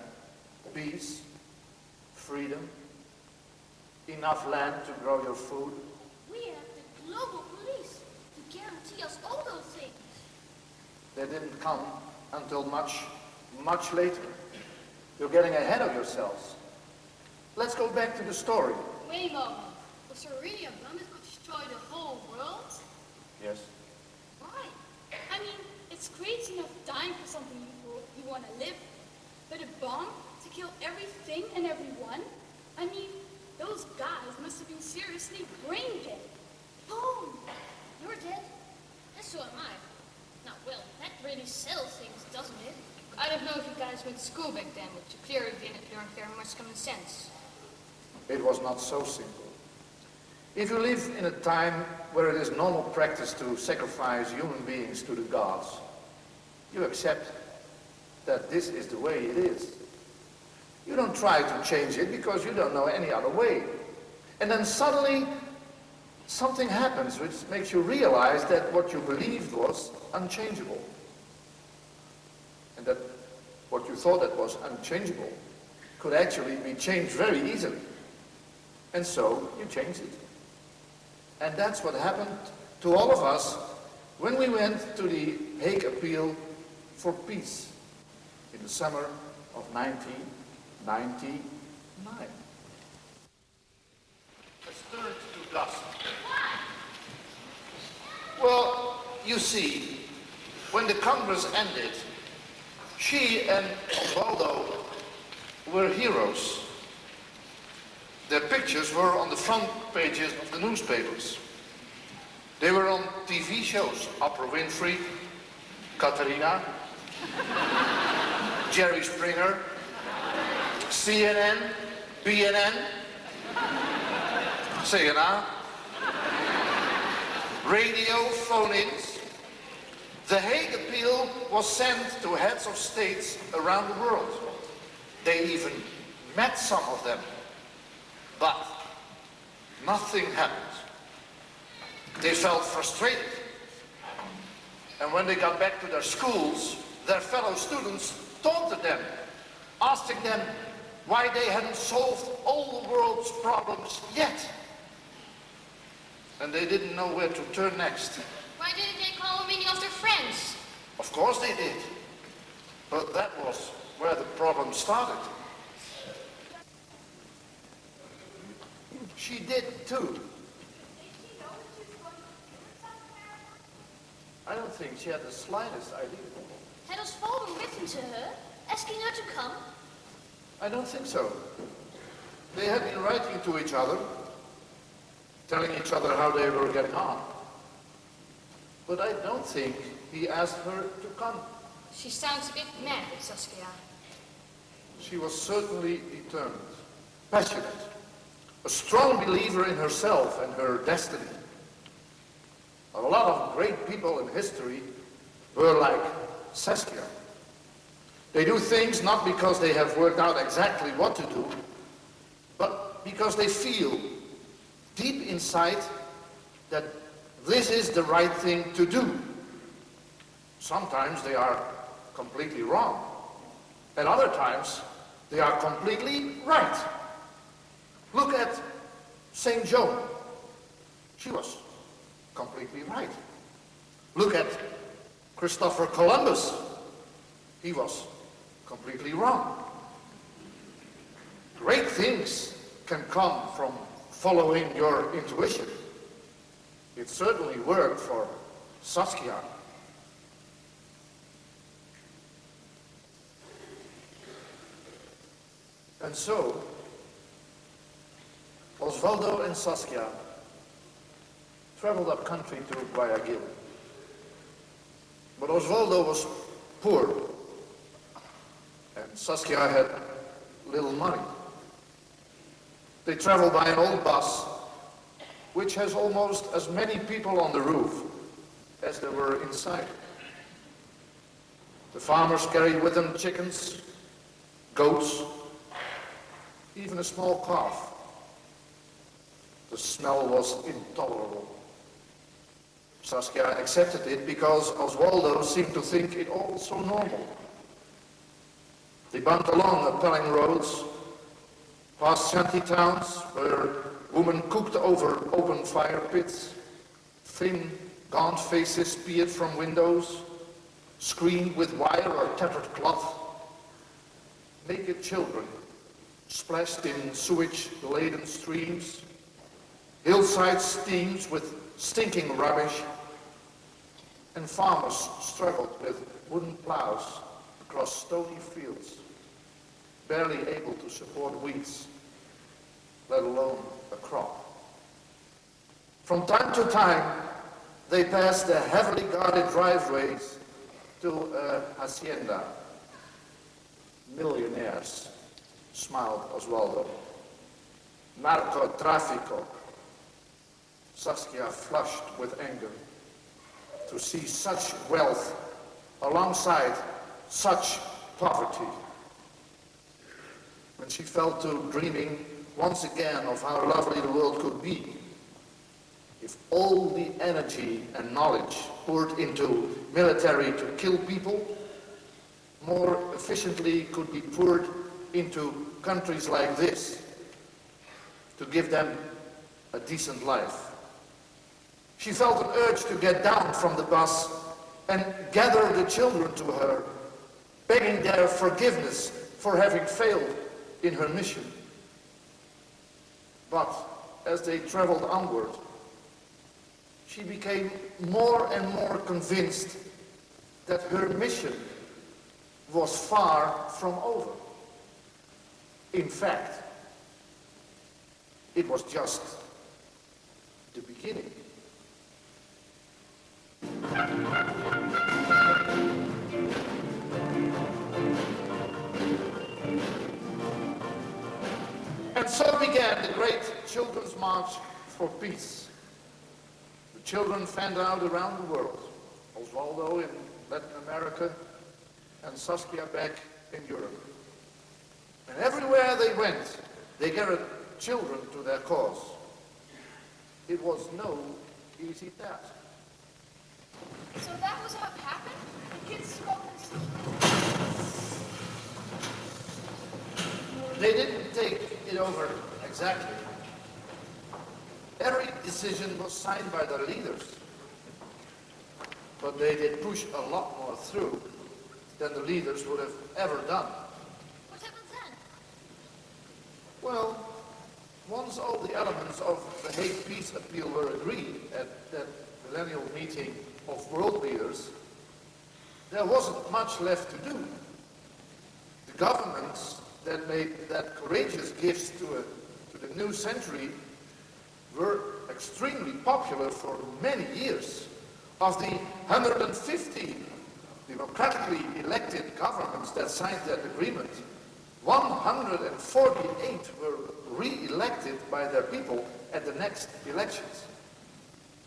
Peace, freedom, enough land to grow your food. We have the global police to guarantee us all those things. They didn't come until much, much later. You're getting ahead of yourselves. Let's go back to the story. Wait a moment. Was there really a bomb that could destroy the whole world? Yes. Why? I mean, it's crazy enough dying for something you want to live. But a bomb to kill everything and everyone? I mean, those guys must have been seriously brain dead. Boom! You're dead. And so am I. Now, well, that really sells things, doesn't it? I don't know if you guys went to school back then, but you clearly didn't learn very much common sense. It was not so simple. If you live in a time where it is normal practice to sacrifice human beings to the gods, you accept that this is the way it is. You don't try to change it because you don't know any other way. And then suddenly, something happens which makes you realize that what you believed was unchangeable. And that what you thought that was unchangeable could actually be changed very easily. And so you changed it. And that's what happened to all of us when we went to the Hague Appeal for Peace in the summer of 1999. Let's turn to dust. Well, you see, when the Congress ended, she and Osvaldo were heroes. Their pictures were on the front pages of the newspapers. They were on TV shows, Oprah Winfrey, Katarina, Jerry Springer, CNN, BNN, CNN, radio phone-ins. The Hague Appeal was sent to heads of states around the world. They even met some of them. But nothing happened. They felt frustrated. And when they got back to their schools, their fellow students taunted them, asking them why they hadn't solved all the world's problems yet. And they didn't know where to turn next. Why didn't they call many of their friends? Of course they did. But that was where the problem started. She did too. I don't think she had the slightest idea. Had Osvaldo written to her, asking her to come? I don't think so. They had been writing to each other, telling each other how they were getting on. But I don't think he asked her to come. She sounds a bit mad, Saskia. She was certainly determined, passionate, a strong believer in herself and her destiny. A lot of great people in history were like Saskia. They do things not because they have worked out exactly what to do, but because they feel deep inside that this is the right thing to do. Sometimes they are completely wrong. At other times, they are completely right. Look at St. Joan. She was completely right. Look at Christopher Columbus. He was completely wrong. Great things can come from following your intuition. It certainly worked for Saskia. And so, Osvaldo and Saskia traveled up country to Guayaquil. But Osvaldo was poor, and Saskia had little money. They traveled by an old bus, which has almost as many people on the roof as there were inside. The farmers carried with them chickens, goats, even a small calf. The smell was intolerable. Saskia accepted it because Osvaldo seemed to think it all so normal. They bumped along appalling roads, past shanty towns where women cooked over open fire pits, thin, gaunt faces peered from windows, screened with wire or tattered cloth, naked children splashed in sewage-laden streams, hillside steams with stinking rubbish, and farmers struggled with wooden plows across stony fields, barely able to support weeds, let alone a crop. From time to time, they passed the heavily guarded driveways to a hacienda. Millionaires, smiled Osvaldo. Narcotrafico. Saskia flushed with anger to see such wealth alongside such poverty. When she fell to dreaming once again of how lovely the world could be if all the energy and knowledge poured into military to kill people more efficiently could be poured into countries like this to give them a decent life. She felt an urge to get down from the bus and gather the children to her, begging their forgiveness for having failed in her mission. But as they traveled onward, she became more and more convinced that her mission was far from over. In fact, it was just the beginning. And so began the great Children's March for Peace. The children fanned out around the world, Osvaldo in Latin America and Saskia back in Europe. And everywhere they went, they gathered children to their cause. It was no easy task. So that was how it happened? The kids spoke They didn't take it over exactly. Every decision was signed by their leaders. But they did push a lot more through than the leaders would have ever done. What happened then? Well, once all the elements of the Hague Peace Appeal were agreed at that millennial meeting of world leaders, there wasn't much left to do. The governments that made that courageous gifts to the new century were extremely popular for many years. Of the 150 democratically elected governments that signed that agreement, 148 were re-elected by their people at the next elections.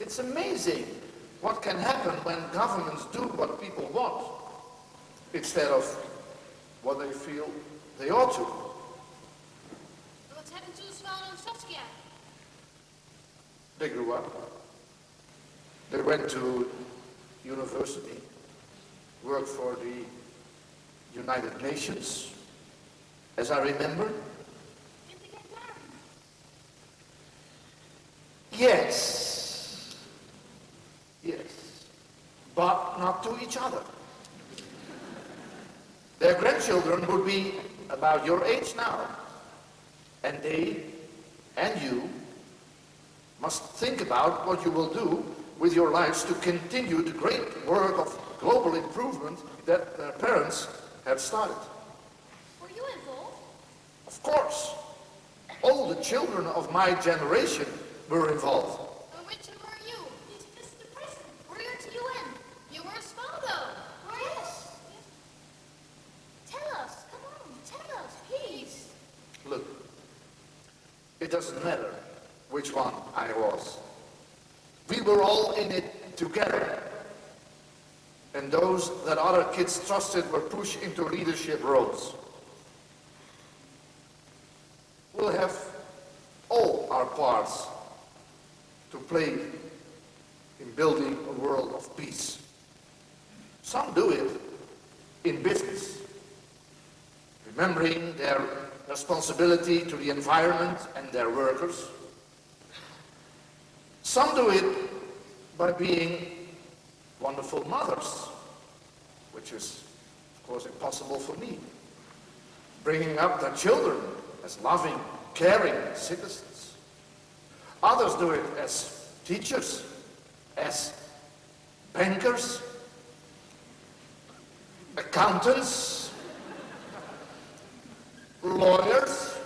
It's amazing what can happen when governments do what people want instead of what they feel they ought to. What happened to Osvaldo and Saskia? They grew up. They went to university, worked for the United Nations, as I remember. Did they get married? Yes. Yes. But not to each other. Their grandchildren would be about your age now. And they and you must think about what you will do with your lives to continue the great work of global improvement that their parents have started. Were you involved? Of course. All the children of my generation were involved. Which were you? This is the president. Were you at the UN? You were Osvaldo. Yes. Tell us. Come on. Tell us, please. Look, it doesn't matter which one I was. We were all in it together. And those that other kids trusted were pushed into leadership roles. We'll have all our parts to play in building a world of peace. Some do it in business, remembering their responsibility to the environment and their workers. Some do it by being wonderful mothers, which is, of course, impossible for me. Bringing up their children as loving, caring citizens. Others do it as teachers, as bankers, accountants, lawyers.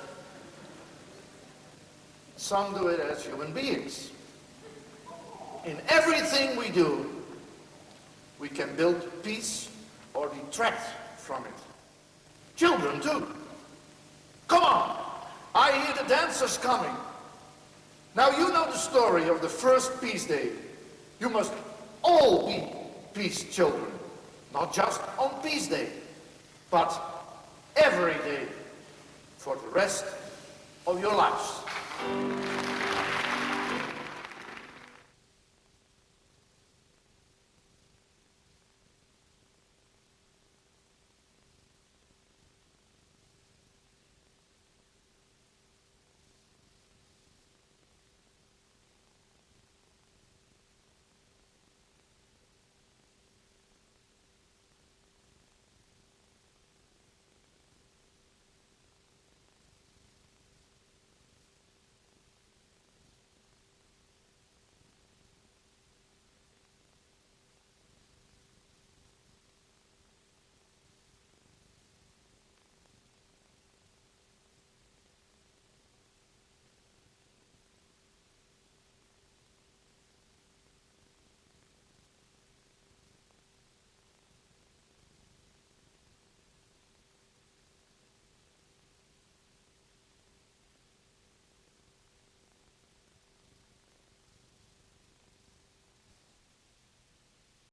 Some do it as human beings. In everything we do, we can build peace or detract from it. Children too. Come on, I hear the dancers coming. Now you know the story of the first Peace Day. You must all be peace children, not just on Peace Day, but every day for the rest of your lives.